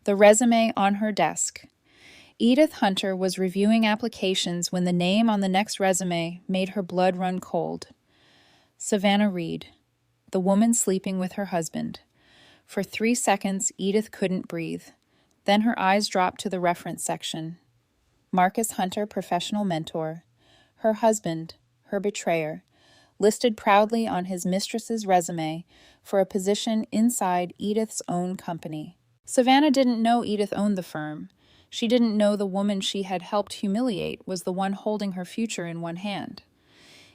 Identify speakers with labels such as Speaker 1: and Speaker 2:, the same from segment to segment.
Speaker 1: The resume on her desk. Edith Hunter was reviewing applications when the name on the next resume made her blood run cold. Savannah Reed, the woman sleeping with her husband. For 3 seconds, Edith couldn't breathe. Then her eyes dropped to the reference section. Marcus Hunter, professional mentor. Her husband, her betrayer, listed proudly on his mistress's resume for a position inside Edith's own company. Savannah didn't know Edith owned the firm. She didn't know the woman she had helped humiliate was the one holding her future in one hand.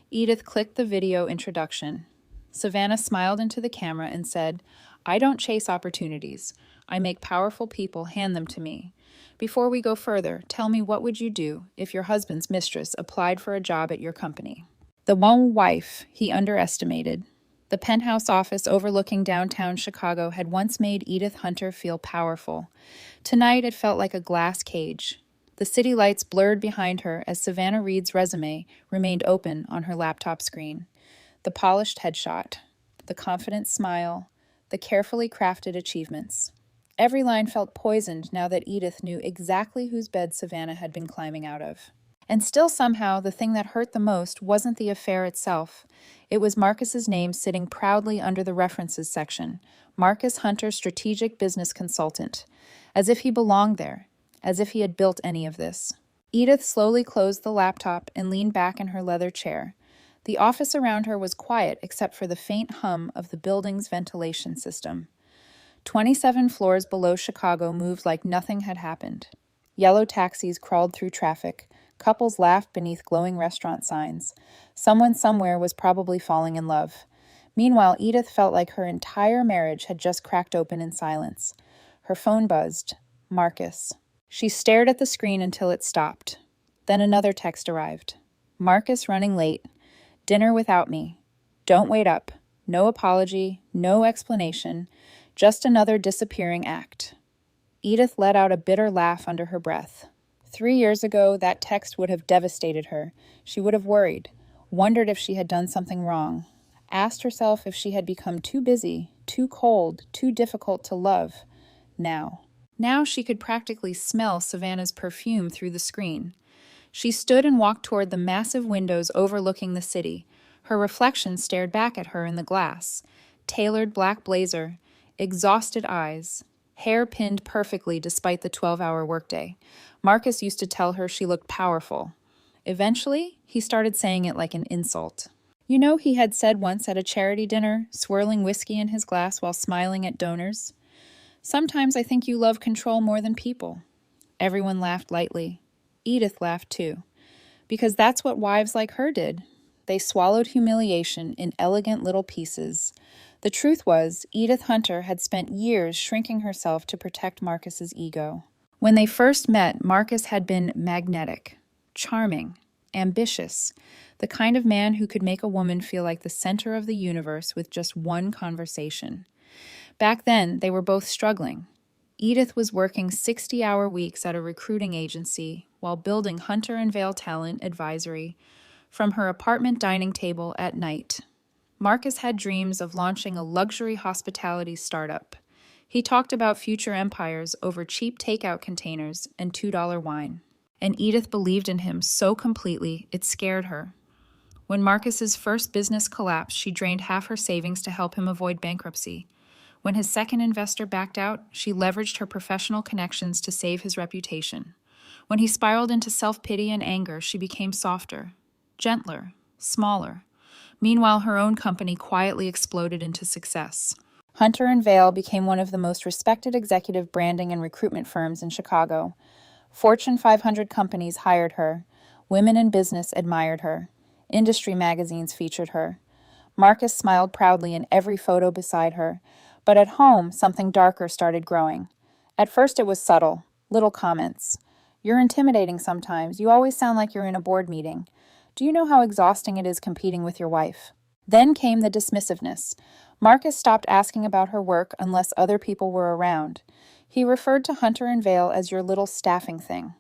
Speaker 1: Edith clicked the video introduction. Savannah smiled into the camera and said, "I don't chase opportunities. I make powerful people hand them to me. Before we go further, tell me, what would you do if your husband's mistress applied for a job at your company?" The one wife he underestimated. The penthouse office overlooking downtown Chicago had once made Edith Hunter feel powerful. Tonight it felt like a glass cage. The city lights blurred behind her as Savannah Reed's resume remained open on her laptop screen. The polished headshot, the confident smile, the carefully crafted achievements. Every line felt poisoned now that Edith knew exactly whose bed Savannah had been climbing out of. And still somehow, the thing that hurt the most wasn't the affair itself. It was Marcus's name sitting proudly under the references section. Marcus Hunter, strategic business consultant. As if he belonged there. As if he had built any of this. Edith slowly closed the laptop and leaned back in her leather chair. The office around her was quiet except for the faint hum of the building's ventilation system. 27 floors below Chicago moved like nothing had happened. Yellow taxis crawled through traffic. Couples laughed beneath glowing restaurant signs. Someone somewhere was probably falling in love. Meanwhile, Edith felt like her entire marriage had just cracked open in silence. Her phone buzzed. Marcus. She stared at the screen until it stopped. Then another text arrived. Marcus running late. Dinner without me. Don't wait up. No apology, no explanation. Just another disappearing act. Edith let out a bitter laugh under her breath. 3 years ago, that text would have devastated her. She would have worried, wondered if she had done something wrong, asked herself if she had become too busy, too cold, too difficult to love. Now she could practically smell Savannah's perfume through the screen. She stood and walked toward the massive windows overlooking the city. Her reflection stared back at her in the glass. Tailored black blazer, exhausted eyes, hair pinned perfectly despite the 12-hour workday. Marcus used to tell her she looked powerful. Eventually, he started saying it like an insult. You know, he had said once at a charity dinner, swirling whiskey in his glass while smiling at donors, "Sometimes I think you love control more than people." Everyone laughed lightly. Edith laughed too. Because that's what wives like her did. They swallowed humiliation in elegant little pieces. The truth was, Edith Hunter had spent years shrinking herself to protect Marcus's ego. When they first met, Marcus had been magnetic, charming, ambitious, the kind of man who could make a woman feel like the center of the universe with just one conversation. Back then, they were both struggling. Edith was working 60-hour weeks at a recruiting agency while building Hunter and Vale Talent Advisory from her apartment dining table at night. Marcus had dreams of launching a luxury hospitality startup. He talked about future empires over cheap takeout containers and $2 wine. And Edith believed in him so completely, it scared her. When Marcus's first business collapsed, she drained half her savings to help him avoid bankruptcy. When his second investor backed out, she leveraged her professional connections to save his reputation. When he spiraled into self-pity and anger, she became softer, gentler, smaller. Meanwhile, her own company quietly exploded into success. Hunter and Vale became one of the most respected executive branding and recruitment firms in Chicago. Fortune 500 companies hired her. Women in business admired her. Industry magazines featured her. Marcus smiled proudly in every photo beside her. But at home, something darker started growing. At first it was subtle, little comments. "You're intimidating sometimes. You always sound like you're in a board meeting. Do you know how exhausting it is competing with your wife?" Then came the dismissiveness. Marcus stopped asking about her work unless other people were around. He referred to Hunter and Vale as your little staffing thing.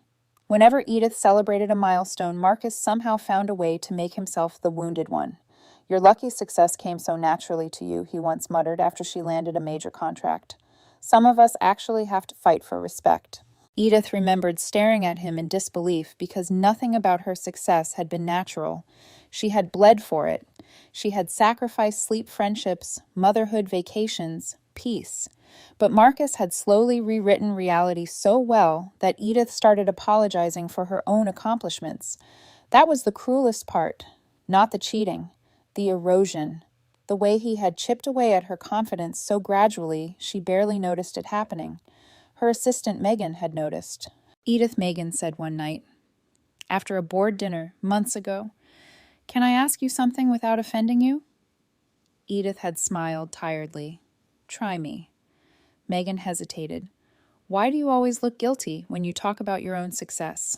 Speaker 1: Whenever Edith celebrated a milestone, Marcus somehow found a way to make himself the wounded one. "Your lucky success came so naturally to you," he once muttered after she landed a major contract. Some of us actually have to fight for respect. Edith remembered staring at him in disbelief because nothing about her success had been natural. She had bled for it. She had sacrificed sleep friendships, motherhood vacations, peace. But Marcus had slowly rewritten reality so well that Edith started apologizing for her own accomplishments. That was the cruelest part, not the cheating, the erosion, the way he had chipped away at her confidence so gradually she barely noticed it happening. Her assistant Megan had noticed. Edith Megan said one night, after a board dinner months ago, "Can I ask you something without offending you?" Edith had smiled tiredly. "Try me." Megan hesitated. "Why do you always look guilty when you talk about your own success?"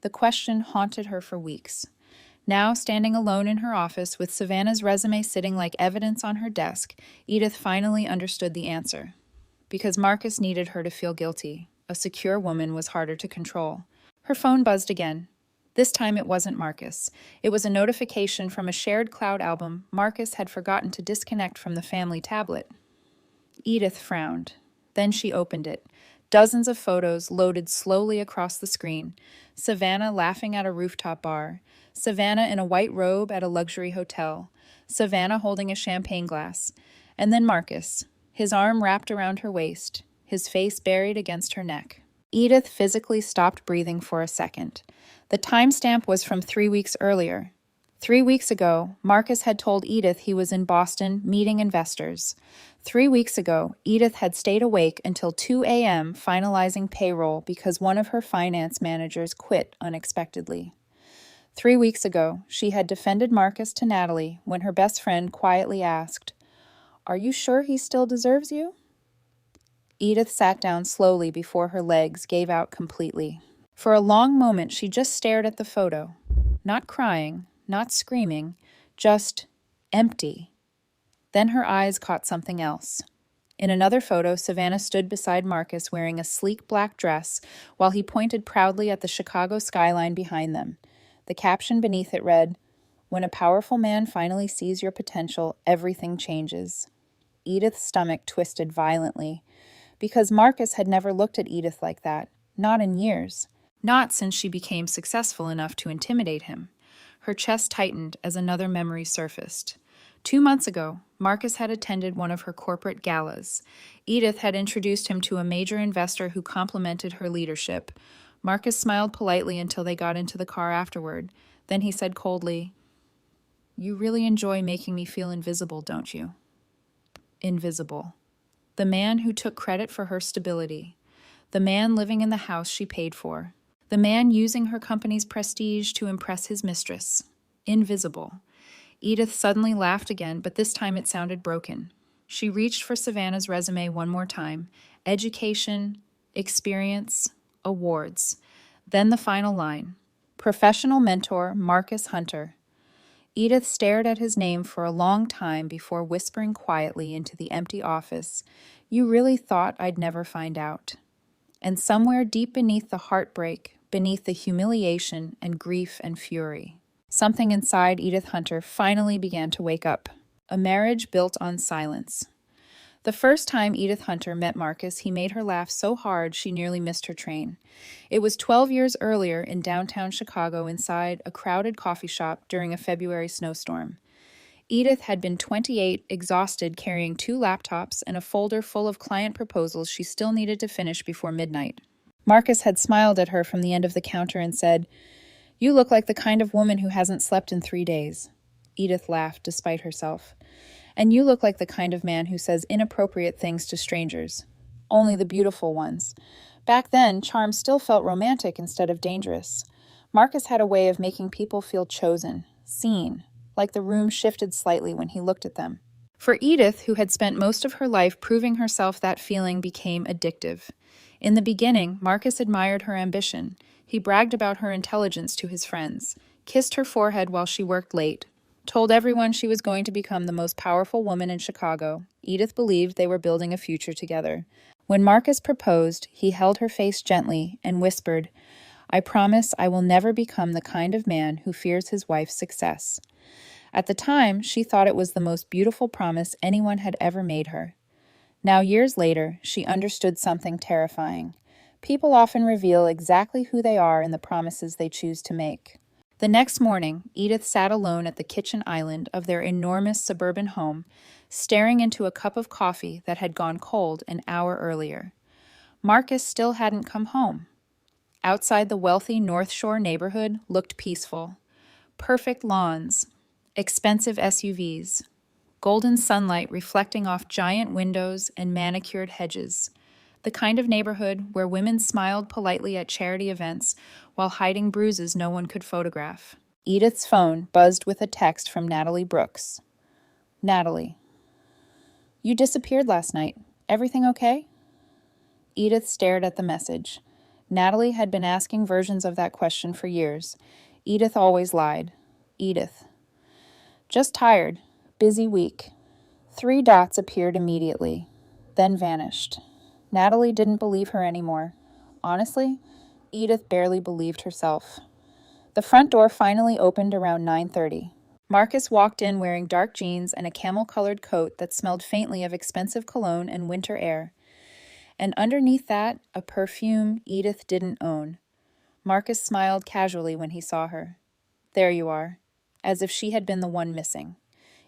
Speaker 1: The question haunted her for weeks. Now, standing alone in her office with Savannah's resume sitting like evidence on her desk, Edith finally understood the answer. Because Marcus needed her to feel guilty. A secure woman was harder to control. Her phone buzzed again. This time it wasn't Marcus. It was a notification from a shared cloud album Marcus had forgotten to disconnect from the family tablet. Edith frowned. Then she opened it. Dozens of photos loaded slowly across the screen. Savannah laughing at a rooftop bar. Savannah in a white robe at a luxury hotel. Savannah holding a champagne glass. And then Marcus, his arm wrapped around her waist, his face buried against her neck. Edith physically stopped breathing for a second. The timestamp was from 3 weeks earlier. 3 weeks ago, Marcus had told Edith he was in Boston meeting investors. 3 weeks ago, Edith had stayed awake until 2 a.m. finalizing payroll because one of her finance managers quit unexpectedly. 3 weeks ago, she had defended Marcus to Natalie when her best friend quietly asked, "Are you sure he still deserves you?" Edith sat down slowly before her legs gave out completely. For a long moment, she just stared at the photo. Not crying, not screaming, just empty. Then her eyes caught something else. In another photo, Savannah stood beside Marcus wearing a sleek black dress while he pointed proudly at the Chicago skyline behind them. The caption beneath it read, "When a powerful man finally sees your potential, everything changes." Edith's stomach twisted violently, because Marcus had never looked at Edith like that, not in years, not since she became successful enough to intimidate him. Her chest tightened as another memory surfaced. 2 months ago, Marcus had attended one of her corporate galas. Edith had introduced him to a major investor who complimented her leadership. Marcus smiled politely until they got into the car afterward. Then he said coldly, "You really enjoy making me feel invisible, don't you?" Invisible. The man who took credit for her stability. The man living in the house she paid for. The man using her company's prestige to impress his mistress. Invisible. Edith suddenly laughed again, but this time it sounded broken. She reached for Savannah's resume one more time. Education, experience, awards. Then the final line. Professional mentor Marcus Hunter. Edith stared at his name for a long time before whispering quietly into the empty office, "You really thought I'd never find out." And somewhere deep beneath the heartbreak, beneath the humiliation and grief and fury, something inside Edith Hunter finally began to wake up. A marriage built on silence. The first time Edith Hunter met Marcus, he made her laugh so hard she nearly missed her train. It was 12 years earlier in downtown Chicago inside a crowded coffee shop during a February snowstorm. Edith had been 28, exhausted, carrying 2 laptops and a folder full of client proposals she still needed to finish before midnight. Marcus had smiled at her from the end of the counter and said, "You look like the kind of woman who hasn't slept in 3 days." Edith laughed despite herself. "And you look like the kind of man who says inappropriate things to strangers. Only the beautiful ones." Back then, charm still felt romantic instead of dangerous. Marcus had a way of making people feel chosen, seen, like the room shifted slightly when he looked at them. For Edith, who had spent most of her life proving herself, that feeling became addictive. In the beginning, Marcus admired her ambition. He bragged about her intelligence to his friends, kissed her forehead while she worked late, told everyone she was going to become the most powerful woman in Chicago. Edith believed they were building a future together. When Marcus proposed, he held her face gently and whispered, "I promise I will never become the kind of man who fears his wife's success." At the time, she thought it was the most beautiful promise anyone had ever made her. Now, years later, she understood something terrifying. People often reveal exactly who they are in the promises they choose to make. The next morning, Edith sat alone at the kitchen island of their enormous suburban home, staring into a cup of coffee that had gone cold an hour earlier. Marcus still hadn't come home. Outside the wealthy North Shore neighborhood looked peaceful. Perfect lawns, expensive SUVs, golden sunlight reflecting off giant windows and manicured hedges. The kind of neighborhood where women smiled politely at charity events while hiding bruises no one could photograph. Edith's phone buzzed with a text from Natalie Brooks. Natalie, you disappeared last night. Everything okay? Edith stared at the message. Natalie had been asking versions of that question for years. Edith always lied. Edith. Just tired. Busy week. 3 dots appeared immediately, then vanished. Natalie didn't believe her anymore. Honestly, Edith barely believed herself. The front door finally opened around 9:30. Marcus walked in wearing dark jeans and a camel-colored coat that smelled faintly of expensive cologne and winter air. And underneath that, a perfume Edith didn't own. Marcus smiled casually when he saw her. There you are, as if she had been the one missing.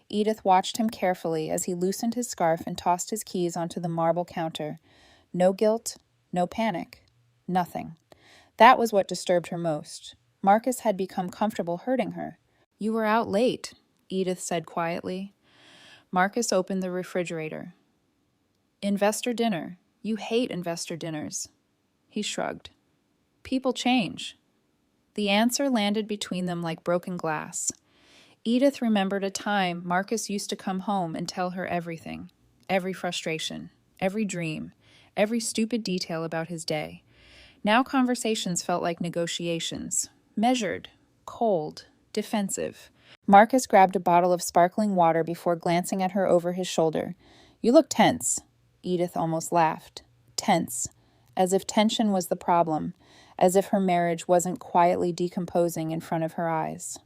Speaker 1: Edith watched him carefully as he loosened his scarf and tossed his keys onto the marble counter. No guilt, no panic, nothing. That was what disturbed her most. Marcus had become comfortable hurting her. You were out late, Edith said quietly. Marcus opened the refrigerator. Investor dinner. You hate investor dinners. He shrugged. People change. The answer landed between them like broken glass. Edith remembered a time Marcus used to come home and tell her everything. Every frustration, every dream, every stupid detail about his day. Now conversations felt like negotiations. Measured, cold, defensive. Marcus grabbed a bottle of sparkling water before glancing at her over his shoulder. You look tense. Edith almost laughed. Tense. As if tension was the problem. As if her marriage wasn't quietly decomposing in front of her eyes.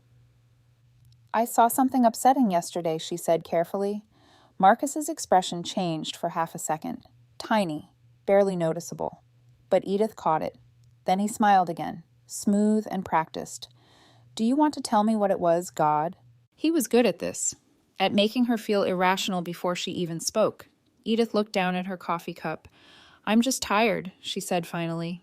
Speaker 1: I saw something upsetting yesterday, she said carefully. Marcus's expression changed for half a second. Tiny, barely noticeable. But Edith caught it. Then he smiled again, smooth and practiced. Do you want to tell me what it was, God? He was good at this, at making her feel irrational before she even spoke. Edith looked down at her coffee cup. I'm just tired, she said finally.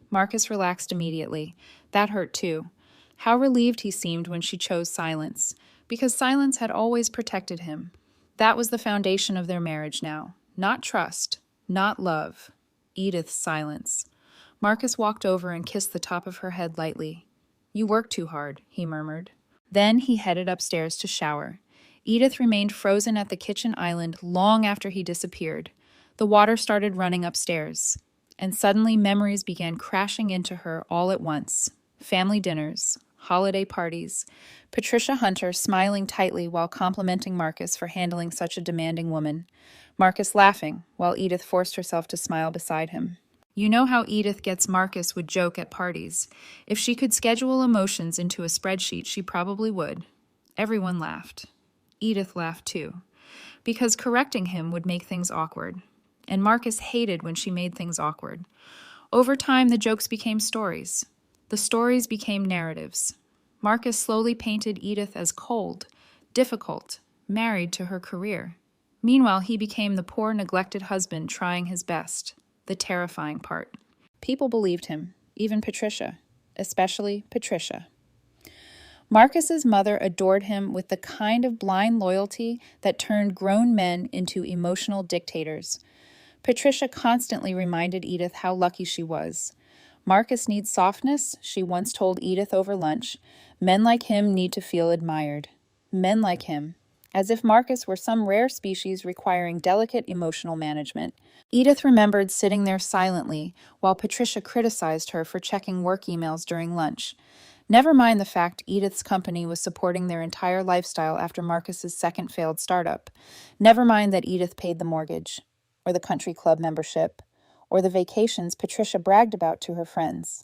Speaker 1: Marcus relaxed immediately. That hurt too. How relieved he seemed when she chose silence, because silence had always protected him. That was the foundation of their marriage now. Not trust, not love. Edith's silence. Marcus walked over and kissed the top of her head lightly. You work too hard, he murmured. Then he headed upstairs to shower. Edith remained frozen at the kitchen island long after he disappeared. The water started running upstairs, and suddenly memories began crashing into her all at once. Family dinners, holiday parties, Patricia Hunter smiling tightly while complimenting Marcus for handling such a demanding woman, Marcus laughing while Edith forced herself to smile beside him. You know how Edith gets Marcus would joke at parties. If she could schedule emotions into a spreadsheet, she probably would. Everyone laughed. Edith laughed too, because correcting him would make things awkward, and Marcus hated when she made things awkward. Over time, the jokes became stories. The stories became narratives. Marcus slowly painted Edith as cold, difficult, married to her career. Meanwhile, he became the poor, neglected husband trying his best, the terrifying part. People believed him, even Patricia, especially Patricia. Marcus's mother adored him with the kind of blind loyalty that turned grown men into emotional dictators. Patricia constantly reminded Edith how lucky she was. Marcus needs softness, she once told Edith over lunch. Men like him need to feel admired. Men like him. As if Marcus were some rare species requiring delicate emotional management. Edith remembered sitting there silently while Patricia criticized her for checking work emails during lunch. Never mind the fact Edith's company was supporting their entire lifestyle after Marcus's second failed startup. Never mind that Edith paid the mortgage, or the country club membership, or the vacations Patricia bragged about to her friends.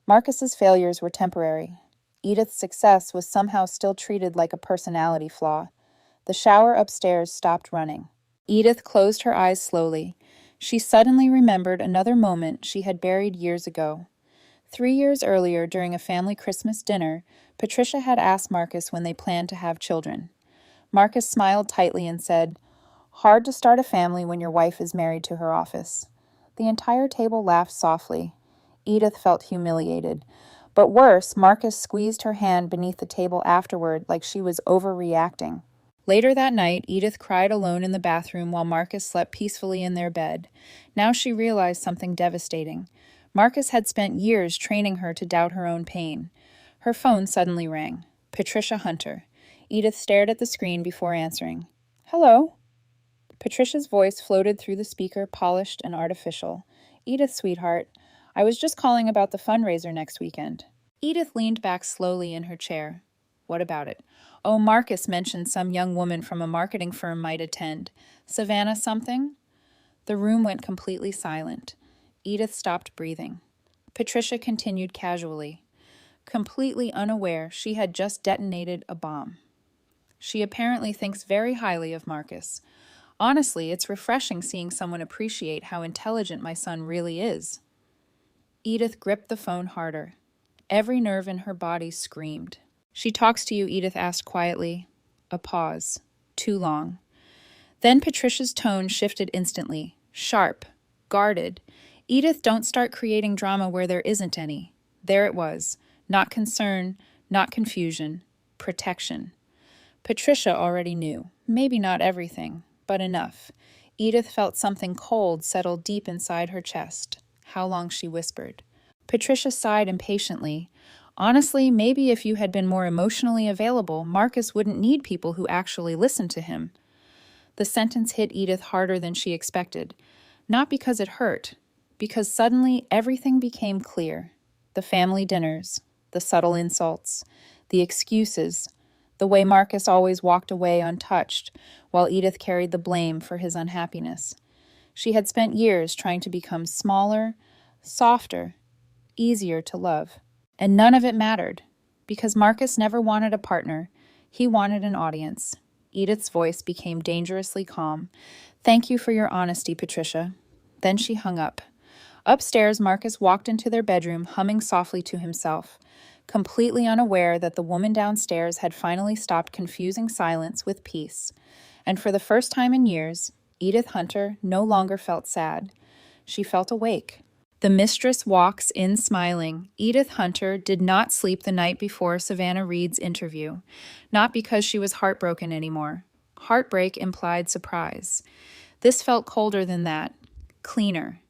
Speaker 1: Marcus's failures were temporary. Edith's success was somehow still treated like a personality flaw. The shower upstairs stopped running. Edith closed her eyes slowly. She suddenly remembered another moment she had buried years ago. 3 years earlier, during a family Christmas dinner, Patricia had asked Marcus when they planned to have children. Marcus smiled tightly and said, "Hard to start a family when your wife is married to her office." The entire table laughed softly. Edith felt humiliated. But worse, Marcus squeezed her hand beneath the table afterward like she was overreacting. Later that night, Edith cried alone in the bathroom while Marcus slept peacefully in their bed. Now she realized something devastating. Marcus had spent years training her to doubt her own pain. Her phone suddenly rang. Patricia Hunter. Edith stared at the screen before answering. "Hello." Patricia's voice floated through the speaker, polished and artificial. "Edith, sweetheart, I was just calling about the fundraiser next weekend." Edith leaned back slowly in her chair. "What about it?" "Oh, Marcus mentioned some young woman from a marketing firm might attend. Savannah something?" The room went completely silent. Edith stopped breathing. Patricia continued casually. Completely unaware, she had just detonated a bomb. "She apparently thinks very highly of Marcus. Honestly, it's refreshing seeing someone appreciate how intelligent my son really is." Edith gripped the phone harder. Every nerve in her body screamed. "She talks to you," Edith asked quietly. A pause. Too long. Then Patricia's tone shifted instantly. Sharp. Guarded. "Edith, don't start creating drama where there isn't any." There it was. Not concern, not confusion. Protection. Patricia already knew. Maybe not everything, but enough. Edith felt something cold settle deep inside her chest. How long, she whispered. Patricia sighed impatiently. "Honestly, maybe if you had been more emotionally available, Marcus wouldn't need people who actually listened to him." The sentence hit Edith harder than she expected. Not because it hurt, because suddenly everything became clear. The family dinners, the subtle insults, the excuses, the way Marcus always walked away untouched, while Edith carried the blame for his unhappiness. She had spent years trying to become smaller, softer, easier to love. And none of it mattered, because Marcus never wanted a partner. He wanted an audience. Edith's voice became dangerously calm. "Thank you for your honesty, Patricia." Then she hung up. Upstairs, Marcus walked into their bedroom, humming softly to himself, completely unaware that the woman downstairs had finally stopped confusing silence with peace. And for the first time in years, Edith Hunter no longer felt sad. She felt awake. The mistress walks in smiling. Edith Hunter did not sleep the night before Savannah Reed's interview, not because she was heartbroken anymore. Heartbreak implied surprise. This felt colder than that, cleaner,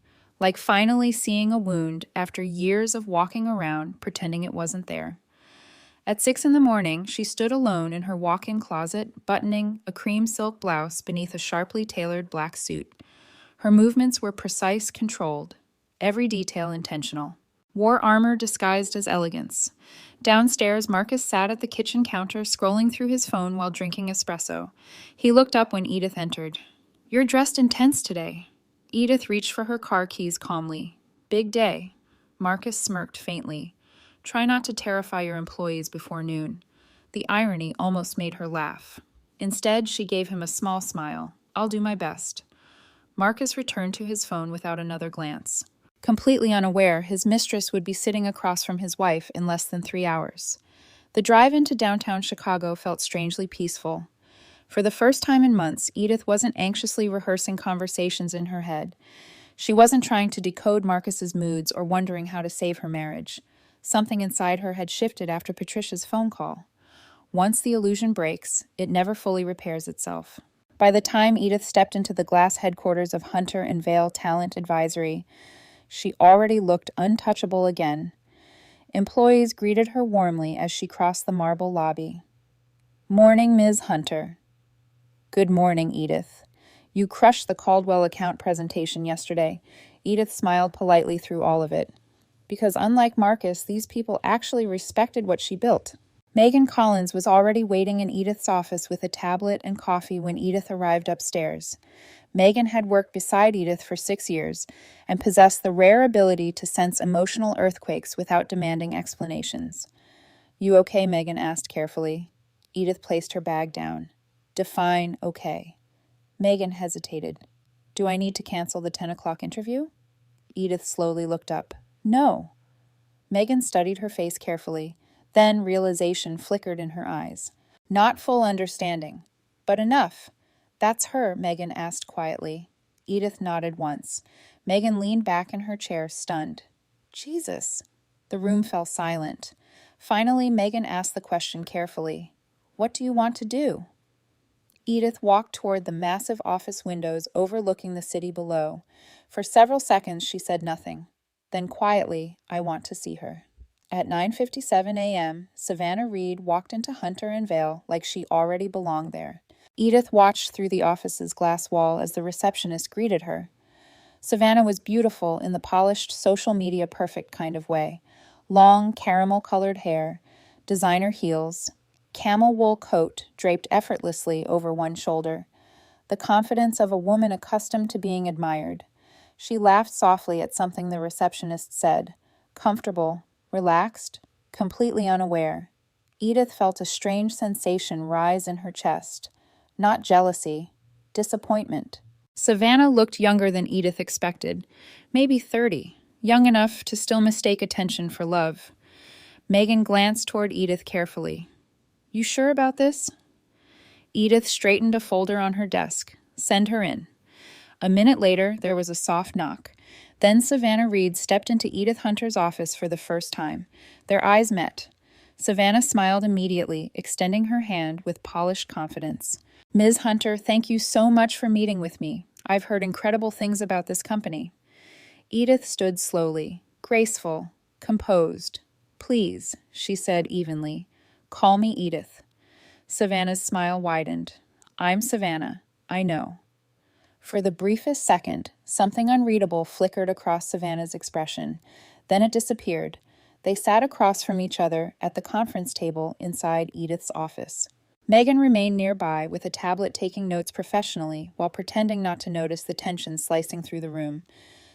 Speaker 1: like finally seeing a wound after years of walking around pretending it wasn't there. At 6 a.m, she stood alone in her walk-in closet, buttoning a cream silk blouse beneath a sharply tailored black suit. Her movements were precise, controlled, every detail intentional. Wore armor disguised as elegance. Downstairs, Marcus sat at the kitchen counter, scrolling through his phone while drinking espresso. He looked up when Edith entered. "You're dressed intense today." Edith reached for her car keys calmly. "Big day." Marcus smirked faintly. "Try not to terrify your employees before noon." The irony almost made her laugh. Instead, she gave him a small smile. "I'll do my best." Marcus returned to his phone without another glance. Completely unaware, his mistress would be sitting across from his wife in less than 3 hours. The drive into downtown Chicago felt strangely peaceful. For the first time in months, Edith wasn't anxiously rehearsing conversations in her head. She wasn't trying to decode Marcus's moods or wondering how to save her marriage. Something inside her had shifted after Patricia's phone call. Once the illusion breaks, it never fully repairs itself. By the time Edith stepped into the glass headquarters of Hunter and Vale Talent Advisory, she already looked untouchable again. Employees greeted her warmly as she crossed the marble lobby. "Morning, Ms. Hunter." "Good morning, Edith. You crushed the Caldwell account presentation yesterday." Edith smiled politely through all of it. Because unlike Marcus, these people actually respected what she built. Megan Collins was already waiting in Edith's office with a tablet and coffee when Edith arrived upstairs. Megan had worked beside Edith for 6 years and possessed the rare ability to sense emotional earthquakes without demanding explanations. "You okay?" Megan asked carefully. Edith placed her bag down. "Define okay." Megan hesitated. Do I need to cancel the 10 o'clock interview? Edith slowly looked up. No. Megan studied her face carefully. Then realization flickered in her eyes. Not full understanding, but enough. That's her, Megan asked quietly. Edith nodded once. Megan leaned back in her chair, stunned. Jesus. The room fell silent. Finally, Megan asked the question carefully. What do you want to do? Edith walked toward the massive office windows overlooking the city below. For several seconds, she said nothing. Then quietly, I want to see her. At 9:57 a.m., Savannah Reed walked into Hunter and Vale like she already belonged there. Edith watched through the office's glass wall as the receptionist greeted her. Savannah was beautiful in the polished, social media perfect kind of way. Long, caramel-colored hair, designer heels, camel wool coat draped effortlessly over one shoulder. The confidence of a woman accustomed to being admired. She laughed softly at something the receptionist said. Comfortable, relaxed, completely unaware. Edith felt a strange sensation rise in her chest. Not jealousy, disappointment. Savannah looked younger than Edith expected, maybe 30, young enough to still mistake attention for love. Megan glanced toward Edith carefully. You sure about this? Edith straightened a folder on her desk. Send her in. A minute later, there was a soft knock. Then Savannah Reed stepped into Edith Hunter's office for the first time. Their eyes met. Savannah smiled immediately, extending her hand with polished confidence. Ms. Hunter, thank you so much for meeting with me. I've heard incredible things about this company. Edith stood slowly, graceful, composed. Please, she said evenly, call me Edith. Savannah's smile widened. I'm Savannah. I know. For the briefest second, something unreadable flickered across Savannah's expression. Then it disappeared. They sat across from each other at the conference table inside Edith's office. Megan remained nearby with a tablet taking notes professionally while pretending not to notice the tension slicing through the room.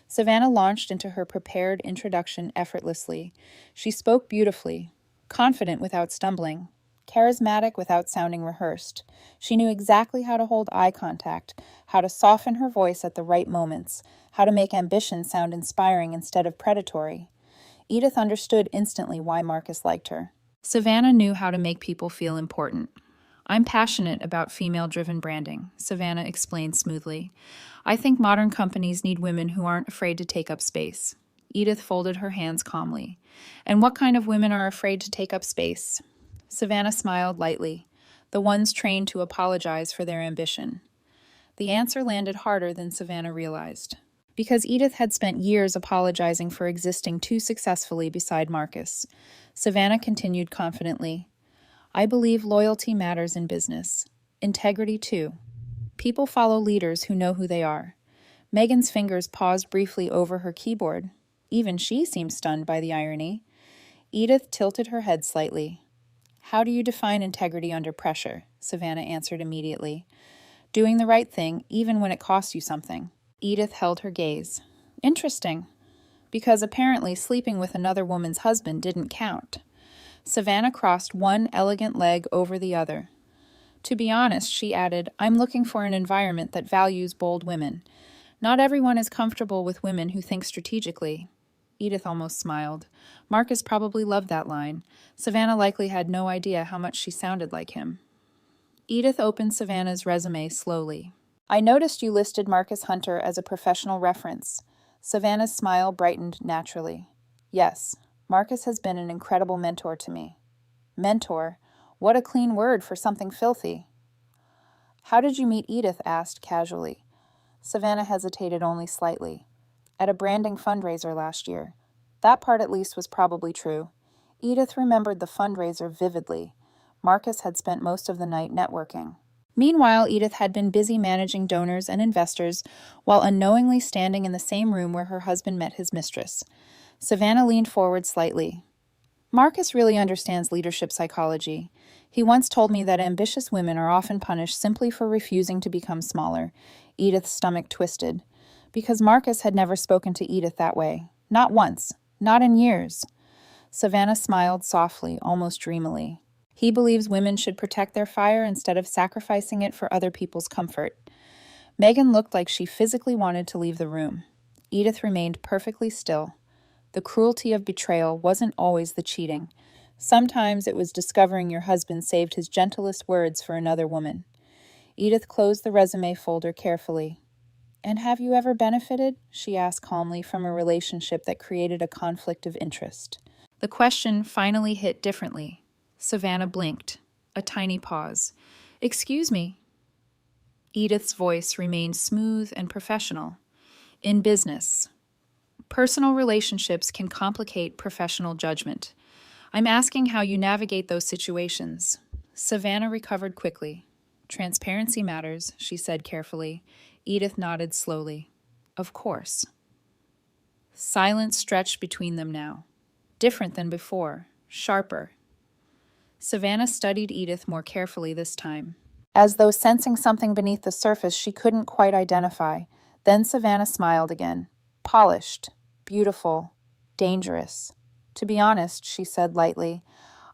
Speaker 1: Savannah launched into her prepared introduction effortlessly. She spoke beautifully, confident without stumbling, charismatic without sounding rehearsed. She knew exactly how to hold eye contact, how to soften her voice at the right moments, how to make ambition sound inspiring instead of predatory. Edith understood instantly why Marcus liked her. Savannah knew how to make people feel important. I'm passionate about female-driven branding, Savannah explained smoothly. I think modern companies need women who aren't afraid to take up space. Edith folded her hands calmly. And what kind of women are afraid to take up space? Savannah smiled lightly. The ones trained to apologize for their ambition. The answer landed harder than Savannah realized. Because Edith had spent years apologizing for existing too successfully beside Marcus. Savannah continued confidently. I believe loyalty matters in business. Integrity, too. People follow leaders who know who they are. Megan's fingers paused briefly over her keyboard. Even she seemed stunned by the irony. Edith tilted her head slightly. How do you define integrity under pressure? Savannah answered immediately. Doing the right thing, even when it costs you something. Edith held her gaze. Interesting. Because apparently sleeping with another woman's husband didn't count. Savannah crossed one elegant leg over the other. To be honest, she added, I'm looking for an environment that values bold women. Not everyone is comfortable with women who think strategically. Edith almost smiled. Marcus probably loved that line. Savannah likely had no idea how much she sounded like him. Edith opened Savannah's resume slowly. I noticed you listed Marcus Hunter as a professional reference. Savannah's smile brightened naturally. Yes, Marcus has been an incredible mentor to me. Mentor? What a clean word for something filthy. How did you meet Edith? Asked casually. Savannah hesitated only slightly. At a branding fundraiser last year. That part at least was probably true. Edith remembered the fundraiser vividly. Marcus had spent most of the night networking. Meanwhile, Edith had been busy managing donors and investors while unknowingly standing in the same room where her husband met his mistress. Savannah leaned forward slightly. Marcus really understands leadership psychology. He once told me that ambitious women are often punished simply for refusing to become smaller. Edith's stomach twisted. Because Marcus had never spoken to Edith that way. Not once. Not in years. Savannah smiled softly, almost dreamily. He believes women should protect their fire instead of sacrificing it for other people's comfort. Megan looked like she physically wanted to leave the room. Edith remained perfectly still. The cruelty of betrayal wasn't always the cheating. Sometimes it was discovering your husband saved his gentlest words for another woman. Edith closed the resume folder carefully. "And have you ever benefited?" she asked calmly, from a relationship that created a conflict of interest. The question finally hit differently. Savannah blinked. A tiny pause. "Excuse me." Edith's voice remained smooth and professional. "In business. Personal relationships can complicate professional judgment. I'm asking how you navigate those situations." Savannah recovered quickly. "Transparency matters," she said carefully. Edith nodded slowly. "Of course." Silence stretched between them now. Different than before, sharper. Savannah studied Edith more carefully this time, as though sensing something beneath the surface she couldn't quite identify. Then Savannah smiled again. "Polished, beautiful, dangerous. To be honest," she said lightly,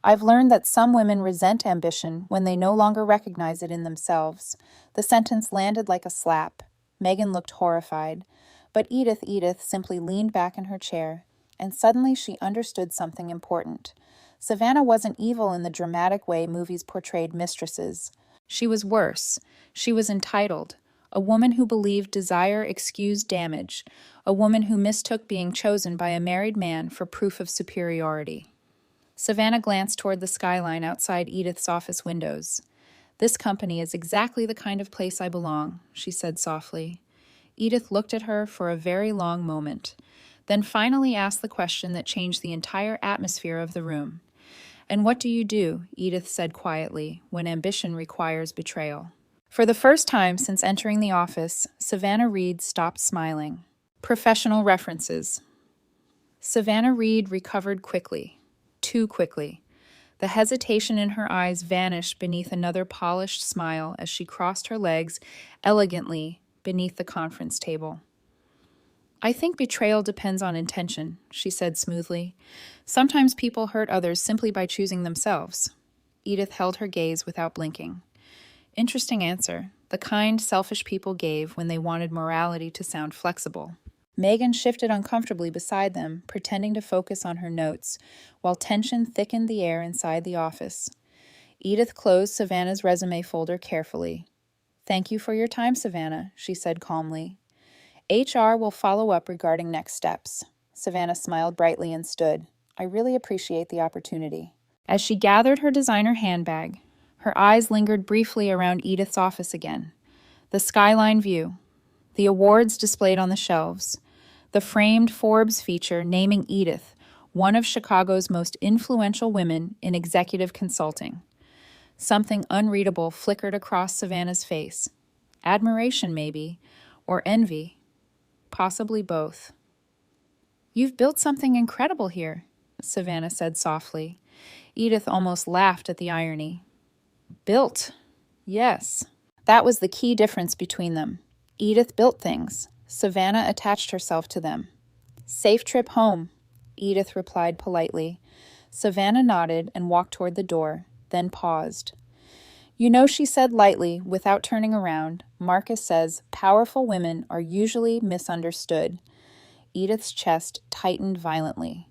Speaker 1: "I've learned that some women resent ambition when they no longer recognize it in themselves." The sentence landed like a slap. Megan looked horrified, but Edith simply leaned back in her chair, and suddenly she understood something important. Savannah wasn't evil in the dramatic way movies portrayed mistresses. She was worse. She was entitled. A woman who believed desire excused damage. A woman who mistook being chosen by a married man for proof of superiority. Savannah glanced toward the skyline outside Edith's office windows. "This company is exactly the kind of place I belong," she said softly. Edith looked at her for a very long moment, then finally asked the question that changed the entire atmosphere of the room. "And what do you do," Edith said quietly, "when ambition requires betrayal?" For the first time since entering the office, Savannah Reed stopped smiling. Professional references. Savannah Reed recovered quickly. Too quickly. The hesitation in her eyes vanished beneath another polished smile as she crossed her legs elegantly beneath the conference table. "I think betrayal depends on intention," she said smoothly. "Sometimes people hurt others simply by choosing themselves." Edith held her gaze without blinking. Interesting answer, the kind selfish people gave when they wanted morality to sound flexible. Megan shifted uncomfortably beside them, pretending to focus on her notes, while tension thickened the air inside the office. Edith closed Savannah's resume folder carefully. "Thank you for your time, Savannah," she said calmly. "HR will follow up regarding next steps." Savannah smiled brightly and stood. "I really appreciate the opportunity." As she gathered her designer handbag, her eyes lingered briefly around Edith's office again. The skyline view, the awards displayed on the shelves, the framed Forbes feature naming Edith, one of Chicago's most influential women in executive consulting. Something unreadable flickered across Savannah's face. Admiration, maybe, or envy. Possibly both. "You've built something incredible here," Savannah said softly. Edith almost laughed at the irony. "Built? Yes." That was the key difference between them. Edith built things. Savannah attached herself to them. "Safe trip home," Edith replied politely. Savannah nodded and walked toward the door, then paused. "You know," she said lightly, without turning around, "Marcus says powerful women are usually misunderstood." Edith's chest tightened violently.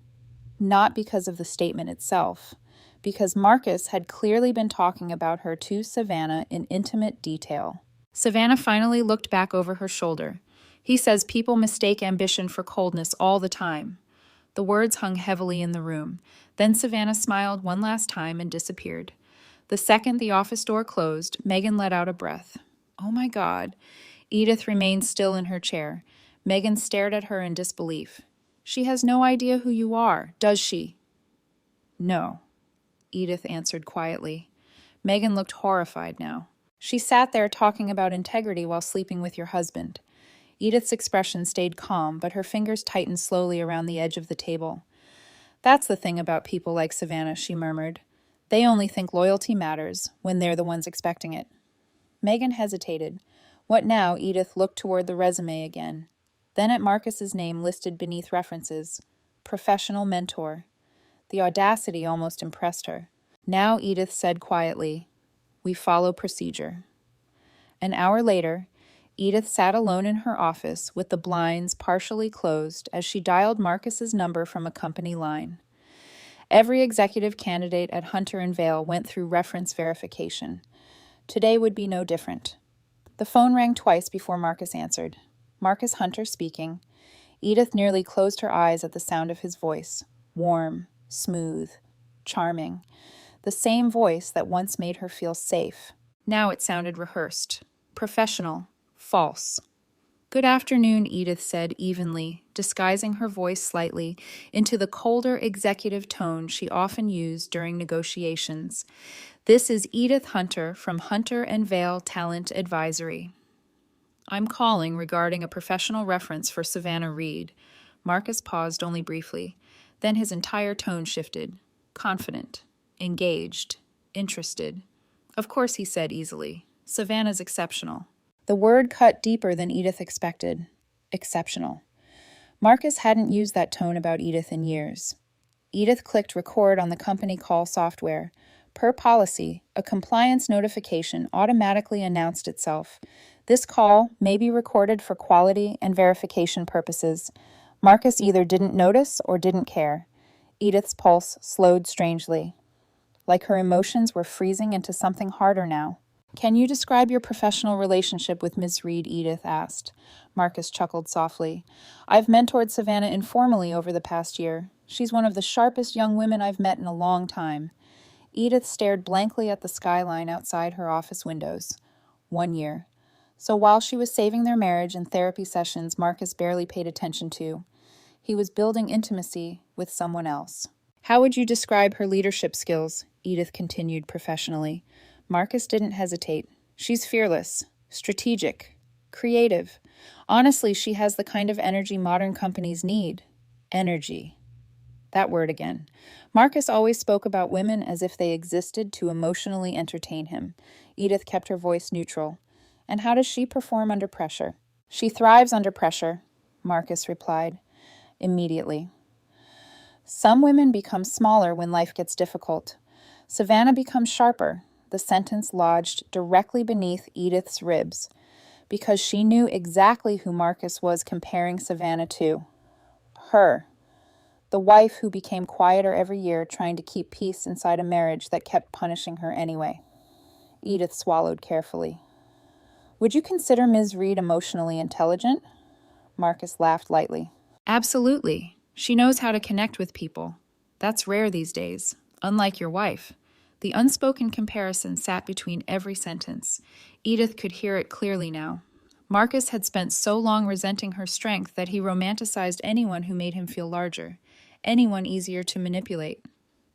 Speaker 1: Not because of the statement itself, because Marcus had clearly been talking about her to Savannah in intimate detail. Savannah finally looked back over her shoulder. "He says people mistake ambition for coldness all the time." The words hung heavily in the room. Then Savannah smiled one last time and disappeared. The second the office door closed, Megan let out a breath. "Oh my God." Edith remained still in her chair. Megan stared at her in disbelief. "She has no idea who you are, does she?" "No," Edith answered quietly. Megan looked horrified now. "She sat there talking about integrity while sleeping with your husband." Edith's expression stayed calm, but her fingers tightened slowly around the edge of the table. "That's the thing about people like Savannah," she murmured. "They only think loyalty matters when they're the ones expecting it." Megan hesitated. What now? Edith looked toward the resume again. Then at Marcus's name listed beneath references. Professional mentor. The audacity almost impressed her. Now Edith said quietly, "We follow procedure." An hour later, Edith sat alone in her office with the blinds partially closed as she dialed Marcus's number from a company line. Every executive candidate at Hunter and Vale went through reference verification. Today would be no different. The phone rang twice before Marcus answered. Marcus Hunter speaking. Edith nearly closed her eyes at the sound of his voice. Warm, smooth, charming. The same voice that once made her feel safe. Now it sounded rehearsed, professional, false. "Good afternoon," Edith said evenly, disguising her voice slightly into the colder executive tone she often used during negotiations. "This is Edith Hunter from Hunter and Vale Talent Advisory. I'm calling regarding a professional reference for Savannah Reed." Marcus paused only briefly. Then his entire tone shifted. Confident, engaged, interested. "Of course," he said easily. "Savannah's exceptional." The word cut deeper than Edith expected. Exceptional. Marcus hadn't used that tone about Edith in years. Edith clicked record on the company call software. Per policy, a compliance notification automatically announced itself. This call may be recorded for quality and verification purposes. Marcus either didn't notice or didn't care. Edith's pulse slowed strangely, like her emotions were freezing into something harder now. "Can you describe your professional relationship with Ms. Reed?" Edith asked. Marcus chuckled softly. "I've mentored Savannah informally over the past year. She's one of the sharpest young women I've met in a long time." Edith stared blankly at the skyline outside her office windows. 1 year. So while she was saving their marriage and therapy sessions Marcus barely paid attention to, he was building intimacy with someone else. "How would you describe her leadership skills?" Edith continued professionally. Marcus didn't hesitate. "She's fearless, strategic, creative. Honestly, she has the kind of energy modern companies need." Energy. That word again. Marcus always spoke about women as if they existed to emotionally entertain him. Edith kept her voice neutral. "And how does she perform under pressure?" "She thrives under pressure," Marcus replied immediately. "Some women become smaller when life gets difficult. Savannah becomes sharper." The sentence lodged directly beneath Edith's ribs, because she knew exactly who Marcus was comparing Savannah to. Her. The wife who became quieter every year, trying to keep peace inside a marriage that kept punishing her anyway. Edith swallowed carefully. "Would you consider Ms. Reed emotionally intelligent?" Marcus laughed lightly. "Absolutely. She knows how to connect with people. That's rare these days, unlike your wife." The unspoken comparison sat between every sentence. Edith could hear it clearly now. Marcus had spent so long resenting her strength that he romanticized anyone who made him feel larger, anyone easier to manipulate.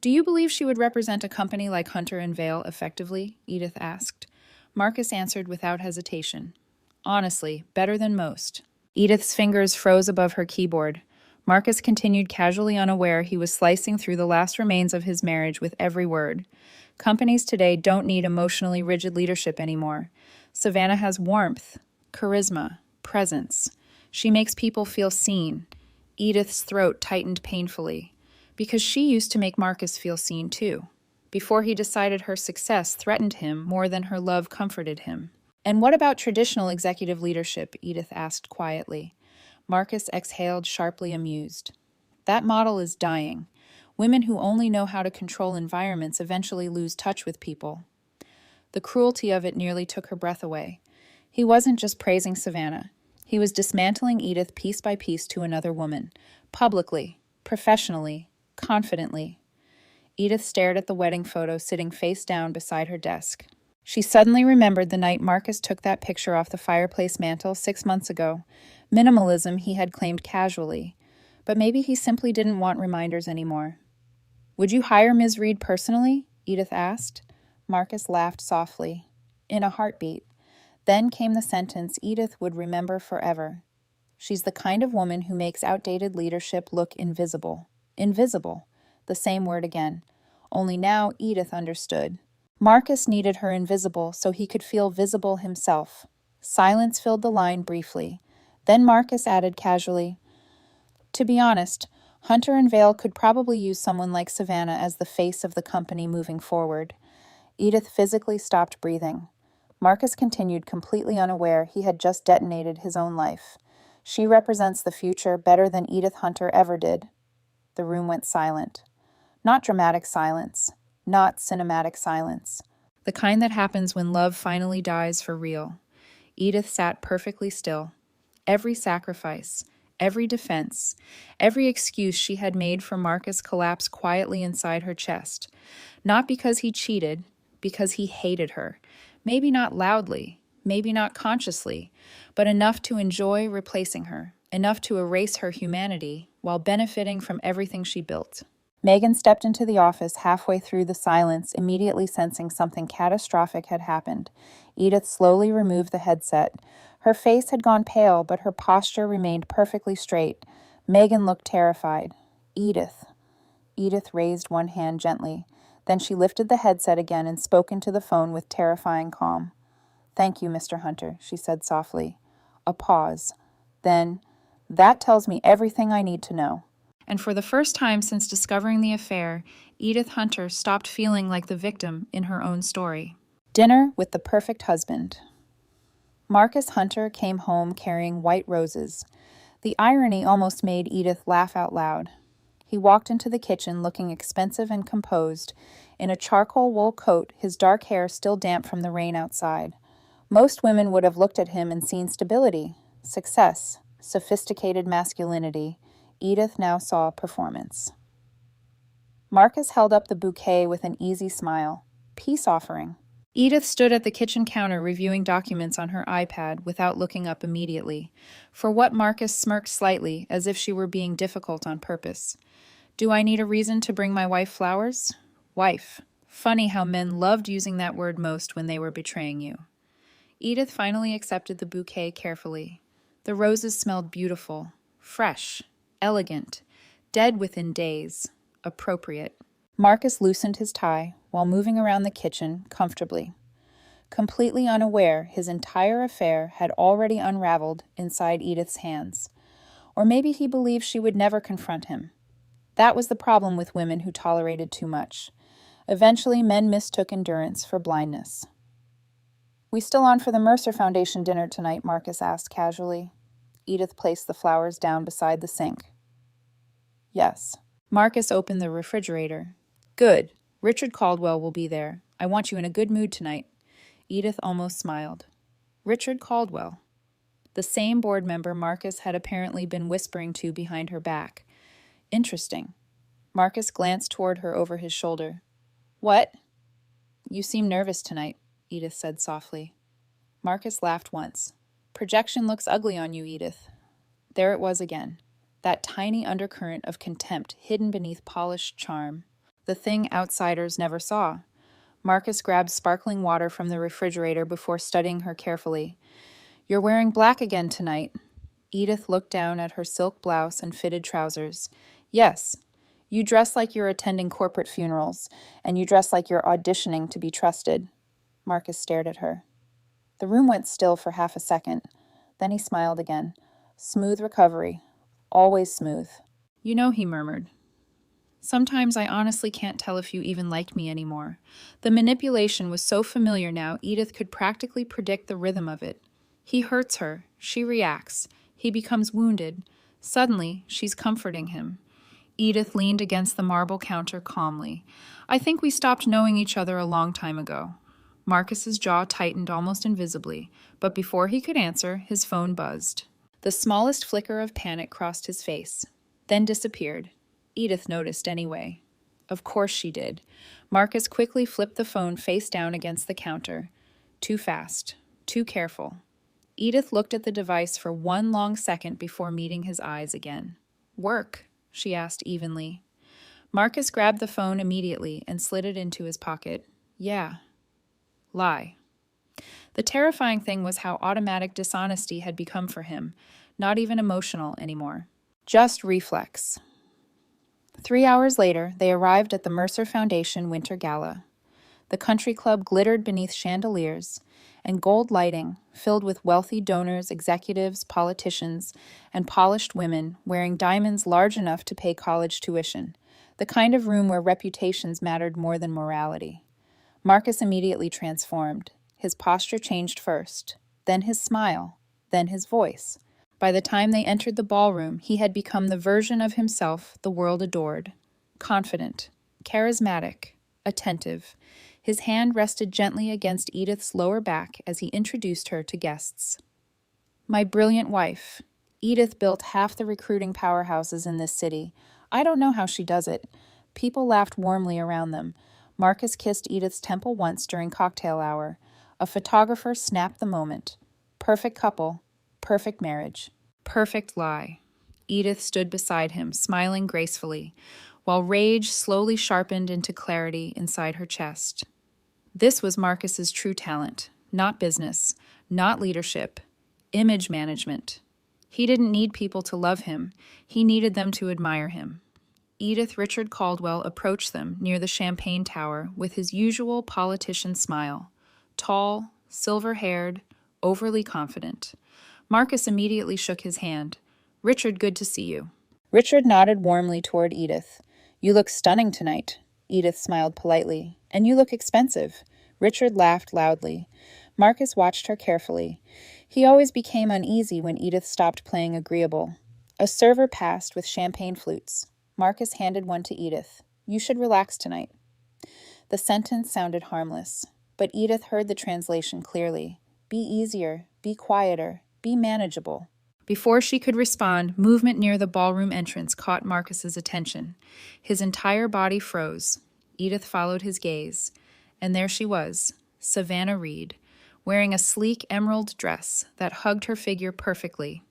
Speaker 1: "Do you believe she would represent a company like Hunter and Vale effectively?" Edith asked. Marcus answered without hesitation. "Honestly, better than most." Edith's fingers froze above her keyboard. Marcus continued casually unaware he was slicing through the last remains of his marriage with every word. Companies today don't need emotionally rigid leadership anymore. Savannah has warmth, charisma, presence. She makes people feel seen. Edith's throat tightened painfully, because she used to make Marcus feel seen too, before he decided her success threatened him more than her love comforted him. "And what about traditional executive leadership?" Edith asked quietly. Marcus exhaled, sharply amused. "That model is dying. Women who only know how to control environments eventually lose touch with people." The cruelty of it nearly took her breath away. He wasn't just praising Savannah. He was dismantling Edith piece by piece to another woman. Publicly, professionally, confidently. Edith stared at the wedding photo sitting face down beside her desk. She suddenly remembered the night Marcus took that picture off the fireplace mantel 6 months ago. Minimalism he had claimed casually. But maybe he simply didn't want reminders anymore. "Would you hire Ms. Reed personally?" Edith asked. Marcus laughed softly. In a heartbeat. Then came the sentence Edith would remember forever. "She's the kind of woman who makes outdated leadership look invisible." Invisible. The same word again. Only now Edith understood. Marcus needed her invisible so he could feel visible himself. Silence filled the line briefly. Then Marcus added casually, "To be honest, Hunter and Vale could probably use someone like Savannah as the face of the company moving forward." Edith physically stopped breathing. Marcus continued, completely unaware he had just detonated his own life. She represents the future better than Edith Hunter ever did. The room went silent. Not dramatic silence. Not cinematic silence. The kind that happens when love finally dies for real. Edith sat perfectly still. Every sacrifice, every defense, every excuse she had made for Marcus collapsed quietly inside her chest. Not because he cheated, because he hated her. Maybe not loudly, maybe not consciously, but enough to enjoy replacing her, enough to erase her humanity while benefiting from everything she built. Megan stepped into the office halfway through the silence, immediately sensing something catastrophic had happened. Edith slowly removed the headset. Her face had gone pale, but her posture remained perfectly straight. Megan looked terrified. Edith. Edith raised one hand gently. Then she lifted the headset again and spoke into the phone with terrifying calm. "Thank you, Mr. Hunter," she said softly. A pause. Then, "That tells me everything I need to know." And for the first time since discovering the affair, Edith Hunter stopped feeling like the victim in her own story. Dinner with the perfect husband. Marcus Hunter came home carrying white roses. The irony almost made Edith laugh out loud. He walked into the kitchen looking expensive and composed, in a charcoal wool coat, his dark hair still damp from the rain outside. Most women would have looked at him and seen stability, success, sophisticated masculinity. Edith now saw performance. Marcus held up the bouquet with an easy smile. Peace offering. Edith stood at the kitchen counter reviewing documents on her iPad without looking up immediately. For what Marcus smirked slightly, as if she were being difficult on purpose. "Do I need a reason to bring my wife flowers?" Wife. Funny how men loved using that word most when they were betraying you. Edith finally accepted the bouquet carefully. The roses smelled beautiful, fresh, elegant, dead within days, appropriate. Marcus loosened his tie while moving around the kitchen comfortably. Completely unaware, his entire affair had already unraveled inside Edith's hands. Or maybe he believed she would never confront him. That was the problem with women who tolerated too much. Eventually, men mistook endurance for blindness. "We still on for the Mercer Foundation dinner tonight?" Marcus asked casually. Edith placed the flowers down beside the sink. "Yes." Marcus opened the refrigerator. "Good. Richard Caldwell will be there. I want you in a good mood tonight." Edith almost smiled. Richard Caldwell. The same board member Marcus had apparently been whispering to behind her back. Interesting. Marcus glanced toward her over his shoulder. "What?" "You seem nervous tonight," Edith said softly. Marcus laughed once. "Projection looks ugly on you, Edith." There it was again. That tiny undercurrent of contempt hidden beneath polished charm. The thing outsiders never saw. Marcus grabbed sparkling water from the refrigerator before studying her carefully. "You're wearing black again tonight." Edith looked down at her silk blouse and fitted trousers. "Yes. You dress like you're attending corporate funerals, and you dress like you're auditioning to be trusted." Marcus stared at her. The room went still for half a second. Then he smiled again. Smooth recovery. Always smooth. "You know," he murmured, "sometimes I honestly can't tell if you even liked me anymore." The manipulation was so familiar now, Edith could practically predict the rhythm of it. He hurts her. She reacts. He becomes wounded. Suddenly, she's comforting him. Edith leaned against the marble counter calmly. "I think we stopped knowing each other a long time ago." Marcus's jaw tightened almost invisibly, but before he could answer, his phone buzzed. The smallest flicker of panic crossed his face, then disappeared. Edith noticed anyway. Of course she did. Marcus quickly flipped the phone face down against the counter. Too fast. Too careful. Edith looked at the device for one long second before meeting his eyes again. "Work?" she asked evenly. Marcus grabbed the phone immediately and slid it into his pocket. "Yeah." Lie. The terrifying thing was how automatic dishonesty had become for him, not even emotional anymore. Just reflex. 3 hours later, they arrived at the Mercer Foundation Winter Gala. The country club glittered beneath chandeliers, and gold lighting, filled with wealthy donors, executives, politicians, and polished women wearing diamonds large enough to pay college tuition, the kind of room where reputations mattered more than morality. Marcus immediately transformed. His posture changed first, then his smile, then his voice. By the time they entered the ballroom, he had become the version of himself the world adored. Confident, charismatic, attentive. His hand rested gently against Edith's lower back as he introduced her to guests. My brilliant wife. Edith built half the recruiting powerhouses in this city. I don't know how she does it. People laughed warmly around them. Marcus kissed Edith's temple once during cocktail hour. A photographer snapped the moment. Perfect couple, perfect marriage, perfect lie. Edith stood beside him, smiling gracefully, while rage slowly sharpened into clarity inside her chest. This was Marcus's true talent, not business, not leadership, image management. He didn't need people to love him. He needed them to admire him. Edith Richard Caldwell approached them near the champagne tower with his usual politician smile. Tall, silver-haired, overly confident. Marcus immediately shook his hand. Richard, good to see you. Richard nodded warmly toward Edith. You look stunning tonight. Edith smiled politely. And you look expensive. Richard laughed loudly. Marcus watched her carefully. He always became uneasy when Edith stopped playing agreeable. A server passed with champagne flutes. Marcus handed one to Edith. You should relax tonight. The sentence sounded harmless, but Edith heard the translation clearly. Be easier, be quieter, be manageable. Before she could respond, movement near the ballroom entrance caught Marcus's attention. His entire body froze. Edith followed his gaze. And there she was, Savannah Reed, wearing a sleek emerald dress that hugged her figure perfectly.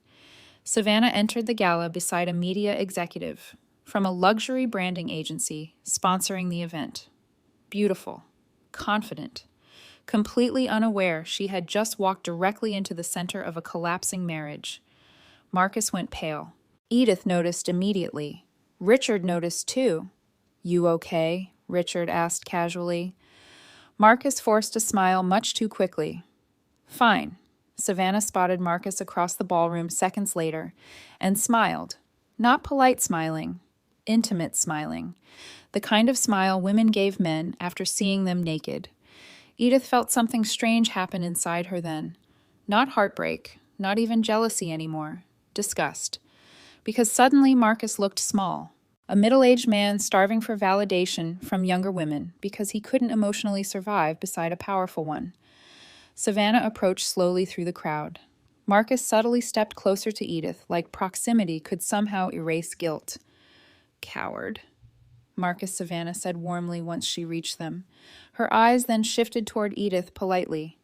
Speaker 1: Savannah entered the gala beside a media executive from a luxury branding agency sponsoring the event. Beautiful, confident, completely unaware she had just walked directly into the center of a collapsing marriage. Marcus went pale. Edith noticed immediately. Richard noticed too. You okay? Richard asked casually. Marcus forced a smile much too quickly. Fine. Savannah spotted Marcus across the ballroom seconds later and smiled. Not polite smiling, intimate smiling. The kind of smile women gave men after seeing them naked. Edith felt something strange happen inside her then. Not heartbreak, not even jealousy anymore. Disgust. Because suddenly Marcus looked small. A middle-aged man starving for validation from younger women because he couldn't emotionally survive beside a powerful one. Savannah approached slowly through the crowd. Marcus subtly stepped closer to Edith, like proximity could somehow erase guilt. Coward. Marcus, Savannah said warmly once she reached them. Her eyes then shifted toward Edith politely.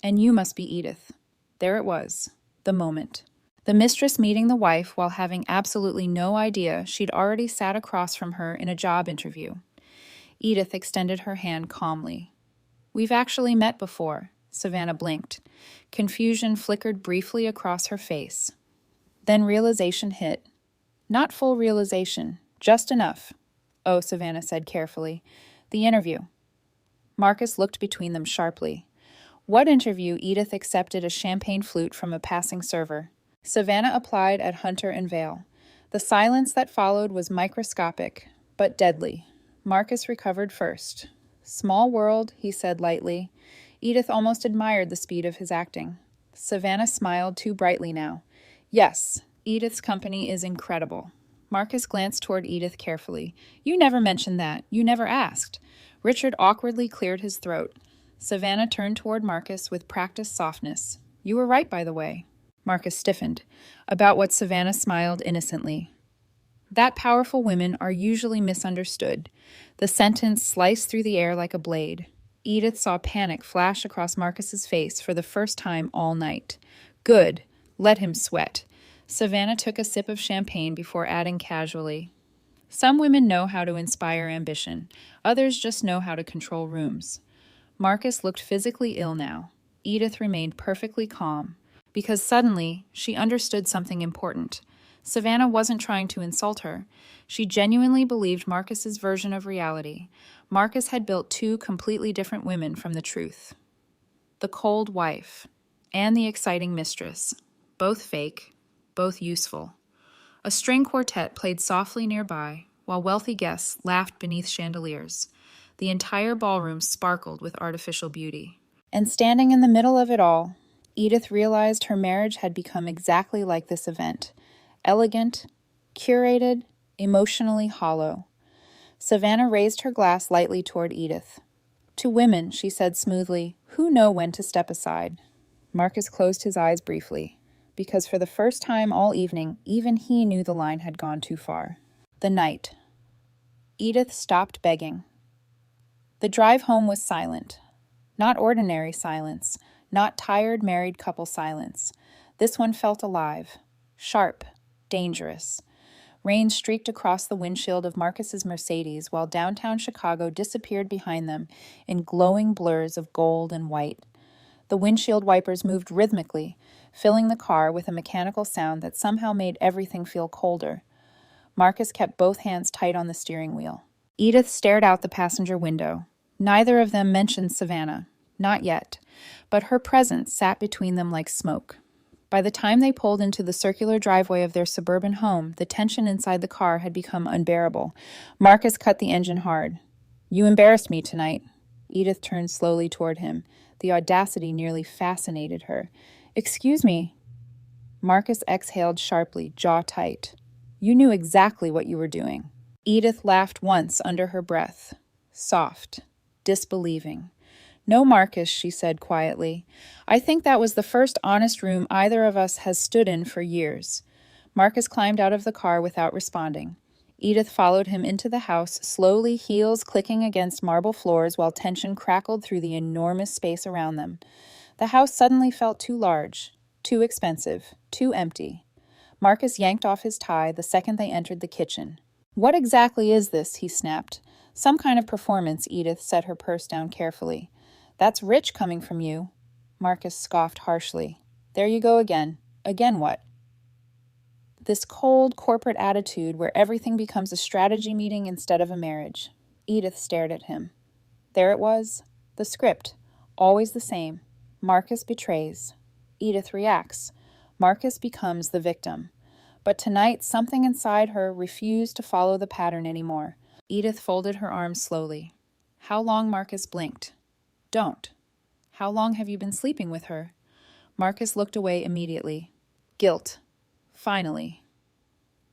Speaker 1: And you must be Edith. There it was. The moment. The mistress meeting the wife while having absolutely no idea she'd already sat across from her in a job interview. Edith extended her hand calmly. We've actually met before. Savannah blinked. Confusion flickered briefly across her face. Then realization hit. Not full realization, just enough. Oh, Savannah said carefully. The interview. Marcus looked between them sharply. What interview? Edith accepted a champagne flute from a passing server. Savannah applied at Hunter and Vale. The silence that followed was microscopic, but deadly. Marcus recovered first. Small world, he said lightly. Edith almost admired the speed of his acting. Savannah smiled too brightly now. Yes, Edith's company is incredible. Marcus glanced toward Edith carefully. You never mentioned that. You never asked. Richard awkwardly cleared his throat. Savannah turned toward Marcus with practiced softness. You were right, by the way. Marcus stiffened. About what Savannah smiled innocently. That powerful women are usually misunderstood. The sentence sliced through the air like a blade. Edith saw panic flash across Marcus's face for the first time all night. Good. Let him sweat. Savannah took a sip of champagne before adding casually. Some women know how to inspire ambition. Others just know how to control rooms. Marcus looked physically ill now. Edith remained perfectly calm. Because suddenly, she understood something important. Savannah wasn't trying to insult her. She genuinely believed Marcus's version of reality. Marcus had built two completely different women from the truth. The cold wife and the exciting mistress. Both fake, both useful. A string quartet played softly nearby, while wealthy guests laughed beneath chandeliers. The entire ballroom sparkled with artificial beauty. And standing in the middle of it all, Edith realized her marriage had become exactly like this event. Elegant, curated, emotionally hollow. Savannah raised her glass lightly toward Edith. To women, she said smoothly, who know when to step aside. Marcus closed his eyes briefly, because for the first time all evening, even he knew the line had gone too far. The night. Edith stopped begging. The drive home was silent. Not ordinary silence, not tired married couple silence. This one felt alive, sharp, dangerous. Rain streaked across the windshield of Marcus's Mercedes while downtown Chicago disappeared behind them in glowing blurs of gold and white. The windshield wipers moved rhythmically, filling the car with a mechanical sound that somehow made everything feel colder. Marcus kept both hands tight on the steering wheel. Edith stared out the passenger window. Neither of them mentioned Savannah. Not yet. But her presence sat between them like smoke. By the time they pulled into the circular driveway of their suburban home, the tension inside the car had become unbearable. Marcus cut the engine hard. You embarrassed me tonight. Edith turned slowly toward him. The audacity nearly fascinated her. Excuse me. Marcus exhaled sharply, jaw tight. You knew exactly what you were doing. Edith laughed once under her breath. Soft. Disbelieving. No, Marcus, she said quietly. I think that was the first honest room either of us has stood in for years. Marcus climbed out of the car without responding. Edith followed him into the house, slowly, heels clicking against marble floors while tension crackled through the enormous space around them. The house suddenly felt too large, too expensive, too empty. Marcus yanked off his tie the second they entered the kitchen. What exactly is this? He snapped. Some kind of performance, Edith set her purse down carefully. That's rich coming from you. Marcus scoffed harshly. There you go again. Again what? This cold corporate attitude where everything becomes a strategy meeting instead of a marriage. Edith stared at him. There it was. The script. Always the same. Marcus betrays. Edith reacts. Marcus becomes the victim. But tonight, something inside her refused to follow the pattern anymore. Edith folded her arms slowly. How long? Marcus blinked. Don't. How long have you been sleeping with her? Marcus looked away immediately. Guilt. Finally.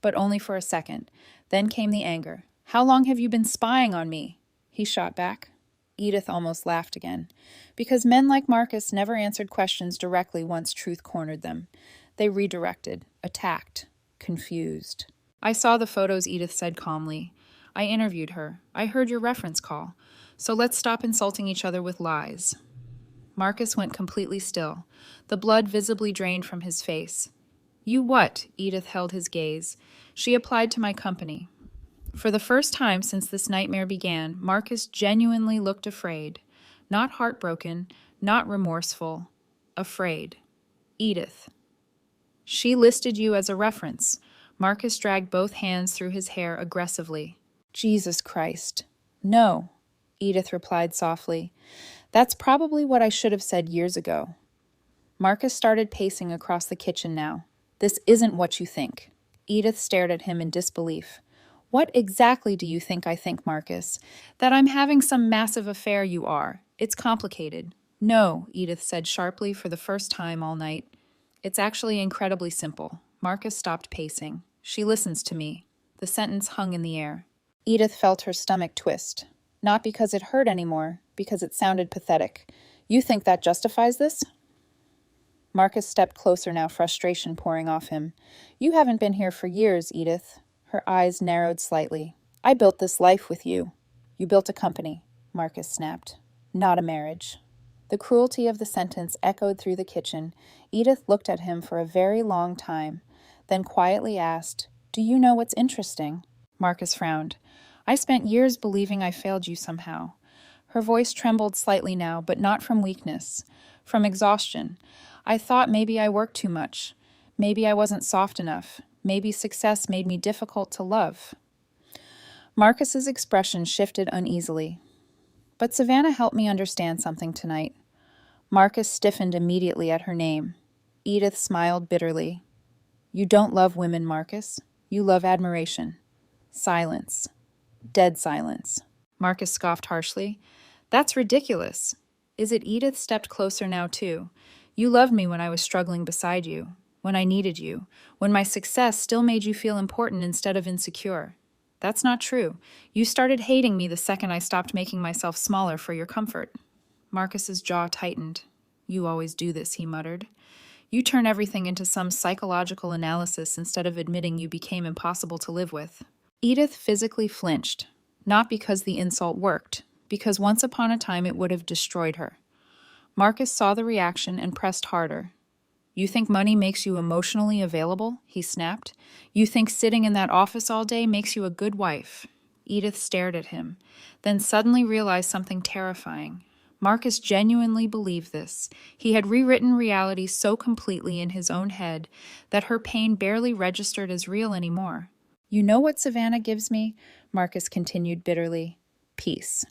Speaker 1: But only for a second. Then came the anger. How long have you been spying on me? He shot back. Edith almost laughed again. Because men like Marcus never answered questions directly once truth cornered them. They redirected, attacked, confused. I saw the photos, Edith said calmly. I interviewed her. I heard your reference call. So let's stop insulting each other with lies. Marcus went completely still, the blood visibly drained from his face. You what? Edith held his gaze. She applied to my company. For the first time since this nightmare began, Marcus genuinely looked afraid. Not heartbroken, not remorseful. Afraid. Edith. She listed you as a reference. Marcus dragged both hands through his hair aggressively. Jesus Christ. No. Edith replied softly. That's probably what I should have said years ago. Marcus started pacing across the kitchen now. This isn't what you think. Edith stared at him in disbelief. What exactly do you think I think, Marcus? That I'm having some massive affair you are. It's complicated. No, Edith said sharply for the first time all night. It's actually incredibly simple. Marcus stopped pacing. She listens to me. The sentence hung in the air. Edith felt her stomach twist. Not because it hurt anymore, because it sounded pathetic. You think that justifies this? Marcus stepped closer now, frustration pouring off him. You haven't been here for years, Edith. Her eyes narrowed slightly. I built this life with you. You built a company, Marcus snapped. Not a marriage. The cruelty of the sentence echoed through the kitchen. Edith looked at him for a very long time, then quietly asked, Do you know what's interesting? Marcus frowned. I spent years believing I failed you somehow. Her voice trembled slightly now, but not from weakness, from exhaustion. I thought maybe I worked too much. Maybe I wasn't soft enough. Maybe success made me difficult to love. Marcus's expression shifted uneasily. But Savannah helped me understand something tonight. Marcus stiffened immediately at her name. Edith smiled bitterly. You don't love women, Marcus. You love admiration. Silence. Dead silence. Marcus scoffed harshly. That's ridiculous. Is it Edith stepped closer now, too? You loved me when I was struggling beside you, when I needed you, when my success still made you feel important instead of insecure. That's not true. You started hating me the second I stopped making myself smaller for your comfort. Marcus's jaw tightened. You always do this, he muttered. You turn everything into some psychological analysis instead of admitting you became impossible to live with. Edith physically flinched, not because the insult worked, because once upon a time it would have destroyed her. Marcus saw the reaction and pressed harder. You think money makes you emotionally available? He snapped. You think sitting in that office all day makes you a good wife? Edith stared at him, then suddenly realized something terrifying. Marcus genuinely believed this. He had rewritten reality so completely in his own head that her pain barely registered as real anymore. You know what Savannah gives me? Marcus continued bitterly. Peace.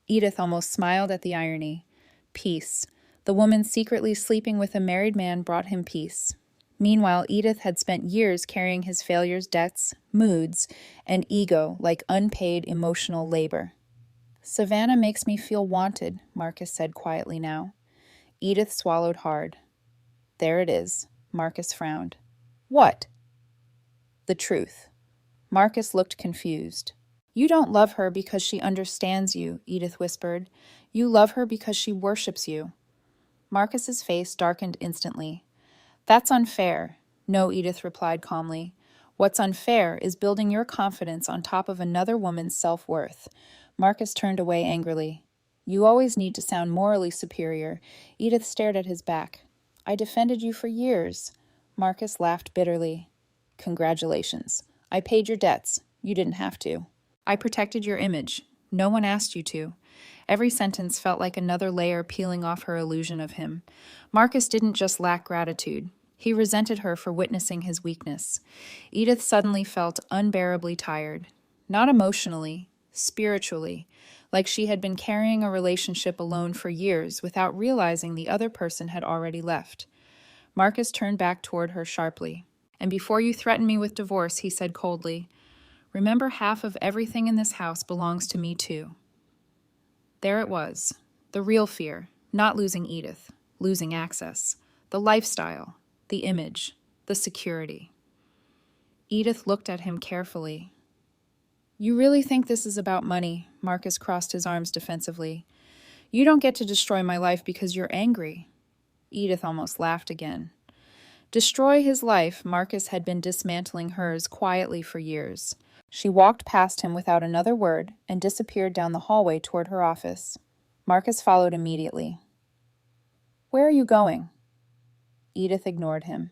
Speaker 1: Edith almost smiled at the irony. Peace. The woman secretly sleeping with a married man brought him peace. Meanwhile, Edith had spent years carrying his failures, debts, moods, and ego like unpaid emotional labor. Savannah makes me feel wanted, Marcus said quietly now. Edith swallowed hard. There it is. Marcus frowned. What? The truth. Marcus looked confused. You don't love her because she understands you, Edith whispered. You love her because she worships you. Marcus's face darkened instantly. That's unfair. No, Edith replied calmly. What's unfair is building your confidence on top of another woman's self-worth. Marcus turned away angrily. You always need to sound morally superior. Edith stared at his back. I defended you for years. Marcus laughed bitterly. Congratulations. I paid your debts. You didn't have to. I protected your image. No one asked you to. Every sentence felt like another layer peeling off her illusion of him. Marcus didn't just lack gratitude. He resented her for witnessing his weakness. Edith suddenly felt unbearably tired. Not emotionally, spiritually, like she had been carrying a relationship alone for years without realizing the other person had already left. Marcus turned back toward her sharply. And before you threaten me with divorce, he said coldly, remember, half of everything in this house belongs to me too. There it was, the real fear, not losing Edith, losing access, the lifestyle, the image, the security. Edith looked at him carefully. You really think this is about money? Marcus crossed his arms defensively. You don't get to destroy my life because you're angry. Edith almost laughed again. Destroy his life, Marcus had been dismantling hers quietly for years. She walked past him without another word and disappeared down the hallway toward her office. Marcus followed immediately. Where are you going? Edith ignored him.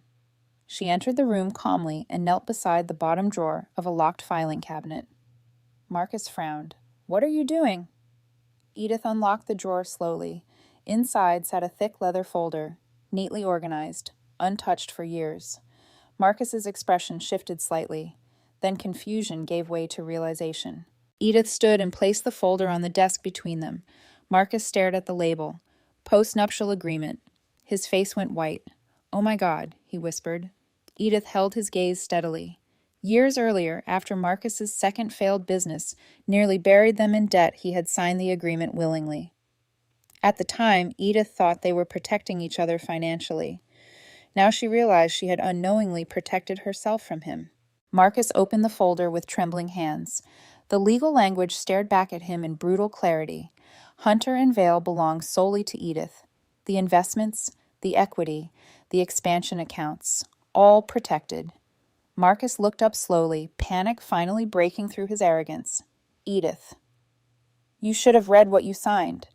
Speaker 1: She entered the room calmly and knelt beside the bottom drawer of a locked filing cabinet. Marcus frowned. What are you doing? Edith unlocked the drawer slowly. Inside sat a thick leather folder, neatly organized, untouched for years. Marcus's expression shifted slightly. Then confusion gave way to realization. Edith stood and placed the folder on the desk between them. Marcus stared at the label. Post-nuptial agreement. His face went white. Oh my God, he whispered. Edith held his gaze steadily. Years earlier, after Marcus's second failed business nearly buried them in debt, he had signed the agreement willingly. At the time, Edith thought they were protecting each other financially. Now she realized she had unknowingly protected herself from him. Marcus opened the folder with trembling hands. The legal language stared back at him in brutal clarity. Hunter and Vale belonged solely to Edith. The investments, the equity, the expansion accounts, all protected. Marcus looked up slowly, panic finally breaking through his arrogance. Edith. You should have read what you signed.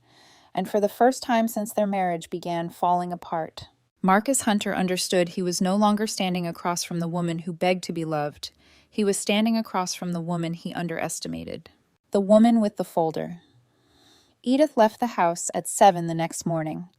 Speaker 1: And for the first time since their marriage began falling apart. Marcus Hunter understood he was no longer standing across from the woman who begged to be loved. He was standing across from the woman he underestimated. The woman with the folder. Edith left the house at 7 the next morning.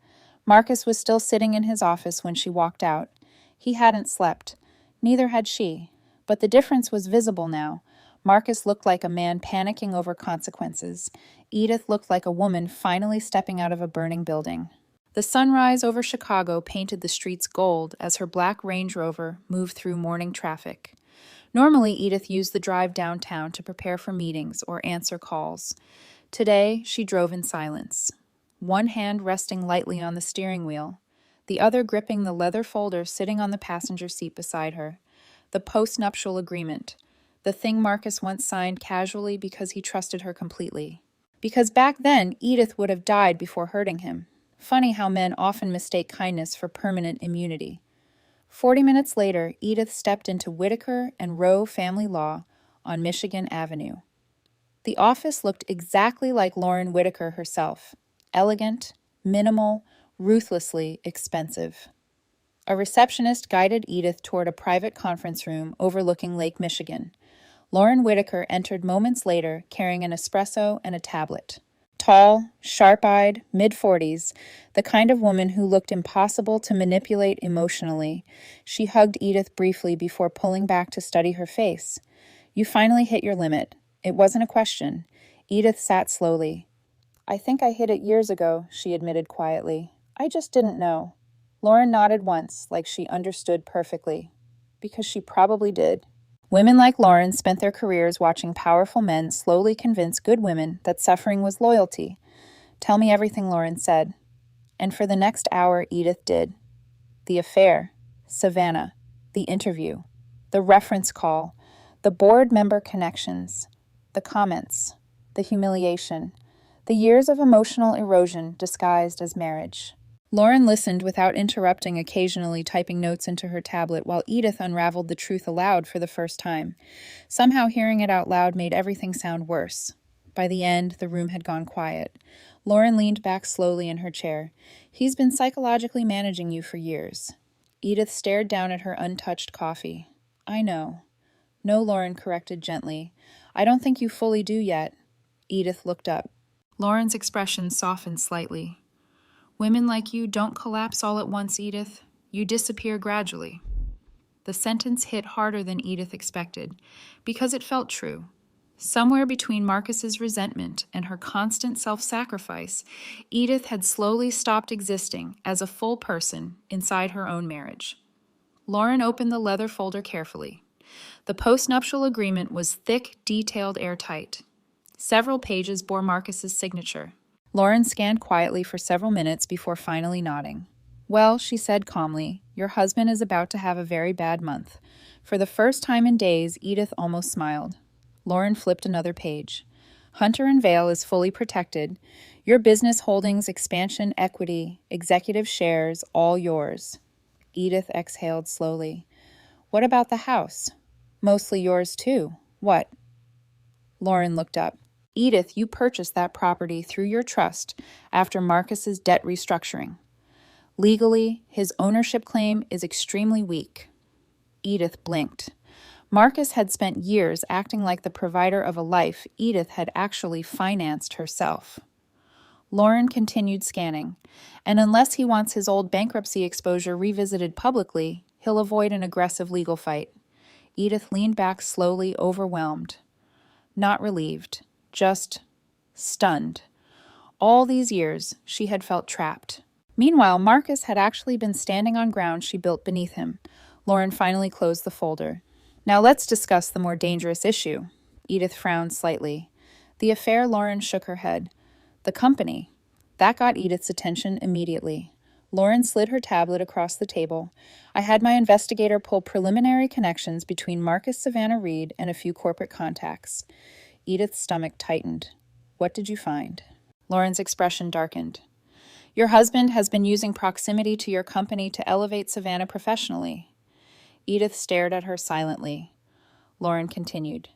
Speaker 1: Marcus was still sitting in his office when she walked out. He hadn't slept. Neither had she. But the difference was visible now. Marcus looked like a man panicking over consequences. Edith looked like a woman finally stepping out of a burning building. The sunrise over Chicago painted the streets gold as her black Range Rover moved through morning traffic. Normally, Edith used the drive downtown to prepare for meetings or answer calls. Today, she drove in silence. one hand resting lightly on the steering wheel, the other gripping the leather folder sitting on the passenger seat beside her. The post-nuptial agreement, the thing Marcus once signed casually because he trusted her completely. Because back then, Edith would have died before hurting him. Funny how men often mistake kindness for permanent immunity. 40 minutes later, Edith stepped into Whitaker and Rowe Family Law on Michigan Avenue. The office looked exactly like Lauren Whitaker herself. Elegant, minimal, ruthlessly expensive. A receptionist guided Edith toward a private conference room overlooking Lake Michigan. Lauren Whitaker entered moments later carrying an espresso and a tablet. Tall, sharp-eyed, mid-40s, the kind of woman who looked impossible to manipulate emotionally, she hugged Edith briefly before pulling back to study her face. "You finally hit your limit." It wasn't a question. Edith sat slowly. "I think I hit it years ago," she admitted quietly. "I just didn't know." Lauren nodded once, like she understood perfectly. Because she probably did. Women like Lauren spent their careers watching powerful men slowly convince good women that suffering was loyalty. "Tell me everything," Lauren said. And for the next hour, Edith did. The affair, Savannah, the interview, the reference call, the board member connections, the comments, the humiliation, the years of emotional erosion disguised as marriage. Lauren listened without interrupting, occasionally typing notes into her tablet while Edith unraveled the truth aloud for the first time. Somehow hearing it out loud made everything sound worse. By the end, the room had gone quiet. Lauren leaned back slowly in her chair. "He's been psychologically managing you for years." Edith stared down at her untouched coffee. "I know." "No," Lauren corrected gently. "I don't think you fully do yet." Edith looked up. Lauren's expression softened slightly. "Women like you don't collapse all at once, Edith. You disappear gradually." The sentence hit harder than Edith expected, because it felt true. Somewhere between Marcus's resentment and her constant self-sacrifice, Edith had slowly stopped existing as a full person inside her own marriage. Lauren opened the leather folder carefully. The postnuptial agreement was thick, detailed, airtight. Several pages bore Marcus's signature. Lauren scanned quietly for several minutes before finally nodding. "Well," she said calmly, "your husband is about to have a very bad month." For the first time in days, Edith almost smiled. Lauren flipped another page. "Hunter and Vale is fully protected. Your business holdings, expansion, equity, executive shares, all yours." Edith exhaled slowly. "What about the house?" "Mostly yours, too. What?" Lauren looked up. "Edith, you purchased that property through your trust after Marcus's debt restructuring. Legally, his ownership claim is extremely weak." Edith blinked. Marcus had spent years acting like the provider of a life Edith had actually financed herself. Lauren continued scanning, and unless he wants his old bankruptcy exposure revisited publicly, he'll avoid an aggressive legal fight. Edith leaned back slowly, overwhelmed. Not relieved, just stunned. All these years, she had felt trapped. Meanwhile, Marcus had actually been standing on ground she built beneath him. Lauren finally closed the folder. "Now let's discuss the more dangerous issue." Edith frowned slightly. "The affair," Lauren shook her head. "The company." That got Edith's attention immediately. Lauren slid her tablet across the table. "I had my investigator pull preliminary connections between Marcus Savannah Reed and a few corporate contacts." Edith's stomach tightened. "What did you find?" Lauren's expression darkened. "Your husband has been using proximity to your company to elevate Savannah professionally." Edith stared at her silently. Lauren continued.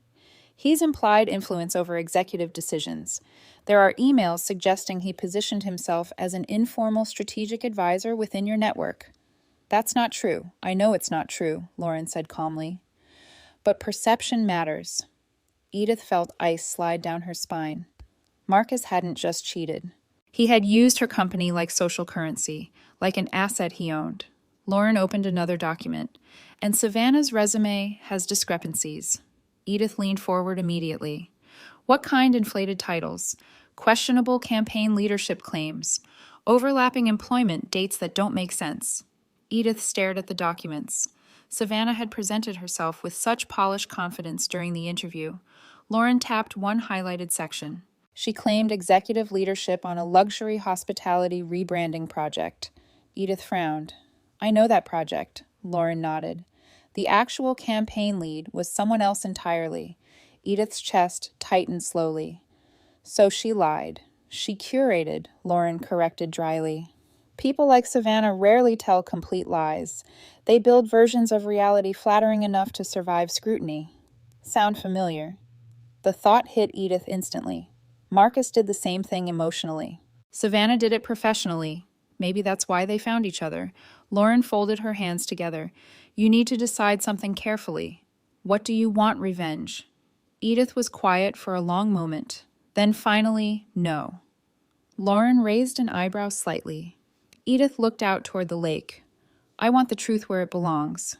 Speaker 1: "He's implied influence over executive decisions. There are emails suggesting he positioned himself as an informal strategic advisor within your network." "That's not true. I know it's not true," Lauren said calmly. "But perception matters." Edith felt ice slide down her spine. Marcus hadn't just cheated. He had used her company like social currency, like an asset he owned. Lauren opened another document. "And Savannah's resume has discrepancies." Edith leaned forward immediately. "What kind?" Inflated titles. "Questionable campaign leadership claims. Overlapping employment dates that don't make sense." Edith stared at the documents. Savannah had presented herself with such polished confidence during the interview. Lauren tapped one highlighted section. She claimed executive leadership on a luxury hospitality rebranding project. Edith frowned. I know that project, Lauren nodded. The actual campaign lead was someone else entirely. Edith's chest tightened slowly. So she lied. She curated, Lauren corrected dryly. People like Savannah rarely tell complete lies. They build versions of reality flattering enough to survive scrutiny. Sound familiar? The thought hit Edith instantly. Marcus did the same thing emotionally. Savannah did it professionally. Maybe that's why they found each other. Lauren folded her hands together. You need to decide something carefully. What do you want revenge? Edith was quiet for a long moment. Then finally, no. Lauren raised an eyebrow slightly. Edith looked out toward the lake. I want the truth where it belongs.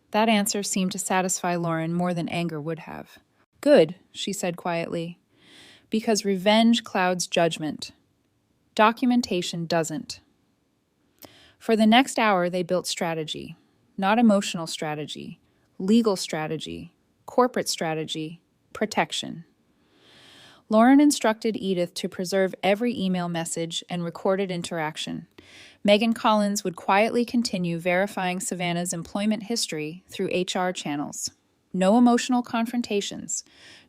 Speaker 1: That answer seemed to satisfy Lauren more than anger would have. Good, she said quietly. Because revenge clouds judgment. Documentation doesn't. For the next hour, they built strategy. Not emotional strategy, legal strategy, corporate strategy, protection. Lauren instructed Edith to preserve every email message and recorded interaction. Megan Collins would quietly continue verifying Savannah's employment history through HR channels. No emotional confrontations,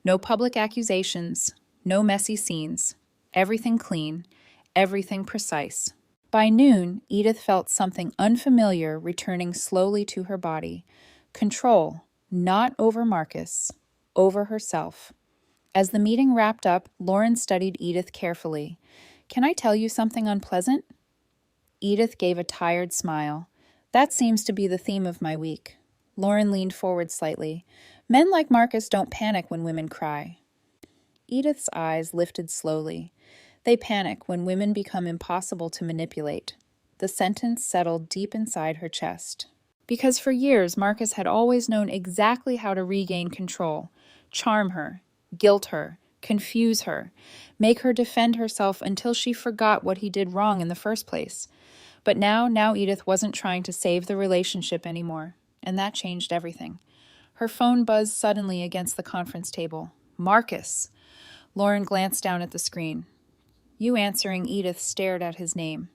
Speaker 1: no public accusations, no messy scenes. Everything clean, everything precise. By noon, Edith felt something unfamiliar returning slowly to her body. Control, not over Marcus, over herself. As the meeting wrapped up, Lauren studied Edith carefully. Can I tell you something unpleasant? Edith gave a tired smile. That seems to be the theme of my week. Lauren leaned forward slightly. Men like Marcus don't panic when women cry. Edith's eyes lifted slowly. They panic when women become impossible to manipulate. The sentence settled deep inside her chest. Because for years, Marcus had always known exactly how to regain control, charm her, guilt her, confuse her, make her defend herself until she forgot what he did wrong in the first place. But now Edith wasn't trying to save the relationship anymore, and that changed everything. Her phone buzzed suddenly against the conference table. Marcus! Lauren glanced down at the screen. You answering Edith stared at his name.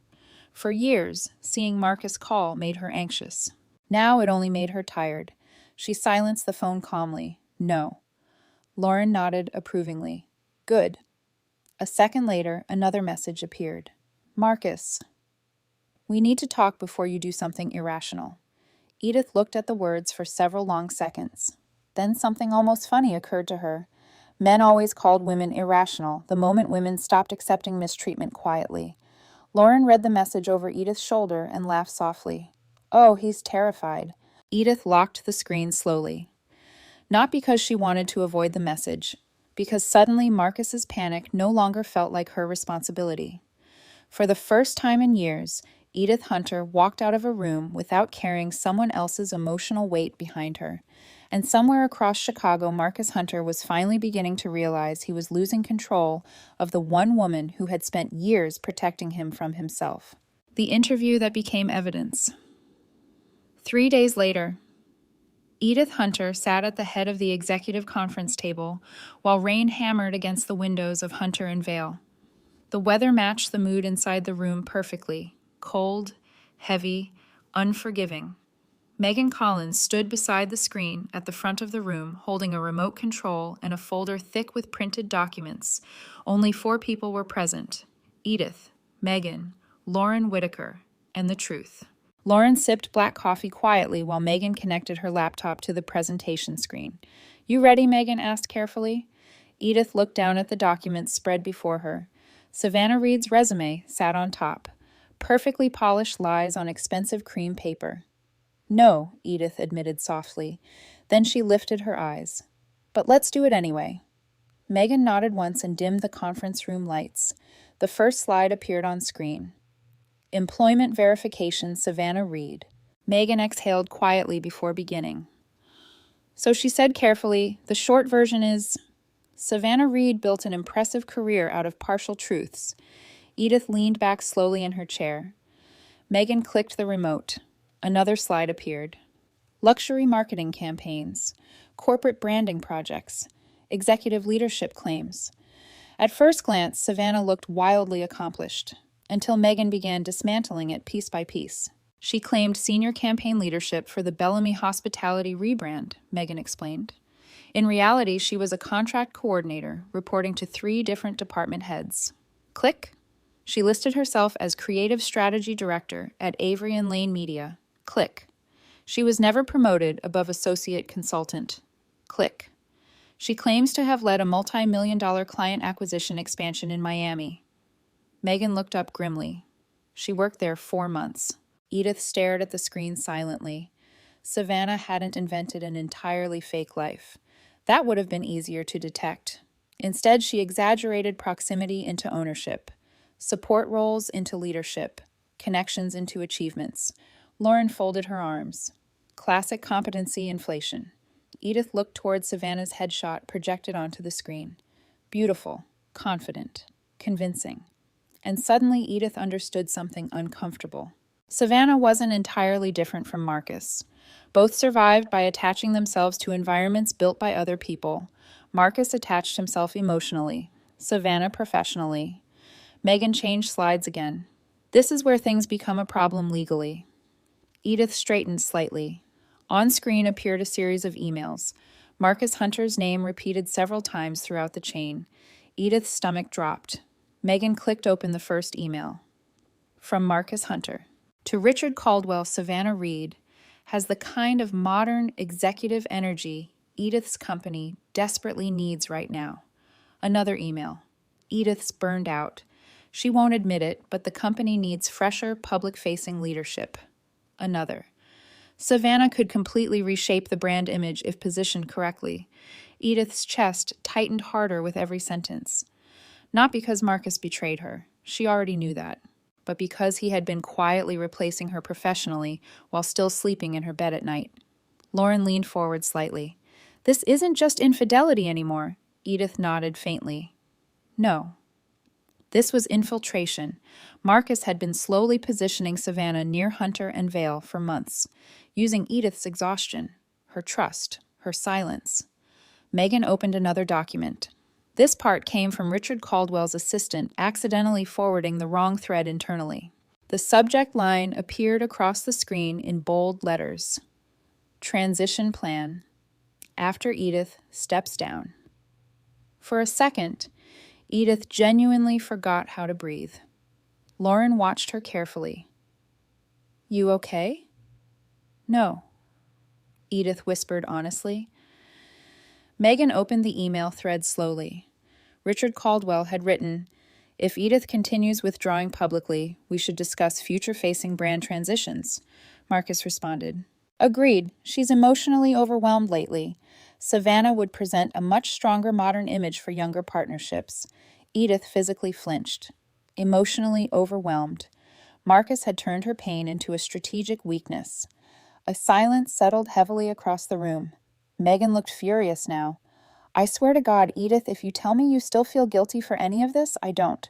Speaker 1: For years, seeing Marcus call made her anxious. Now it only made her tired. She silenced the phone calmly. No. Lauren nodded approvingly. Good. A second later, another message appeared. Marcus. We need to talk before you do something irrational. Edith looked at the words for several long seconds. Then something almost funny occurred to her. Men always called women irrational the moment women stopped accepting mistreatment quietly. Lauren read the message over Edith's shoulder and laughed softly. Oh, he's terrified. Edith locked the screen slowly. Not because she wanted to avoid the message, because suddenly Marcus's panic no longer felt like her responsibility. For the first time in years, Edith Hunter walked out of a room without carrying someone else's emotional weight behind her. And somewhere across Chicago, Marcus Hunter was finally beginning to realize he was losing control of the one woman who had spent years protecting him from himself. The interview that became evidence. 3 days later, Edith Hunter sat at the head of the executive conference table while rain hammered against the windows of Hunter and Vale. The weather matched the mood inside the room perfectly. Cold, heavy, unforgiving. Megan Collins stood beside the screen at the front of the room, holding a remote control and a folder thick with printed documents. Only 4 people were present. Edith, Megan, Lauren Whitaker, and the truth. Lauren sipped black coffee quietly while Megan connected her laptop to the presentation screen. You ready? Megan asked carefully. Edith looked down at the documents spread before her. Savannah Reed's resume sat on top. Perfectly polished lies on expensive cream paper. No, Edith admitted softly. Then she lifted her eyes. But let's do it anyway. Megan nodded once and dimmed the conference room lights. The first slide appeared on screen. Employment verification, Savannah Reed. Megan exhaled quietly before beginning. So she said carefully, the short version is, Savannah Reed built an impressive career out of partial truths. Edith leaned back slowly in her chair. Megan clicked the remote. Another slide appeared. Luxury marketing campaigns, corporate branding projects, executive leadership claims. At first glance, Savannah looked wildly accomplished, until Megan began dismantling it piece by piece. She claimed senior campaign leadership for the Bellamy Hospitality rebrand, Megan explained. In reality, she was a contract coordinator, reporting to 3 different department heads. Click. She listed herself as Creative Strategy Director at Avery and Lane Media. Click. She was never promoted above Associate Consultant. Click. She claims to have led a multi-million-dollar client acquisition expansion in Miami. Megan looked up grimly. She worked there 4 months. Edith stared at the screen silently. Savannah hadn't invented an entirely fake life. That would have been easier to detect. Instead, she exaggerated proximity into ownership, support roles into leadership, connections into achievements. Lauren folded her arms. Classic competency inflation. Edith looked toward Savannah's headshot projected onto the screen. Beautiful, confident, convincing. And suddenly Edith understood something uncomfortable. Savannah wasn't entirely different from Marcus. Both survived by attaching themselves to environments built by other people. Marcus attached himself emotionally, Savannah professionally. Megan changed slides again. This is where things become a problem legally. Edith straightened slightly. On screen appeared a series of emails. Marcus Hunter's name repeated several times throughout the chain. Edith's stomach dropped. Megan clicked open the first email. From Marcus Hunter. To Richard Caldwell, Savannah Reed has the kind of modern executive energy Edith's company desperately needs right now. Another email. Edith's burned out. She won't admit it, but the company needs fresher, public-facing leadership. Another. Savannah could completely reshape the brand image if positioned correctly. Edith's chest tightened harder with every sentence. Not because Marcus betrayed her. She already knew that. But because he had been quietly replacing her professionally while still sleeping in her bed at night. Lauren leaned forward slightly. This isn't just infidelity anymore. Edith nodded faintly. No. This was infiltration. Marcus had been slowly positioning Savannah near Hunter and Vale for months, using Edith's exhaustion, her trust, her silence. Megan opened another document. This part came from Richard Caldwell's assistant accidentally forwarding the wrong thread internally. The subject line appeared across the screen in bold letters. Transition plan. After Edith steps down. For a second, Edith genuinely forgot how to breathe. Lauren watched her carefully. You okay? No, Edith whispered honestly. Megan opened the email thread slowly. Richard Caldwell had written, If Edith continues withdrawing publicly, we should discuss future-facing brand transitions. Marcus responded. Agreed. She's emotionally overwhelmed lately. Savannah would present a much stronger modern image for younger partnerships. Edith physically flinched. Emotionally overwhelmed. Marcus had turned her pain into a strategic weakness. A silence settled heavily across the room. Megan looked furious now. I swear to God, Edith, if you tell me you still feel guilty for any of this, I don't.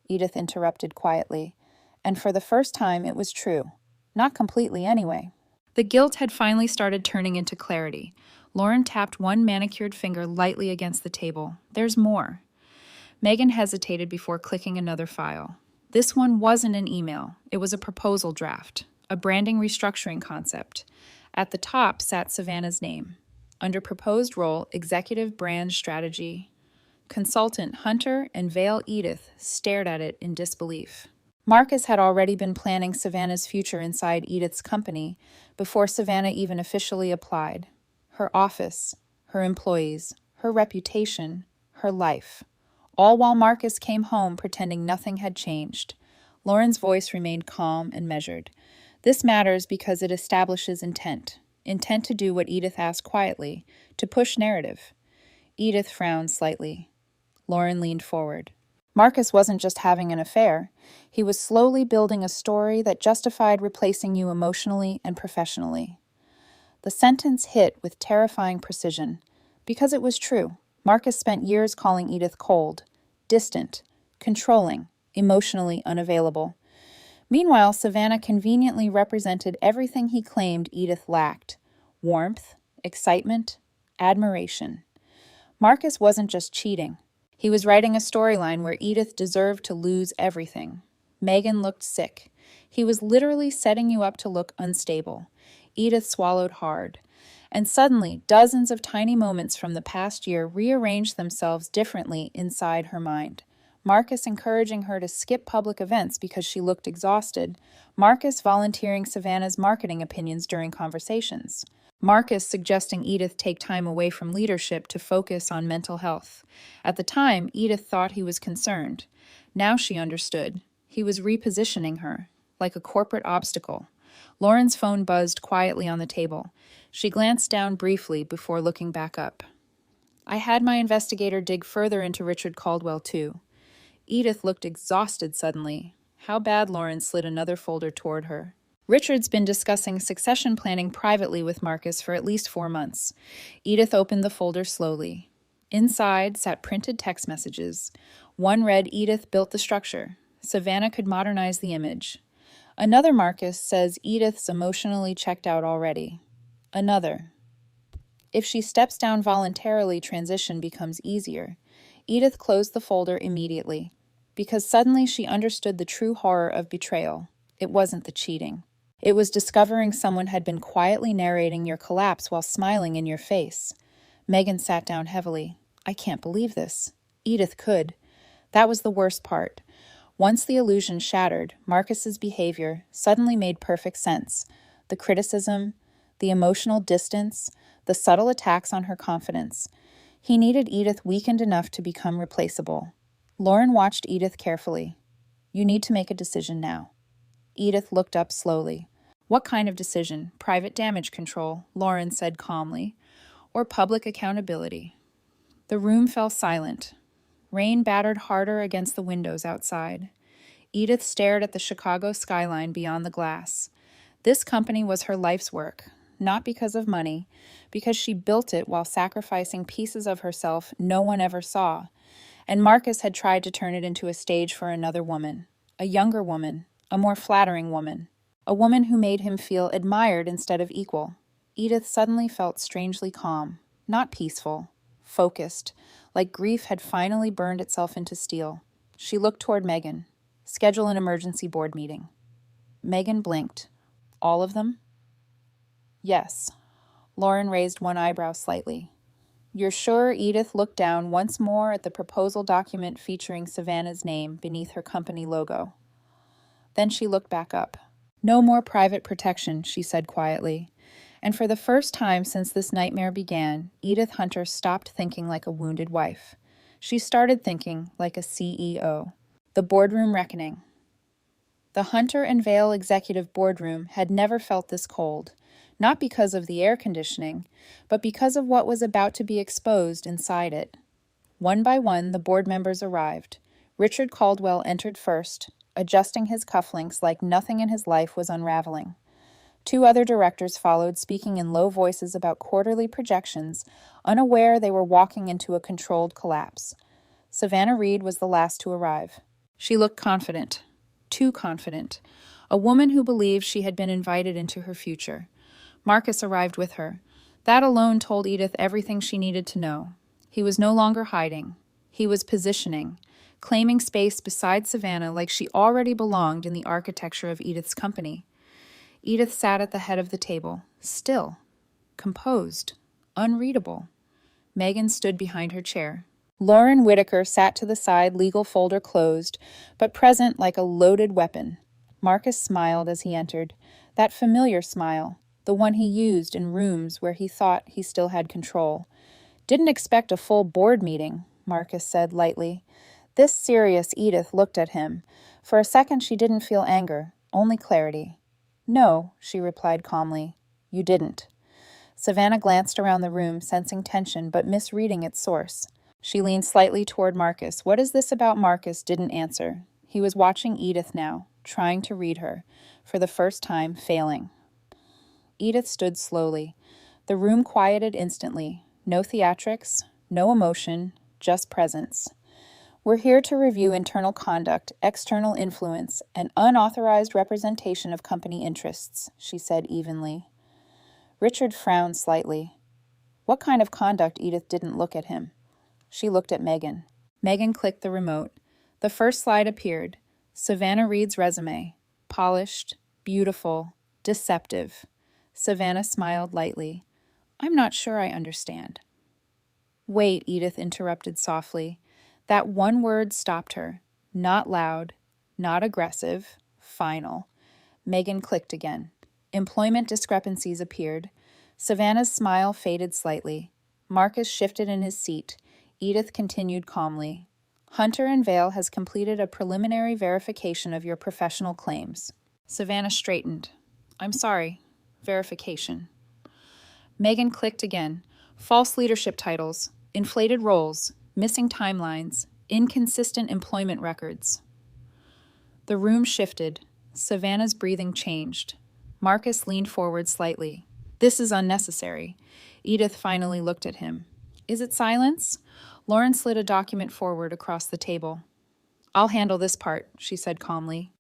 Speaker 1: Edith interrupted quietly. And for the first time, it was true. Not completely, anyway. The guilt had finally started turning into clarity. Lauren tapped one manicured finger lightly against the table. There's more. Megan hesitated before clicking another file. This one wasn't an email. It was a proposal draft, a branding restructuring concept. At the top sat Savannah's name. Under proposed role, Executive Brand Strategy. Consultant Hunter and Vale Edith stared at it in disbelief. Marcus had already been planning Savannah's future inside Edith's company before Savannah even officially applied. Her office, her employees, her reputation, her life. All while Marcus came home pretending nothing had changed. Lauren's voice remained calm and measured. This matters because it establishes intent. Intent to do what Edith asked quietly, to push narrative. Edith frowned slightly. Lauren leaned forward. Marcus wasn't just having an affair. He was slowly building a story that justified replacing you emotionally and professionally. The sentence hit with terrifying precision. Because it was true. Marcus spent years calling Edith cold, distant, controlling, emotionally unavailable. Meanwhile, Savannah conveniently represented everything he claimed Edith lacked: warmth, excitement, admiration. Marcus wasn't just cheating. He was writing a storyline where Edith deserved to lose everything. Megan looked sick. He was literally setting you up to look unstable. Edith swallowed hard. And suddenly, dozens of tiny moments from the past year rearranged themselves differently inside her mind. Marcus encouraging her to skip public events because she looked exhausted. Marcus volunteering Savannah's marketing opinions during conversations. Marcus suggesting Edith take time away from leadership to focus on mental health. At the time, Edith thought he was concerned. Now she understood. He was repositioning her, like a corporate obstacle. Lauren's phone buzzed quietly on the table. She glanced down briefly before looking back up. I had my investigator dig further into Richard Caldwell, too. Edith looked exhausted suddenly. How bad? Lauren slid another folder toward her. Richard's been discussing succession planning privately with Marcus for at least 4 months. Edith opened the folder slowly. Inside sat printed text messages. One read, Edith built the structure. Savannah could modernize the image. Another Marcus says Edith's emotionally checked out already. Another. If she steps down voluntarily, transition becomes easier. Edith closed the folder immediately, because suddenly she understood the true horror of betrayal. It wasn't the cheating. It was discovering someone had been quietly narrating your collapse while smiling in your face. Megan sat down heavily. I can't believe this. Edith could. That was the worst part. Once the illusion shattered, Marcus's behavior suddenly made perfect sense. The criticism, the emotional distance, the subtle attacks on her confidence. He needed Edith weakened enough to become replaceable. Lauren watched Edith carefully. You need to make a decision now. Edith looked up slowly. What kind of decision? Private damage control, Lauren said calmly, or public accountability? The room fell silent. Rain battered harder against the windows outside. Edith stared at the Chicago skyline beyond the glass. This company was her life's work, not because of money, because she built it while sacrificing pieces of herself no one ever saw. And Marcus had tried to turn it into a stage for another woman, a younger woman, a more flattering woman, a woman who made him feel admired instead of equal. Edith suddenly felt strangely calm, not peaceful, focused, like grief had finally burned itself into steel. She looked toward Megan. Schedule an emergency board meeting. Megan blinked. All of them? Yes. Lauren raised one eyebrow slightly. You're sure? Edith looked down once more at the proposal document featuring Savannah's name beneath her company logo. Then she looked back up. No more private protection, she said quietly. And for the first time since this nightmare began, Edith Hunter stopped thinking like a wounded wife. She started thinking like a CEO. The boardroom reckoning. The Hunter and Vale executive boardroom had never felt this cold, not because of the air conditioning, but because of what was about to be exposed inside it. One by one, the board members arrived. Richard Caldwell entered first, adjusting his cufflinks like nothing in his life was unraveling. 2 other directors followed, speaking in low voices about quarterly projections, unaware they were walking into a controlled collapse. Savannah Reed was the last to arrive. She looked confident, too confident, a woman who believed she had been invited into her future. Marcus arrived with her. That alone told Edith everything she needed to know. He was no longer hiding. He was positioning, claiming space beside Savannah like she already belonged in the architecture of Edith's company. Edith sat at the head of the table, still, composed, unreadable. Megan stood behind her chair. Lauren Whitaker sat to the side, legal folder closed, but present like a loaded weapon. Marcus smiled as he entered, that familiar smile, the one he used in rooms where he thought he still had control. Didn't expect a full board meeting, Marcus said lightly. This serious Edith looked at him. For a second she didn't feel anger, only clarity. No, she replied calmly. You didn't. Savannah glanced around the room, sensing tension but misreading its source. She leaned slightly toward Marcus. What is this about? Marcus didn't answer. He was watching Edith now, trying to read her, for the first time failing. Edith stood slowly. The room quieted instantly. No theatrics, no emotion, just presence. We're here to review internal conduct, external influence, and unauthorized representation of company interests, she said evenly. Richard frowned slightly. What kind of conduct? Edith didn't look at him. She looked at Megan. Megan clicked the remote. The first slide appeared. Savannah Reed's resume. Polished, beautiful, deceptive. Savannah smiled lightly. I'm not sure I understand. Wait, Edith interrupted softly. That one word stopped her. Not loud, not aggressive, final. Megan clicked again. Employment discrepancies appeared. Savannah's smile faded slightly. Marcus shifted in his seat. Edith continued calmly. Hunter and Vale has completed a preliminary verification of your professional claims. Savannah straightened. I'm sorry. Verification. Megan clicked again. False leadership titles, inflated roles, missing timelines, inconsistent employment records. The room shifted. Savannah's breathing changed. Marcus leaned forward slightly. This is unnecessary. Edith finally looked at him. Is it silence? Lauren slid a document forward across the table. I'll handle this part, she said calmly.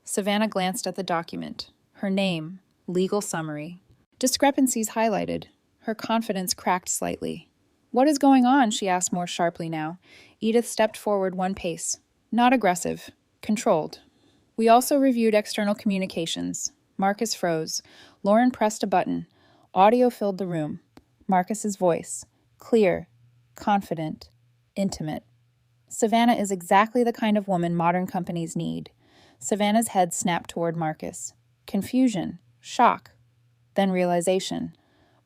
Speaker 1: Savannah glanced at the document. Her name, legal summary. Discrepancies highlighted. Her confidence cracked slightly. What is going on? She asked more sharply now. Edith stepped forward one pace. Not aggressive. Controlled. We also reviewed external communications. Marcus froze. Lauren pressed a button. Audio filled the room. Marcus's voice. Clear. Confident. Intimate. Savannah is exactly the kind of woman modern companies need. Savannah's head snapped toward Marcus. Confusion. Shock. Then realization.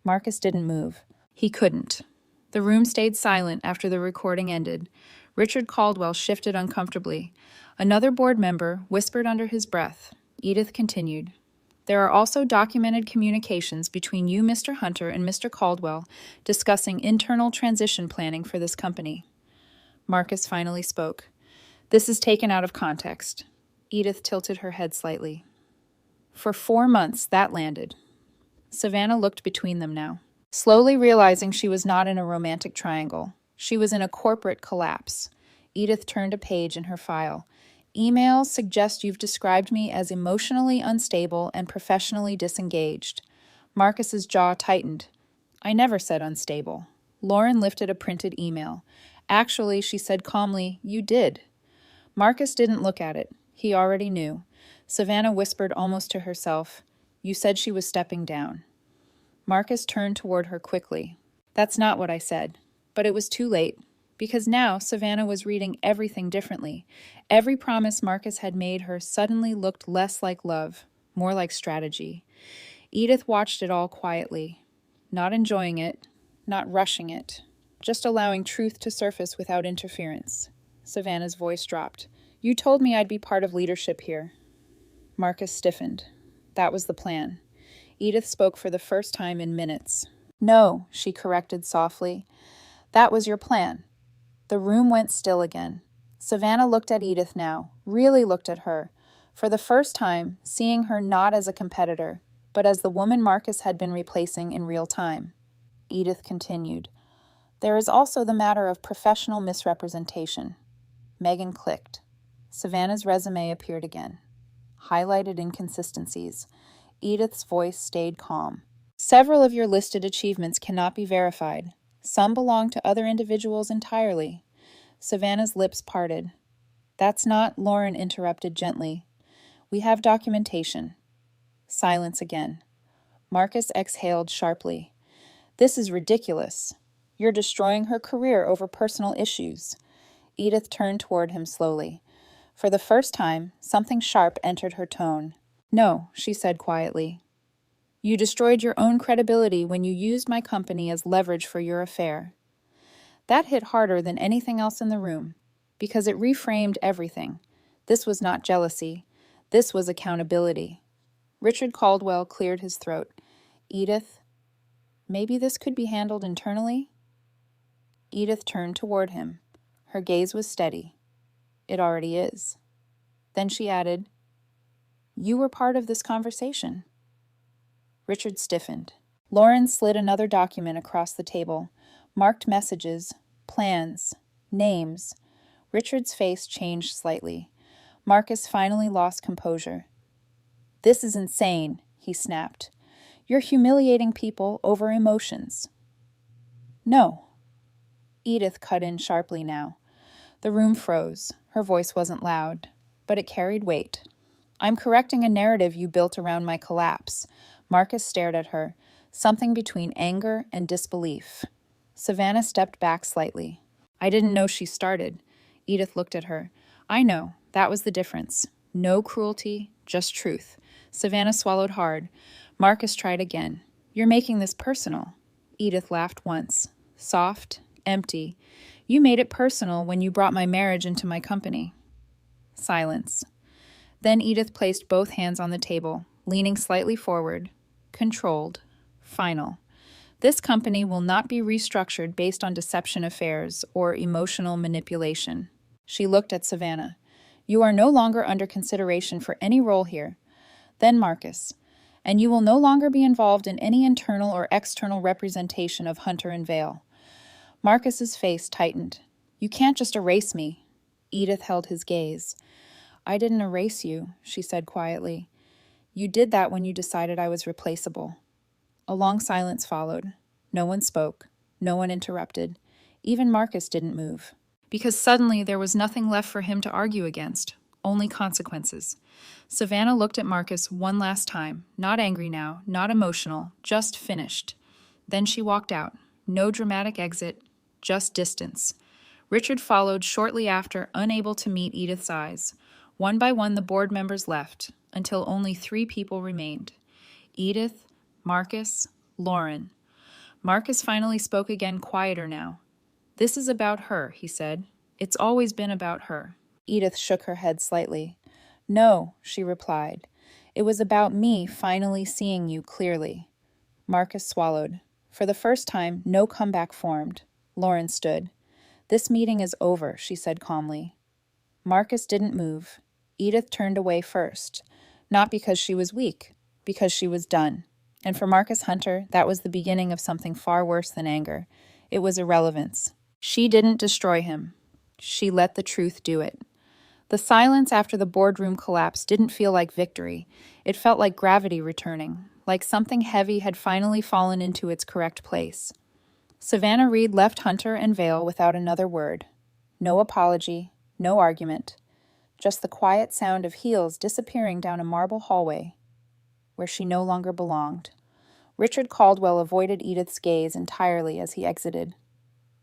Speaker 1: Marcus didn't move. He couldn't. The room stayed silent after the recording ended. Richard Caldwell shifted uncomfortably. Another board member whispered under his breath. Edith continued. There are also documented communications between you, Mr. Hunter, and Mr. Caldwell discussing internal transition planning for this company. Marcus finally spoke. This is taken out of context. Edith tilted her head slightly. For 4 months, that landed. Savannah looked between them now, slowly realizing she was not in a romantic triangle. She was in a corporate collapse. Edith turned a page in her file. Emails suggest you've described me as emotionally unstable and professionally disengaged. Marcus's jaw tightened. I never said unstable. Lauren lifted a printed email. Actually, she said calmly, you did. Marcus didn't look at it. He already knew. Savannah whispered almost to herself, you said she was stepping down. Marcus turned toward her quickly. That's not what I said. But it was too late. Because now Savannah was reading everything differently. Every promise Marcus had made her suddenly looked less like love, more like strategy. Edith watched it all quietly, not enjoying it, not rushing it, just allowing truth to surface without interference. Savannah's voice dropped. You told me I'd be part of leadership here. Marcus stiffened. That was the plan. Edith spoke for the first time in minutes. No, she corrected softly. That was your plan. The room went still again. Savannah looked at Edith now, really looked at her, for the first time, seeing her not as a competitor, but as the woman Marcus had been replacing in real time. Edith continued. There is also the matter of professional misrepresentation. Megan clicked. Savannah's resume appeared again. Highlighted inconsistencies. Edith's voice stayed calm. Several of your listed achievements cannot be verified. Some belong to other individuals entirely. Savannah's lips parted. That's not, Lauren interrupted gently. We have documentation. Silence again. Marcus exhaled sharply. This is ridiculous. You're destroying her career over personal issues. Edith turned toward him slowly. For the first time, something sharp entered her tone. No, she said quietly. You destroyed your own credibility when you used my company as leverage for your affair. That hit harder than anything else in the room, because it reframed everything. This was not jealousy. This was accountability. Richard Caldwell cleared his throat. Edith, maybe this could be handled internally? Edith turned toward him. Her gaze was steady. It already is. Then she added, You were part of this conversation. Richard stiffened. Lauren slid another document across the table. Marked messages, plans, names. Richard's face changed slightly. Marcus finally lost composure. This is insane, he snapped. You're humiliating people over emotions. No. Edith cut in sharply now. The room froze. Her voice wasn't loud, but it carried weight. I'm correcting a narrative you built around my collapse. Marcus stared at her, something between anger and disbelief. Savannah stepped back slightly. I didn't know she started. Edith looked at her. I know. That was the difference. No cruelty, just truth. Savannah swallowed hard. Marcus tried again. You're making this personal. Edith laughed once. Soft, empty. You made it personal when you brought my marriage into my company. Silence. Then Edith placed both hands on the table, leaning slightly forward. Controlled. Final. This company will not be restructured based on deception affairs or emotional manipulation. She looked at Savannah. You are no longer under consideration for any role here. Then Marcus. And you will no longer be involved in any internal or external representation of Hunter and Vale. Marcus's face tightened. You can't just erase me. Edith held his gaze. I didn't erase you, she said quietly. You did that when you decided I was replaceable. A long silence followed. No one spoke. No one interrupted. Even Marcus didn't move. Because suddenly there was nothing left for him to argue against. Only consequences. Savannah looked at Marcus one last time, not angry now, not emotional, just finished. Then she walked out. No dramatic exit, just distance. Richard followed shortly after, unable to meet Edith's eyes. One by one the board members left, until only 3 people remained. Edith, Marcus, Lauren. Marcus finally spoke again, quieter now. This is about her, he said. It's always been about her. Edith shook her head slightly. No, she replied. It was about me finally seeing you clearly. Marcus swallowed. For the first time, no comeback formed. Lauren stood. This meeting is over, she said calmly. Marcus didn't move. Edith turned away first. Not because she was weak, because she was done. And for Marcus Hunter, that was the beginning of something far worse than anger. It was irrelevance. She didn't destroy him. She let the truth do it. The silence after the boardroom collapse didn't feel like victory. It felt like gravity returning, like something heavy had finally fallen into its correct place. Savannah Reed left Hunter and Vale without another word. No apology, no argument. Just the quiet sound of heels disappearing down a marble hallway where she no longer belonged. Richard Caldwell avoided Edith's gaze entirely as he exited.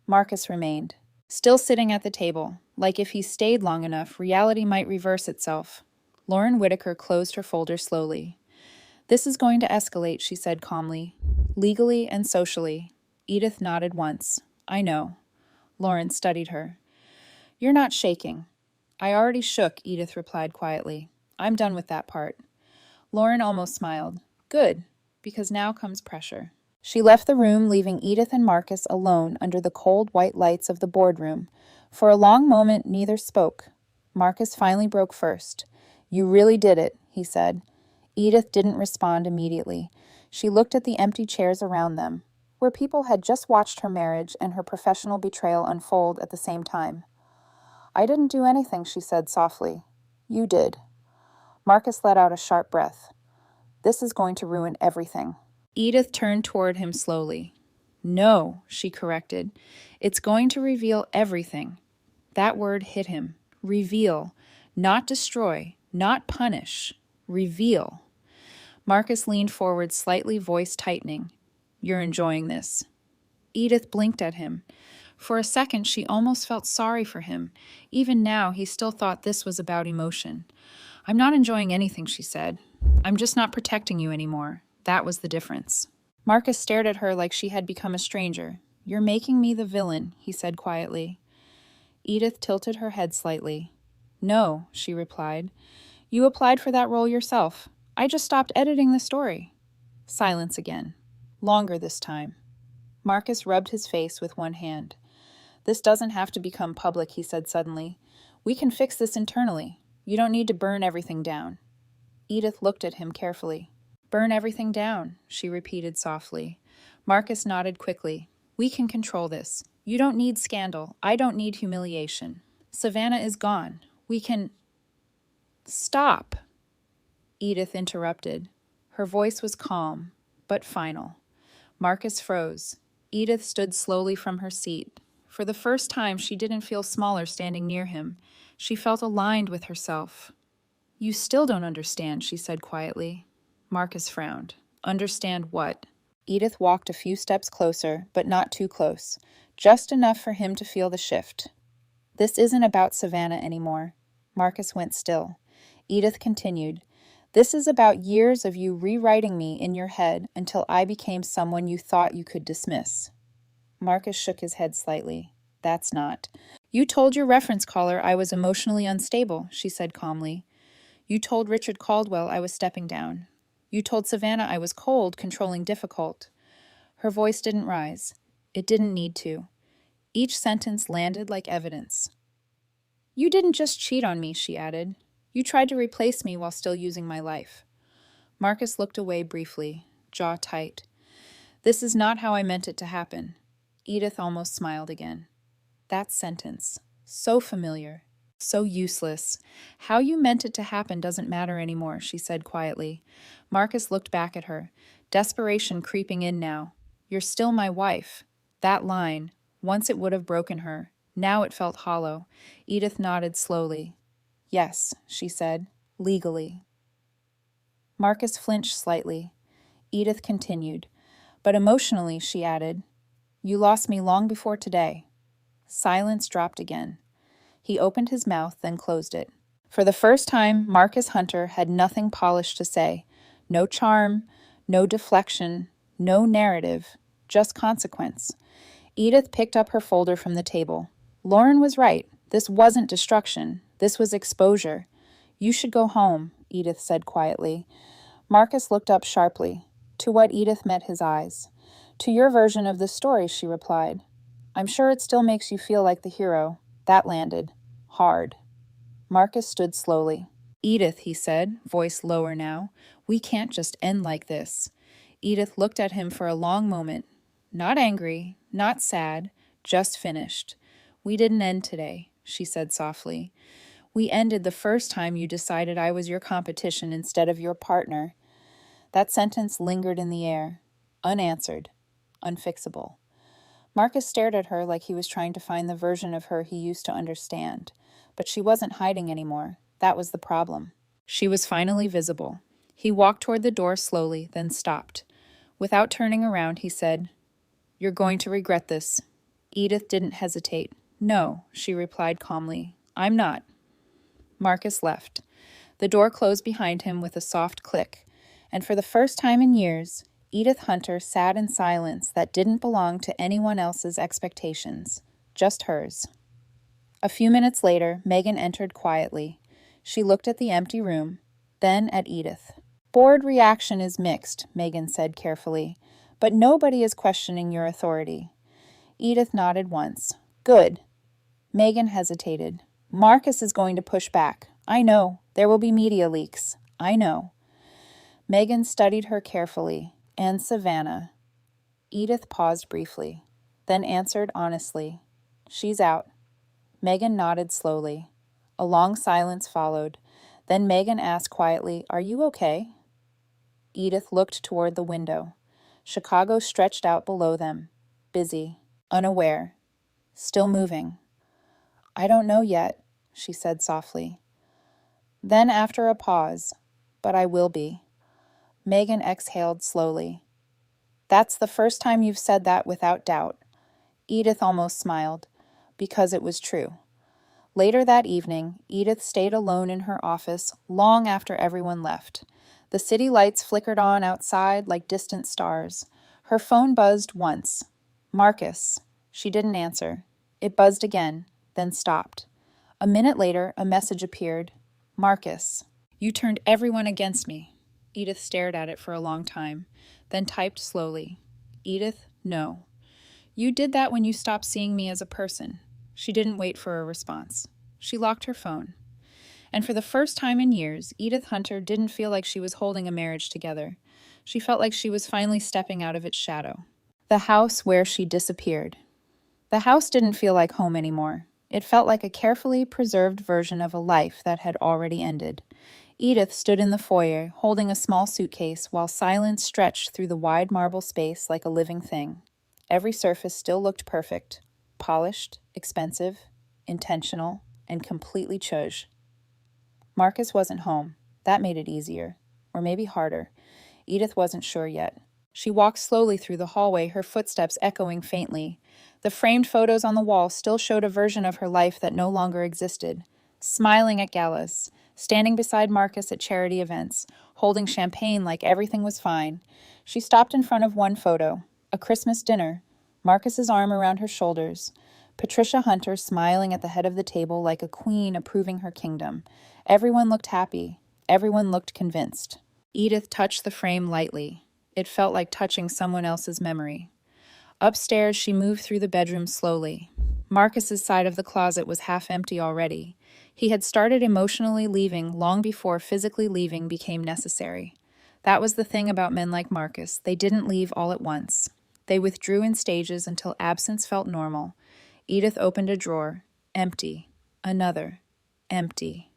Speaker 1: Marcus remained, still sitting at the table, like if he stayed long enough, reality might reverse itself. Lauren Whitaker closed her folder slowly. This is going to escalate, she said calmly. Legally and socially. Edith nodded once. I know. Lauren studied her. You're not shaking. I already shook, Edith replied quietly. I'm done with that part. Lauren almost smiled. Good, because now comes pressure. She left the room, leaving Edith and Marcus alone under the cold white lights of the boardroom. For a long moment, neither spoke. Marcus finally broke first. You really did it, he said. Edith didn't respond immediately. She looked at the empty chairs around them, where people had just watched her marriage and her professional betrayal unfold at the same time. I didn't do anything, she said softly. You did. Marcus let out a sharp breath. This is going to ruin everything. Edith turned toward him slowly. No, she corrected. It's going to reveal everything. That word hit him. Reveal. Not destroy. Not punish. Reveal. Marcus leaned forward slightly, voice tightening. You're enjoying this. Edith blinked at him. For a second, she almost felt sorry for him. Even now, he still thought this was about emotion. I'm not enjoying anything, she said. I'm just not protecting you anymore. That was the difference. Marcus stared at her like she had become a stranger. You're making me the villain, he said quietly. Edith tilted her head slightly. No, she replied. You applied for that role yourself. I just stopped editing the story. Silence again. Longer this time. Marcus rubbed his face with one hand. This doesn't have to become public, he said suddenly. We can fix this internally. You don't need to burn everything down. Edith looked at him carefully. Burn everything down, she repeated softly. Marcus nodded quickly. We can control this. You don't need scandal. I don't need humiliation. Savannah is gone. We can... Stop! Edith interrupted. Her voice was calm, but final. Marcus froze. Edith stood slowly from her seat. For the first time, she didn't feel smaller standing near him. She felt aligned with herself. "You still don't understand," she said quietly. Marcus frowned. "Understand what?" Edith walked a few steps closer, but not too close, just enough for him to feel the shift. "This isn't about Savannah anymore." Marcus went still. Edith continued, "This is about years of you rewriting me in your head until I became someone you thought you could dismiss." Marcus shook his head slightly. "That's not." "You told your reference caller I was emotionally unstable," she said calmly. "You told Richard Caldwell I was stepping down. You told Savannah I was cold, controlling, difficult." Her voice didn't rise. It didn't need to. Each sentence landed like evidence. "You didn't just cheat on me," she added. "You tried to replace me while still using my life." Marcus looked away briefly, jaw tight. "This is not how I meant it to happen." Edith almost smiled again. That sentence, so familiar, so useless. "How you meant it to happen doesn't matter anymore," she said quietly. Marcus looked back at her, desperation creeping in now. "You're still my wife." That line, once it would have broken her. Now it felt hollow. Edith nodded slowly. "Yes," she said, "legally." Marcus flinched slightly. Edith continued. "But emotionally," she added, "you lost me long before today." Silence dropped again. He opened his mouth, then closed it. For the first time, Marcus Hunter had nothing polished to say. No charm, no deflection, no narrative, just consequence. Edith picked up her folder from the table. Lauren was right. This wasn't destruction. This was exposure. "You should go home," Edith said quietly. Marcus looked up sharply. To what Edith met his eyes. "To your version of the story," she replied. "I'm sure it still makes you feel like the hero." That landed. Hard. Marcus stood slowly. "Edith," he said, voice lower now, "we can't just end like this." Edith looked at him for a long moment. Not angry, not sad, just finished. "We didn't end today," she said softly. "We ended the first time you decided I was your competition instead of your partner." That sentence lingered in the air, unanswered, unfixable. Marcus stared at her like he was trying to find the version of her he used to understand. But she wasn't hiding anymore. That was the problem. She was finally visible. He walked toward the door slowly, then stopped. Without turning around, he said, "You're going to regret this." Edith didn't hesitate. "No," she replied calmly. "I'm not." Marcus left. The door closed behind him with a soft click, and for the first time in years, Edith Hunter sat in silence that didn't belong to anyone else's expectations, just hers. A few minutes later, Megan entered quietly. She looked at the empty room, then at Edith. "Board reaction is mixed," Megan said carefully, "but nobody is questioning your authority." Edith nodded once. "Good." Megan hesitated. "Marcus is going to push back. I know. There will be media leaks. I know." Megan studied her carefully. "And Savannah." Edith paused briefly, then answered honestly, "She's out." Megan nodded slowly. A long silence followed. Then Megan asked quietly, "Are you okay?" Edith looked toward the window. Chicago stretched out below them, busy, unaware, still moving. "I don't know yet," she said softly. Then after a pause, "But I will be." Megan exhaled slowly. "That's the first time you've said that without doubt." Edith almost smiled, because it was true. Later that evening, Edith stayed alone in her office long after everyone left. The city lights flickered on outside like distant stars. Her phone buzzed once. "Marcus." She didn't answer. It buzzed again, then stopped. A minute later, a message appeared. "Marcus, you turned everyone against me." Edith stared at it for a long time, then typed slowly. "Edith, no. You did that when you stopped seeing me as a person." She didn't wait for a response. She locked her phone. And for the first time in years, Edith Hunter didn't feel like she was holding a marriage together. She felt like she was finally stepping out of its shadow. The house where she disappeared. The house didn't feel like home anymore. It felt like a carefully preserved version of a life that had already ended. Edith stood in the foyer, holding a small suitcase, while silence stretched through the wide marble space like a living thing. Every surface still looked perfect. Polished, expensive, intentional, and completely chose. Marcus wasn't home. That made it easier. Or maybe harder. Edith wasn't sure yet. She walked slowly through the hallway, her footsteps echoing faintly. The framed photos on the wall still showed a version of her life that no longer existed. Smiling at galas, standing beside Marcus at charity events, holding champagne like everything was fine. She stopped in front of one photo, a Christmas dinner, Marcus's arm around her shoulders, Patricia Hunter smiling at the head of the table like a queen approving her kingdom. Everyone looked happy. Everyone looked convinced. Edith touched the frame lightly. It felt like touching someone else's memory. Upstairs, she moved through the bedroom slowly. Marcus's side of the closet was half empty already. He had started emotionally leaving long before physically leaving became necessary. That was the thing about men like Marcus. They didn't leave all at once. They withdrew in stages until absence felt normal. Edith opened a drawer. Empty. Another. Empty.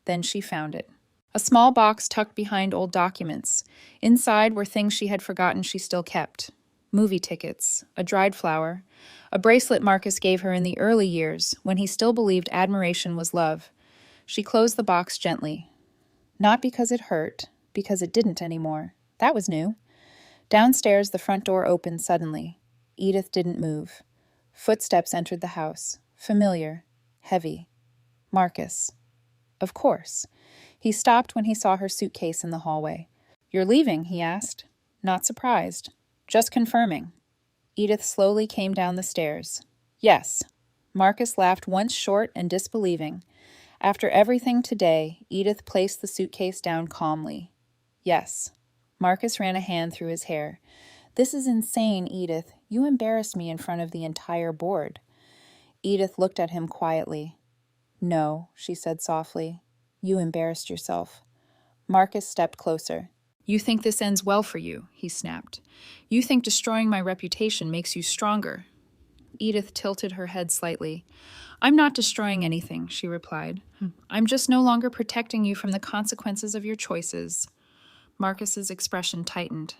Speaker 1: Then she found it. A small box tucked behind old documents. Inside were things she had forgotten she still kept. Movie tickets, a dried flower, a bracelet Marcus gave her in the early years when he still believed admiration was love. She closed the box gently. Not because it hurt, because it didn't anymore. That was new. Downstairs, the front door opened suddenly. Edith didn't move. Footsteps entered the house. Familiar. Heavy. Marcus. Of course. He stopped when he saw her suitcase in the hallway. "You're leaving?" he asked. Not surprised. Just confirming. Edith slowly came down the stairs. Yes. Marcus laughed once short and disbelieving. After everything today, Edith placed the suitcase down calmly. Yes. Marcus ran a hand through his hair. "This is insane, Edith. You embarrassed me in front of the entire board." Edith looked at him quietly. "No," she said softly. "You embarrassed yourself." Marcus stepped closer. "You think this ends well for you," he snapped. "You think destroying my reputation makes you stronger." Edith tilted her head slightly. "I'm not destroying anything," she replied. "I'm just no longer protecting you from the consequences of your choices." Marcus's expression tightened.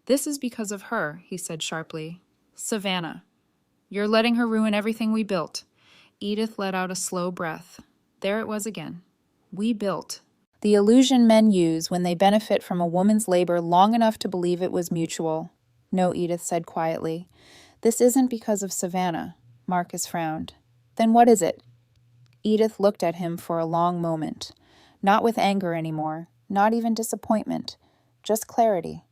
Speaker 1: "This is because of her," he said sharply. "Savannah. You're letting her ruin everything we built." Edith let out a slow breath. There it was again. We built. The illusion men use when they benefit from a woman's labor long enough to believe it was mutual. "No," Edith said quietly. "This isn't because of Savannah." Marcus frowned. "Then what is it?" Edith looked at him for a long moment. Not with anger anymore, not even disappointment, just clarity.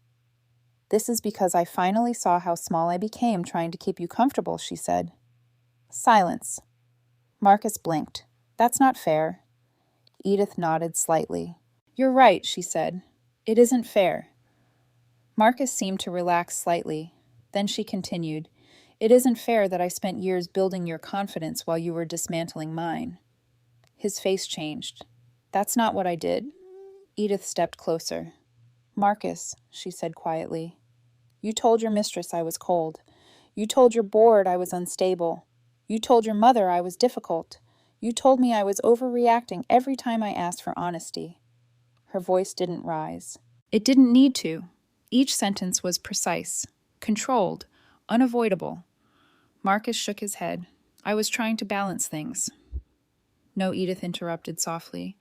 Speaker 1: "This is because I finally saw how small I became trying to keep you comfortable," she said. Silence. Marcus blinked. "That's not fair." Edith nodded slightly. "You're right," she said. "It isn't fair." Marcus seemed to relax slightly. Then she continued, "It isn't fair that I spent years building your confidence while you were dismantling mine." His face changed. "That's not what I did." Edith stepped closer. "Marcus," she said quietly, "you told your mistress I was cold. You told your board I was unstable. You told your mother I was difficult. You told me I was overreacting every time I asked for honesty." Her voice didn't rise. It didn't need to. Each sentence was precise, controlled, unavoidable. Marcus shook his head. "I was trying to balance things." "No," Edith interrupted softly.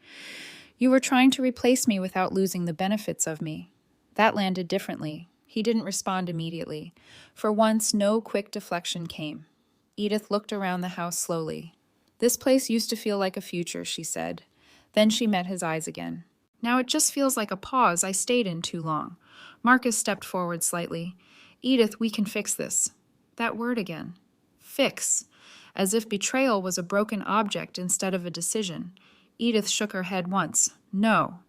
Speaker 1: "You were trying to replace me without losing the benefits of me." That landed differently. He didn't respond immediately. For once, no quick deflection came. Edith looked around the house slowly. "This place used to feel like a future," she said. Then she met his eyes again. "Now it just feels like a pause I stayed in too long." Marcus stepped forward slightly. "Edith, we can fix this." That word again. Fix. As if betrayal was a broken object instead of a decision. Edith shook her head once. "No."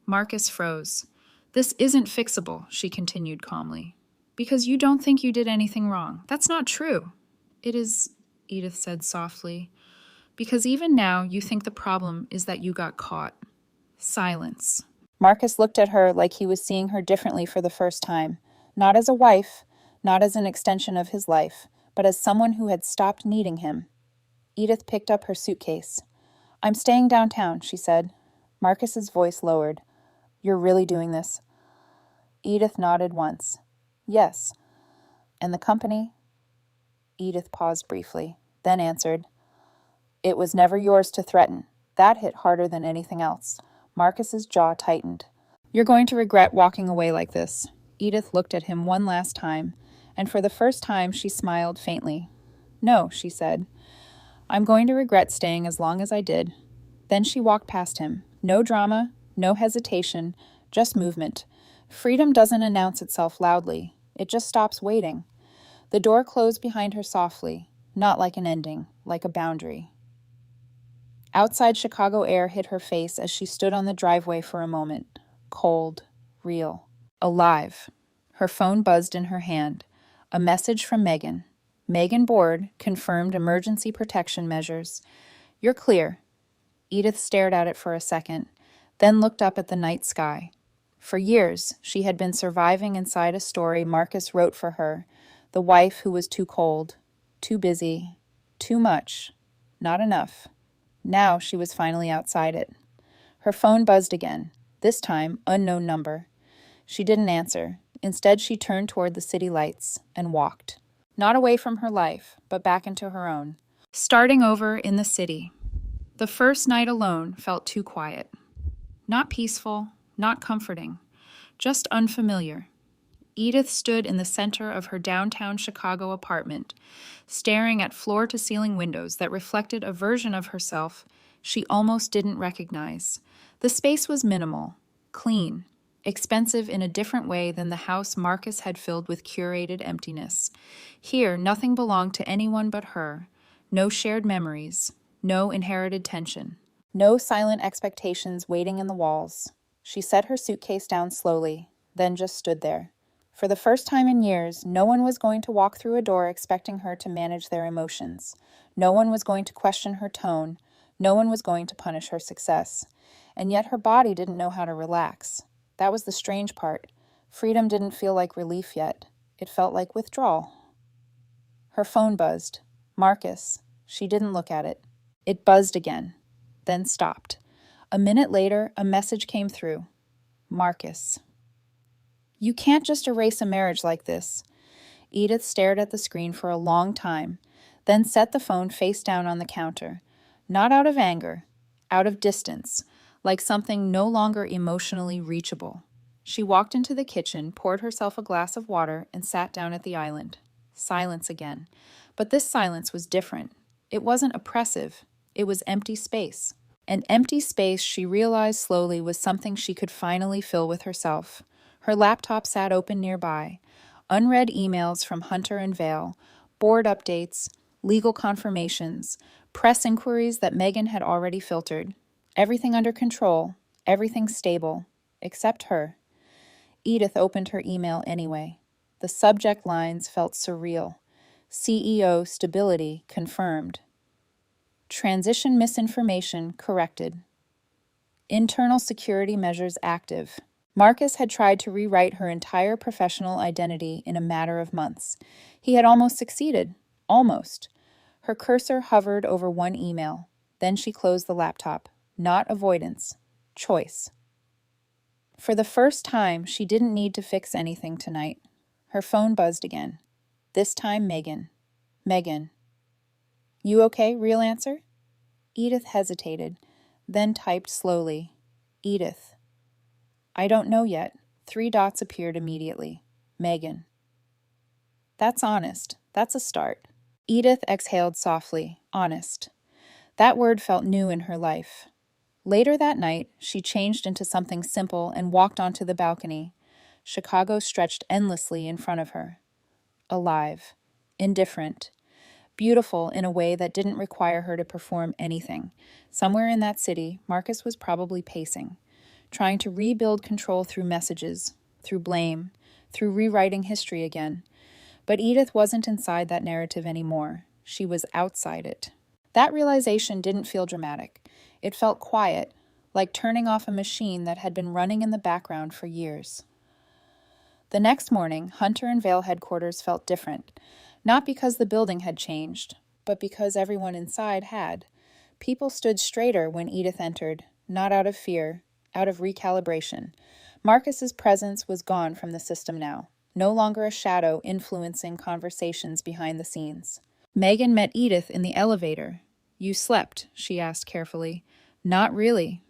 Speaker 1: Marcus froze. "This isn't fixable," she continued calmly. "Because you don't think you did anything wrong. That's not true." "It is," Edith said softly, "because even now you think the problem is that you got caught." Silence. Marcus looked at her like he was seeing her differently for the first time. Not as a wife, not as an extension of his life, but as someone who had stopped needing him. Edith picked up her suitcase. "I'm staying downtown," she said. Marcus's voice lowered. "You're really doing this?" Edith nodded once. "Yes." "And the company?" Edith paused briefly, then answered, "It was never yours to threaten." That hit harder than anything else. Marcus's jaw tightened. "You're going to regret walking away like this." Edith looked at him one last time, and for the first time she smiled faintly. "No," she said. "I'm going to regret staying as long as I did." Then she walked past him. No drama, no hesitation, just movement. Freedom doesn't announce itself loudly. It just stops waiting. The door closed behind her softly, not like an ending, like a boundary. Outside Chicago air hit her face as she stood on the driveway for a moment. Cold, real, alive. Her phone buzzed in her hand. A message from Megan. Megan Board confirmed emergency protection measures. "You're clear." Edith stared at it for a second, then looked up at the night sky. For years, she had been surviving inside a story Marcus wrote for her, the wife who was too cold, too busy, too much, not enough. Now she was finally outside it. Her phone buzzed again, this time unknown number. She didn't answer. Instead, she turned toward the city lights and walked. Not away from her life, but back into her own. Starting over in the city. The first night alone felt too quiet. Not peaceful, not comforting, just unfamiliar. Edith stood in the center of her downtown Chicago apartment, staring at floor-to-ceiling windows that reflected a version of herself she almost didn't recognize. The space was minimal, clean, expensive in a different way than the house Marcus had filled with curated emptiness. Here, nothing belonged to anyone but her. No shared memories, no inherited tension, no silent expectations waiting in the walls. She set her suitcase down slowly, then just stood there. For the first time in years, no one was going to walk through a door expecting her to manage their emotions. No one was going to question her tone. No one was going to punish her success. And yet her body didn't know how to relax. That was the strange part. Freedom didn't feel like relief yet. It felt like withdrawal. Her phone buzzed. Marcus. She didn't look at it. It buzzed again, then stopped. A minute later, a message came through. Marcus. "You can't just erase a marriage like this." Edith stared at the screen for a long time, then set the phone face down on the counter. Not out of anger, out of distance, like something no longer emotionally reachable. She walked into the kitchen, poured herself a glass of water, and sat down at the island. Silence again. But this silence was different. It wasn't oppressive. It was empty space. An empty space she realized slowly was something she could finally fill with herself. Her laptop sat open nearby. Unread emails from Hunter and Vale, board updates, legal confirmations, press inquiries that Megan had already filtered. Everything under control, everything stable, except her. Edith opened her email anyway. The subject lines felt surreal. CEO stability confirmed. Transition misinformation corrected. Internal security measures active. Marcus had tried to rewrite her entire professional identity in a matter of months. He had almost succeeded. Almost. Her cursor hovered over one email. Then she closed the laptop. Not avoidance. Choice. For the first time, she didn't need to fix anything tonight. Her phone buzzed again. This time, Megan. Megan. "You okay? Real answer?" Edith hesitated, then typed slowly. Edith. "I don't know yet." 3 dots appeared immediately. Megan. "That's honest. That's a start." Edith exhaled softly. Honest. That word felt new in her life. Later that night, she changed into something simple and walked onto the balcony. Chicago stretched endlessly in front of her. Alive. Indifferent. Beautiful in a way that didn't require her to perform anything. Somewhere in that city, Marcus was probably pacing, trying to rebuild control through messages, through blame, through rewriting history again. But Edith wasn't inside that narrative anymore. She was outside it. That realization didn't feel dramatic. It felt quiet, like turning off a machine that had been running in the background for years. The next morning, Hunter and Vale headquarters felt different. Not because the building had changed, but because everyone inside had. People stood straighter when Edith entered, not out of fear, out of recalibration. Marcus's presence was gone from the system now. no longer a shadow influencing conversations behind the scenes. Megan met Edith in the elevator. "You slept?" she asked carefully. "Not really,"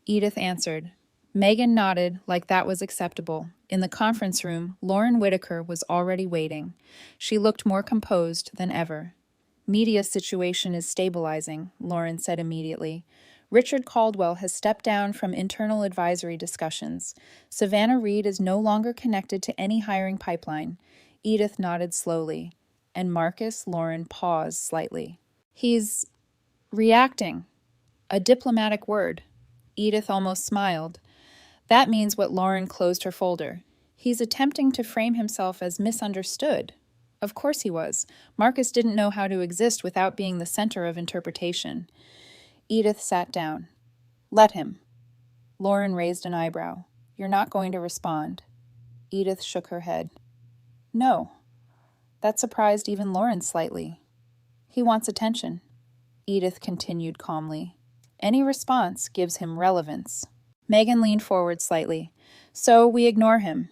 Speaker 1: Edith answered. Megan nodded like that was acceptable. In the conference room, Lauren Whitaker was already waiting. She looked more composed than ever. "Media situation is stabilizing," Lauren said immediately. "Richard Caldwell has stepped down from internal advisory discussions. Savannah Reed is no longer connected to any hiring pipeline." Edith nodded slowly, and Marcus Lauren paused slightly. "He's reacting." A diplomatic word. Edith almost smiled. That means what Lauren closed her folder. He's attempting to frame himself as misunderstood. Of course he was. Marcus didn't know how to exist without being the center of interpretation. Edith sat down. "Let him." Lauren raised an eyebrow. "You're not going to respond." Edith shook her head. "No." That surprised even Lauren slightly. "He wants attention." Edith continued calmly. "Any response gives him relevance." Megan leaned forward slightly. "So we ignore him."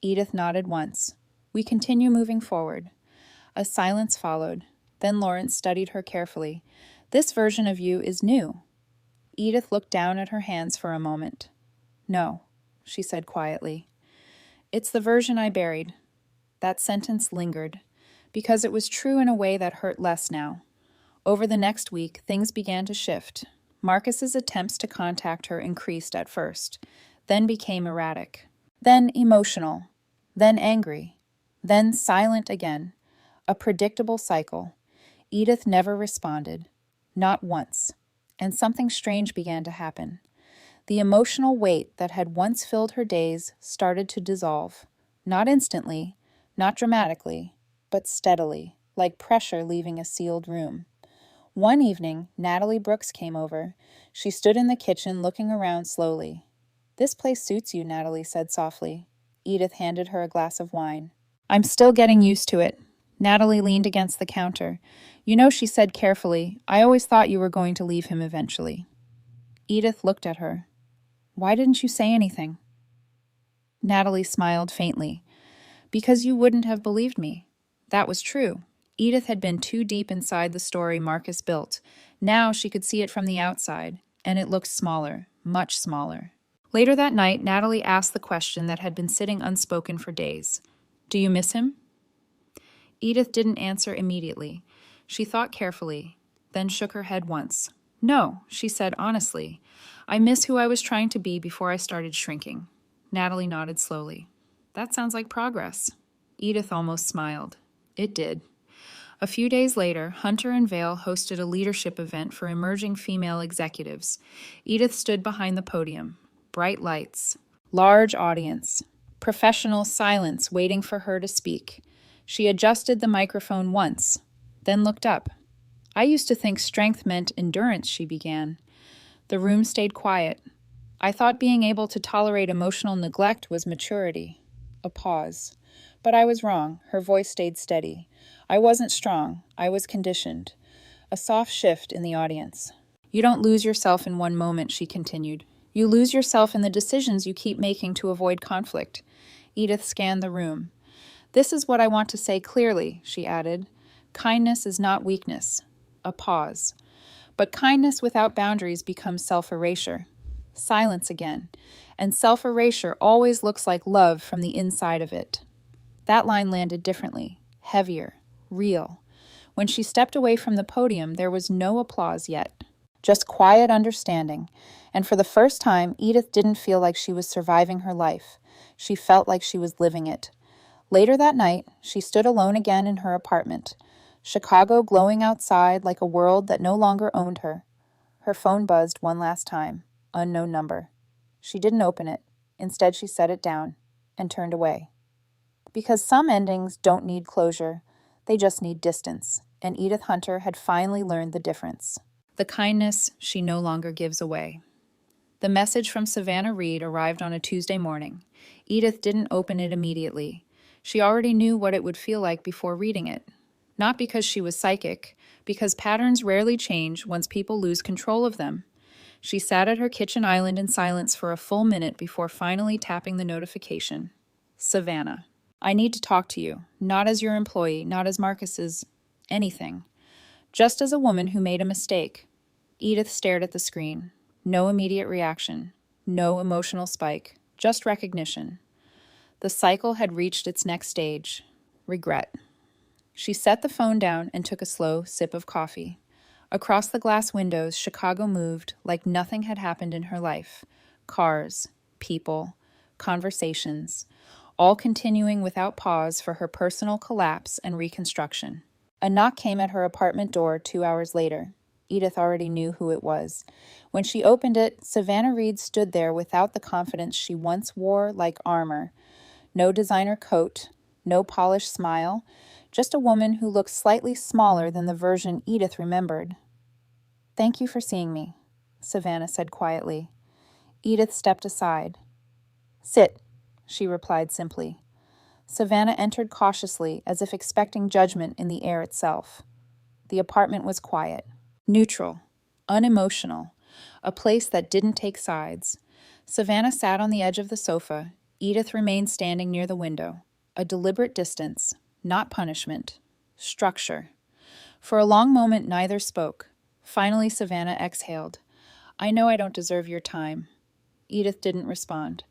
Speaker 1: Edith nodded once. "We continue moving forward." A silence followed. Then Lawrence studied her carefully. "This version of you is new." Edith looked down at her hands for a moment. "No," she said quietly. "It's the version I buried." That sentence lingered, because it was true in a way that hurt less now. Over the next week, things began to shift. Marcus's attempts to contact her increased at first, then became erratic, then emotional, then angry, then silent again. A predictable cycle. Edith never responded, not once, and something strange began to happen. The emotional weight that had once filled her days started to dissolve, not instantly, not dramatically, but steadily, like pressure leaving a sealed room. One evening, Natalie Brooks came over. She stood in the kitchen looking around slowly. "This place suits you," Natalie said softly. Edith handed her a glass of wine. "I'm still getting used to it." Natalie leaned against the counter. "You know," she said carefully, "I always thought you were going to leave him eventually." Edith looked at her. "Why didn't you say anything?" Natalie smiled faintly. "Because you wouldn't have believed me." That was true. Edith had been too deep inside the story Marcus built. Now she could see it from the outside, and it looked smaller, much smaller. Later that night, Natalie asked the question that had been sitting unspoken for days. "Do you miss him?" Edith didn't answer immediately. She thought carefully, then shook her head once. "No," she said honestly. "I miss who I was trying to be before I started shrinking." Natalie nodded slowly. "That sounds like progress." Edith almost smiled. It did. A few days later, Hunter and Vale hosted a leadership event for emerging female executives. Edith stood behind the podium. Bright lights. Large audience. Professional silence waiting for her to speak. She adjusted the microphone once, then looked up. "I used to think strength meant endurance," she began. The room stayed quiet. "I thought being able to tolerate emotional neglect was maturity." A pause. But I was wrong. Her voice stayed steady. "I wasn't strong. I was conditioned." A soft shift in the audience. "You don't lose yourself in one moment," she continued. "You lose yourself in the decisions you keep making to avoid conflict." Edith scanned the room. "This is what I want to say clearly," she added. "Kindness is not weakness." A pause. "But kindness without boundaries becomes self-erasure." Silence again. "And self-erasure always looks like love from the inside of it." That line landed differently, heavier, real. When she stepped away from the podium, there was no applause yet, just quiet understanding. And for the first time, Edith didn't feel like she was surviving her life. She felt like she was living it. Later that night, she stood alone again in her apartment, Chicago glowing outside like a world that no longer owned her. Her phone buzzed one last time, unknown number. She didn't open it. Instead, she set it down and turned away. Because some endings don't need closure, they just need distance, and Edith Hunter had finally learned the difference. The kindness she no longer gives away. The message from Savannah Reed arrived on a Tuesday morning. Edith didn't open it immediately. She already knew what it would feel like before reading it. Not because she was psychic, because patterns rarely change once people lose control of them. She sat at her kitchen island in silence for a full minute before finally tapping the notification. Savannah. I need to talk to you, not as your employee, not as Marcus's anything. Just as a woman who made a mistake. Edith stared at the screen. No immediate reaction. No emotional spike. Just recognition. The cycle had reached its next stage. Regret. She set the phone down and took a slow sip of coffee. Across the glass windows, Chicago moved like nothing had happened in her life. Cars, people, conversations, all continuing without pause for her personal collapse and reconstruction. A knock came at her apartment door 2 hours later. Edith already knew who it was. When she opened it, Savannah Reed stood there without the confidence she once wore like armor. No designer coat, no polished smile, just a woman who looked slightly smaller than the version Edith remembered. "Thank you for seeing me," Savannah said quietly. Edith stepped aside. "Sit," she replied simply. Savannah entered cautiously, as if expecting judgment in the air itself. The apartment was quiet, neutral, unemotional, a place that didn't take sides. Savannah sat on the edge of the sofa. Edith remained standing near the window. A deliberate distance, not punishment. Structure. For a long moment, neither spoke. Finally, Savannah exhaled. "I know I don't deserve your time." Edith didn't respond.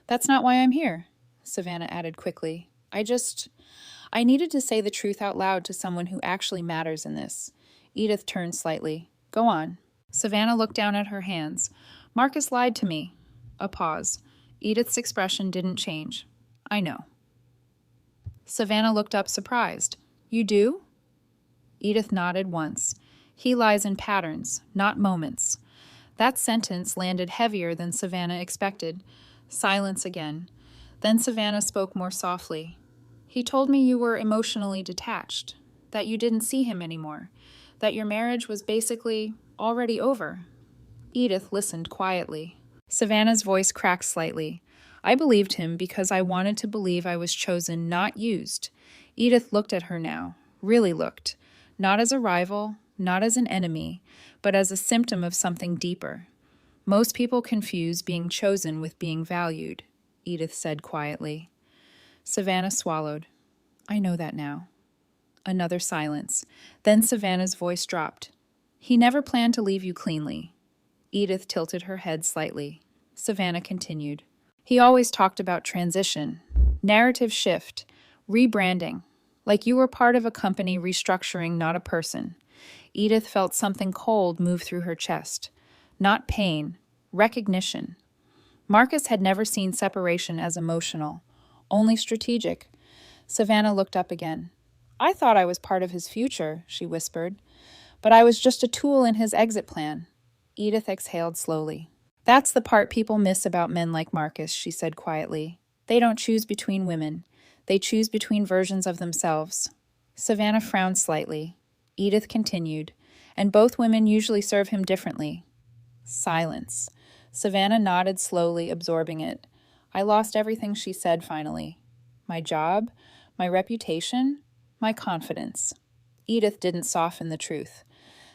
Speaker 1: "That's not why I'm here," Savannah added quickly. I needed to say the truth out loud to someone who actually matters in this." Edith turned slightly. "Go on." Savannah looked down at her hands. "Marcus lied to me." A pause. Edith's expression didn't change. "I know." Savannah looked up surprised. "You do?" Edith nodded once. "He lies in patterns, not moments." That sentence landed heavier than Savannah expected. Silence again. Then Savannah spoke more softly. "He told me you were emotionally detached, that you didn't see him anymore, that your marriage was basically already over." Edith listened quietly. Savannah's voice cracked slightly. "I believed him because I wanted to believe I was chosen, not used." Edith looked at her now, really looked, not as a rival, not as an enemy, but as a symptom of something deeper. "Most people confuse being chosen with being valued," Edith said quietly. Savannah swallowed. "I know that now." Another silence. Then Savannah's voice dropped. "He never planned to leave you cleanly." Edith tilted her head slightly. Savannah continued. "He always talked about transition, narrative shift, rebranding, like you were part of a company restructuring, not a person." Edith felt something cold move through her chest. Not pain, recognition. Marcus had never seen separation as emotional, only strategic. Savannah looked up again. "I thought I was part of his future," she whispered, "but I was just a tool in his exit plan." Edith exhaled slowly. "That's the part people miss about men like Marcus," she said quietly. "They don't choose between women. They choose between versions of themselves." Savannah frowned slightly. Edith continued, "And both women usually serve him differently." Silence. Savannah nodded slowly, absorbing it. "I lost everything," she said finally. "My job, my reputation, my confidence." Edith didn't soften the truth.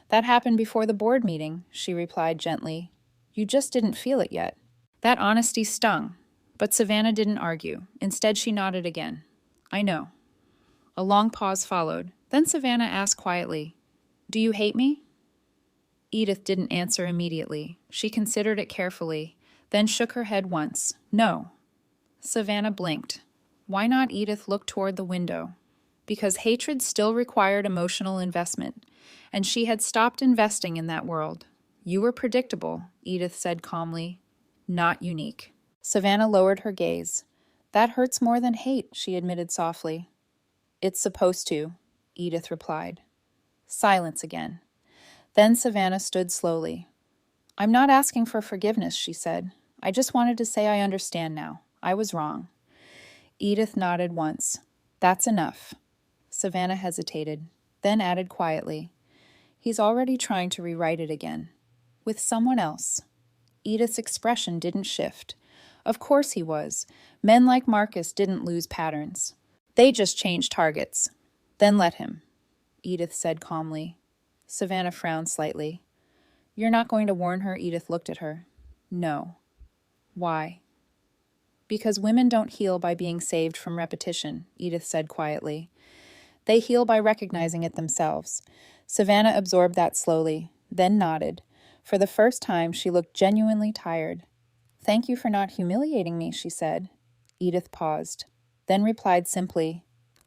Speaker 1: "That happened before the board meeting," she replied gently. "You just didn't feel it yet." That honesty stung, but Savannah didn't argue. Instead, she nodded again. "I know." A long pause followed. Then Savannah asked quietly, "Do you hate me?" Edith didn't answer immediately. She considered it carefully, then shook her head once. "No." Savannah blinked. Why not? Edith looked toward the window. Because hatred still required emotional investment, and she had stopped investing in that world. "You were predictable," Edith said calmly. "Not unique." Savannah lowered her gaze. "That hurts more than hate," she admitted softly. "It's supposed to," Edith replied. Silence again. Then Savannah stood slowly. "I'm not asking for forgiveness," she said. "I just wanted to say I understand now. I was wrong." Edith nodded once. "That's enough." Savannah hesitated, then added quietly, "He's already trying to rewrite it again. With someone else." Edith's expression didn't shift. Of course he was. Men like Marcus didn't lose patterns. They just changed targets. "Then let him," Edith said calmly. Savannah frowned slightly. "You're not going to warn her?" Edith looked at her. "No." "Why?" Because women don't heal by being saved from repetition, Edith said quietly. They heal by recognizing it themselves. Savannah absorbed that slowly, then nodded. For the first time, she looked genuinely tired. Thank you for not humiliating me, she said. Edith paused, then replied simply,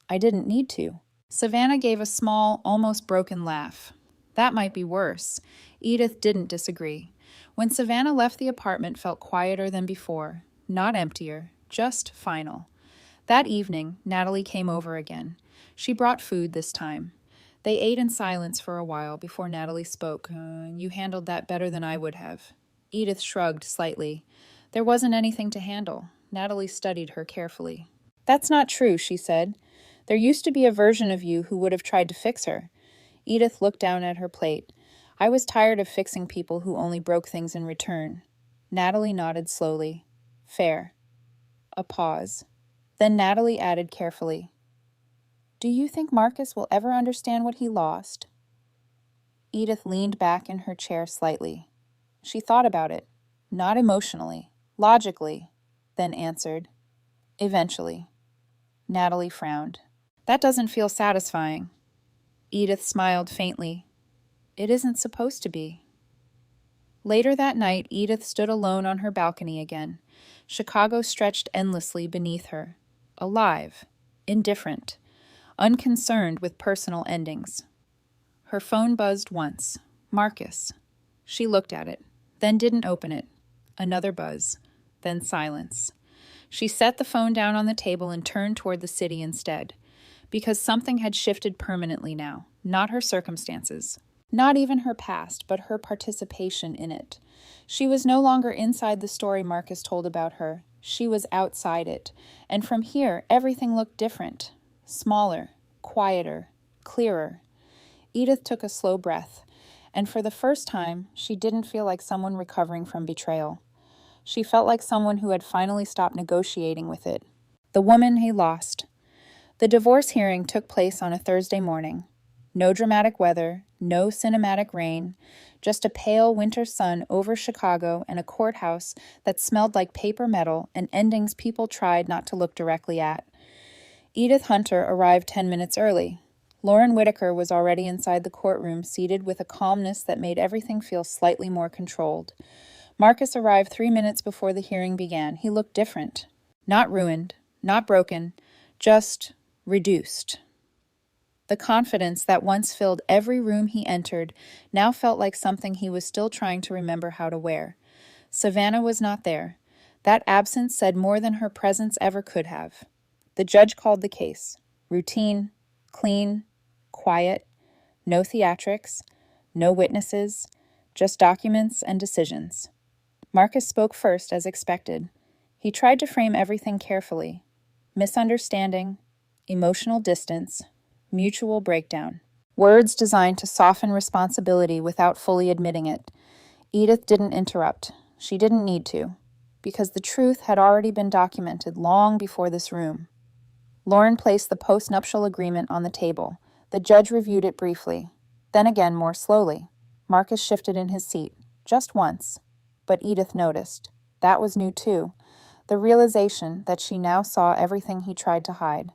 Speaker 1: I didn't need to. Savannah gave a small, almost broken laugh. That might be worse. Edith didn't disagree. When Savannah left, the apartment felt quieter than before. Not emptier, just final. That evening, Natalie came over again. She brought food this time. They ate in silence for a while before Natalie spoke. You handled that better than I would have. Edith shrugged slightly. There wasn't anything to handle. Natalie studied her carefully. That's not true, she said. There used to be a version of you who would have tried to fix her. Edith looked down at her plate. I was tired of fixing people who only broke things in return. Natalie nodded slowly. Fair. A pause. Then Natalie added carefully, Do you think Marcus will ever understand what he lost? Edith leaned back in her chair slightly. She thought about it, not emotionally, logically, then answered, Eventually. Natalie frowned. That doesn't feel satisfying. Edith smiled faintly. It isn't supposed to be. Later that night, Edith stood alone on her balcony again. Chicago stretched endlessly beneath her. Alive, indifferent, unconcerned with personal endings. Her phone buzzed once. Marcus. She looked at it, then didn't open it. Another buzz, then silence. She set the phone down on the table and turned toward the city instead, because something had shifted permanently now, not her circumstances. Not even her past, but her participation in it. She was no longer inside the story Marcus told about her. She was outside it. And from here, everything looked different. Smaller, quieter, clearer. Edith took a slow breath, and for the first time, she didn't feel like someone recovering from betrayal. She felt like someone who had finally stopped negotiating with it. The woman he lost. The divorce hearing took place on a Thursday morning. No dramatic weather, no cinematic rain, just a pale winter sun over Chicago and a courthouse that smelled like paper metal and endings people tried not to look directly at. Edith Hunter arrived 10 minutes early. Lauren Whitaker was already inside the courtroom, seated with a calmness that made everything feel slightly more controlled. Marcus arrived 3 minutes before the hearing began. He looked different. Not ruined, not broken, just reduced. The confidence that once filled every room he entered now felt like something he was still trying to remember how to wear. Savannah was not there. That absence said more than her presence ever could have. The judge called the case. Routine, clean, quiet, no theatrics, no witnesses, just documents and decisions. Marcus spoke first as expected. He tried to frame everything carefully. Misunderstanding, emotional distance, mutual breakdown. Words designed to soften responsibility without fully admitting it. Edith didn't interrupt. She didn't need to, because the truth had already been documented long before this room. Lauren placed the post-nuptial agreement on the table. The judge reviewed it briefly, then again more slowly. Marcus shifted in his seat, just once, but Edith noticed. That was new too, the realization that she now saw everything he tried to hide.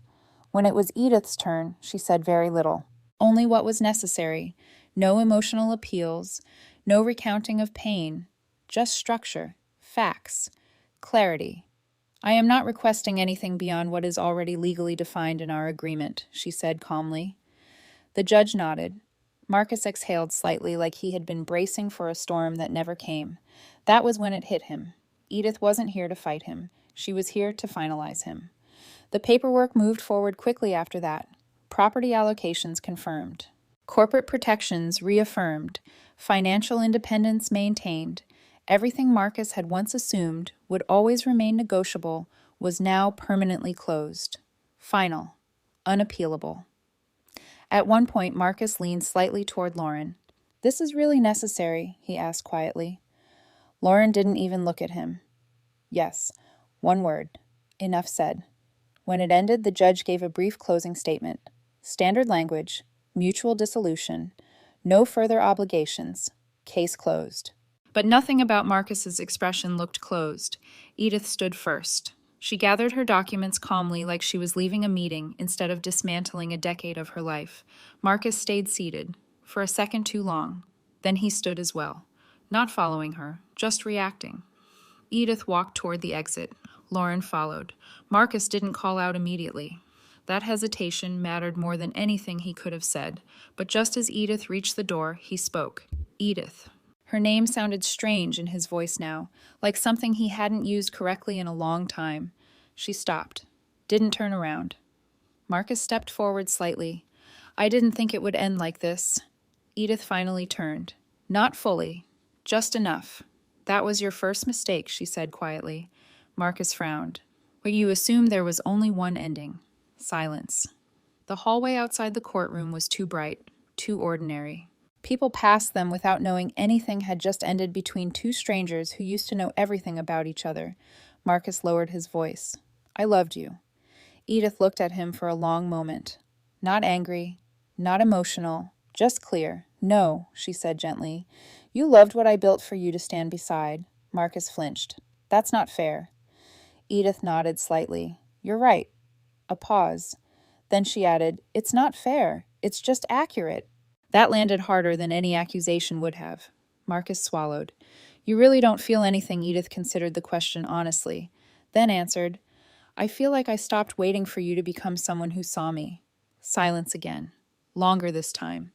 Speaker 1: When it was Edith's turn, she said very little. Only what was necessary. No emotional appeals, no recounting of pain, just structure, facts, clarity. I am not requesting anything beyond what is already legally defined in our agreement, she said calmly. The judge nodded. Marcus exhaled slightly like he had been bracing for a storm that never came. That was when it hit him. Edith wasn't here to fight him. She was here to finalize him. The paperwork moved forward quickly after that. Property allocations confirmed. Corporate protections reaffirmed. Financial independence maintained. Everything Marcus had once assumed would always remain negotiable was now permanently closed. Final. Unappealable. At one point, Marcus leaned slightly toward Lauren. This is really necessary, he asked quietly. Lauren didn't even look at him. Yes, one word. Enough said. When it ended, the judge gave a brief closing statement. Standard language, mutual dissolution, no further obligations, case closed. But nothing about Marcus's expression looked closed. Edith stood first. She gathered her documents calmly like she was leaving a meeting instead of dismantling a decade of her life. Marcus stayed seated, for a second too long. Then he stood as well, not following her, just reacting. Edith walked toward the exit. Lauren followed. Marcus didn't call out immediately. That hesitation mattered more than anything he could have said, but just as Edith reached the door, he spoke. Edith. Her name sounded strange in his voice now, like something he hadn't used correctly in a long time. She stopped, didn't turn around. Marcus stepped forward slightly. I didn't think it would end like this. Edith finally turned. Not fully, just enough. That was your first mistake, she said quietly. Marcus frowned. But you assumed there was only one ending. Silence. The hallway outside the courtroom was too bright, too ordinary. People passed them without knowing anything had just ended between two strangers who used to know everything about each other. Marcus lowered his voice. I loved you. Edith looked at him for a long moment. Not angry, not emotional, just clear. No, she said gently. You loved what I built for you to stand beside. Marcus flinched. That's not fair. Edith nodded slightly. You're right. A pause. Then she added, It's not fair. It's just accurate. That landed harder than any accusation would have. Marcus swallowed. You really don't feel anything, Edith considered the question honestly. Then answered, I feel like I stopped waiting for you to become someone who saw me. Silence again. Longer this time.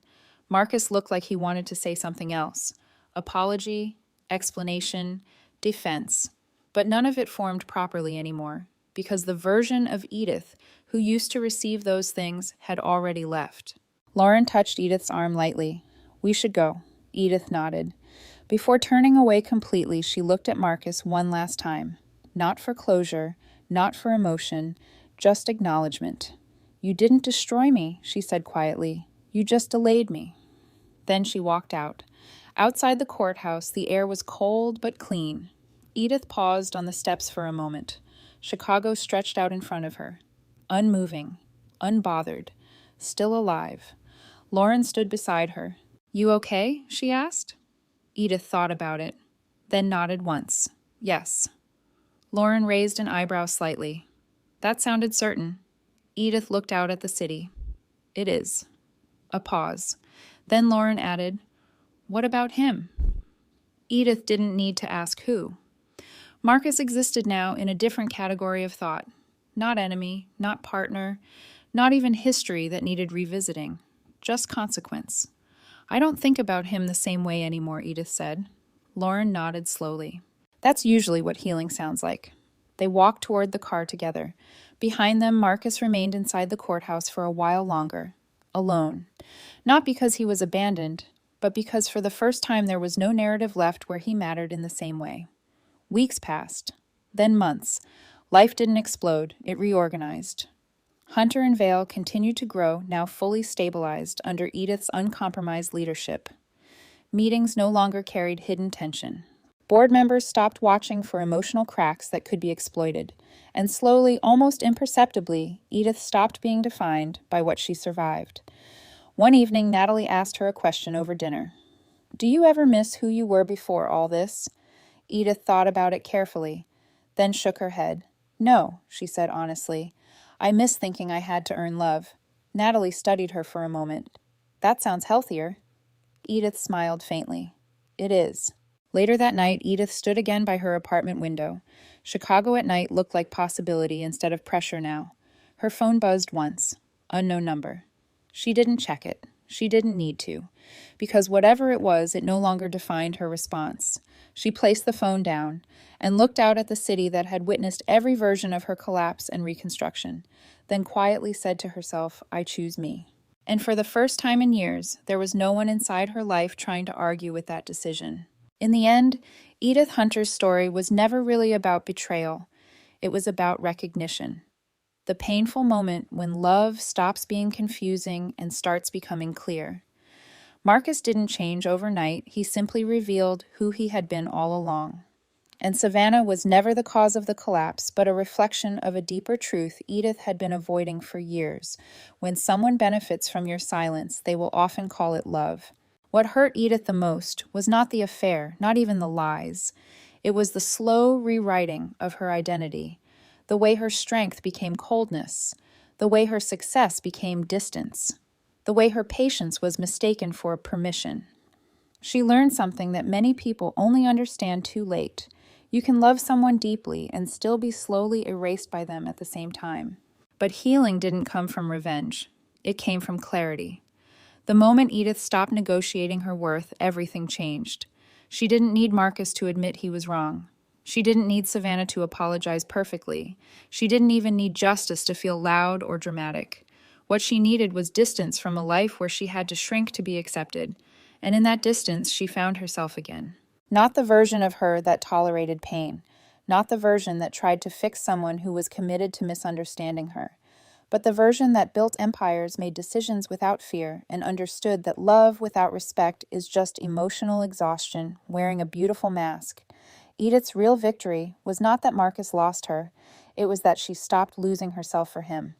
Speaker 1: Marcus looked like he wanted to say something else. Apology, explanation, defense. But none of it formed properly anymore, because the version of Edith who used to receive those things had already left. Lauren touched Edith's arm lightly. We should go. Edith nodded. Before turning away completely, she looked at Marcus one last time. Not for closure, not for emotion, just acknowledgement. You didn't destroy me, she said quietly. You just delayed me. Then she walked out. Outside the courthouse, the air was cold but clean. Edith paused on the steps for a moment. Chicago stretched out in front of her. Unmoving, unbothered, still alive. Lauren stood beside her. You okay? She asked. Edith thought about it, then nodded once. Yes. Lauren raised an eyebrow slightly. That sounded certain. Edith looked out at the city. It is. A pause. Then Lauren added, What about him? Edith didn't need to ask who. Marcus existed now in a different category of thought. Not enemy, not partner, not even history that needed revisiting. Just consequence. I don't think about him the same way anymore, Edith said. Lauren nodded slowly. That's usually what healing sounds like. They walked toward the car together. Behind them, Marcus remained inside the courthouse for a while longer, alone. Not because he was abandoned, but because for the first time there was no narrative left where he mattered in the same way. Weeks passed, then months. Life didn't explode, it reorganized. Hunter and Vale continued to grow, now fully stabilized under Edith's uncompromised leadership. Meetings no longer carried hidden tension. Board members stopped watching for emotional cracks that could be exploited, and slowly, almost imperceptibly, Edith stopped being defined by what she survived. One evening, Natalie asked her a question over dinner. Do you ever miss who you were before all this? Edith thought about it carefully, then shook her head. No, she said honestly. I miss thinking I had to earn love. Natalie studied her for a moment. That sounds healthier. Edith smiled faintly. It is. Later that night, Edith stood again by her apartment window. Chicago at night looked like possibility instead of pressure now. Her phone buzzed once. Unknown number. She didn't check it. She didn't need to. Because whatever it was, it no longer defined her response. She placed the phone down and looked out at the city that had witnessed every version of her collapse and reconstruction, then quietly said to herself, I choose me. And for the first time in years, there was no one inside her life trying to argue with that decision. In the end, Edith Hunter's story was never really about betrayal. It was about recognition. The painful moment when love stops being confusing and starts becoming clear. Marcus didn't change overnight. He simply revealed who he had been all along. And Savannah was never the cause of the collapse, but a reflection of a deeper truth Edith had been avoiding for years. When someone benefits from your silence, they will often call it love. What hurt Edith the most was not the affair, not even the lies. It was the slow rewriting of her identity. The way her strength became coldness. The way her success became distance. The way her patience was mistaken for permission. She learned something that many people only understand too late. You can love someone deeply and still be slowly erased by them at the same time. But healing didn't come from revenge. It came from clarity. The moment Edith stopped negotiating her worth, everything changed. She didn't need Marcus to admit he was wrong. She didn't need Savannah to apologize perfectly. She didn't even need justice to feel loud or dramatic. What she needed was distance from a life where she had to shrink to be accepted. And in that distance, she found herself again. Not the version of her that tolerated pain. Not the version that tried to fix someone who was committed to misunderstanding her. But the version that built empires, made decisions without fear, and understood that love without respect is just emotional exhaustion wearing a beautiful mask. Edith's real victory was not that Marcus lost her. It was that she stopped losing herself for him.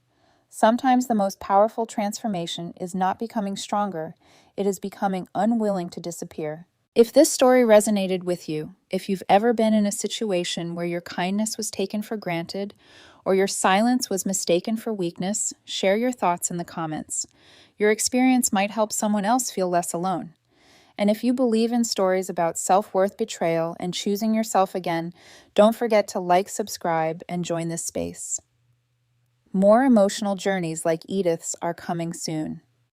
Speaker 1: Sometimes the most powerful transformation is not becoming stronger, it is becoming unwilling to disappear. If this story resonated with you, if you've ever been in a situation where your kindness was taken for granted, or your silence was mistaken for weakness, share your thoughts in the comments. Your experience might help someone else feel less alone. And if you believe in stories about self-worth betrayal and choosing yourself again, don't forget to like, subscribe, and join this space. More emotional journeys like Edith's are coming soon.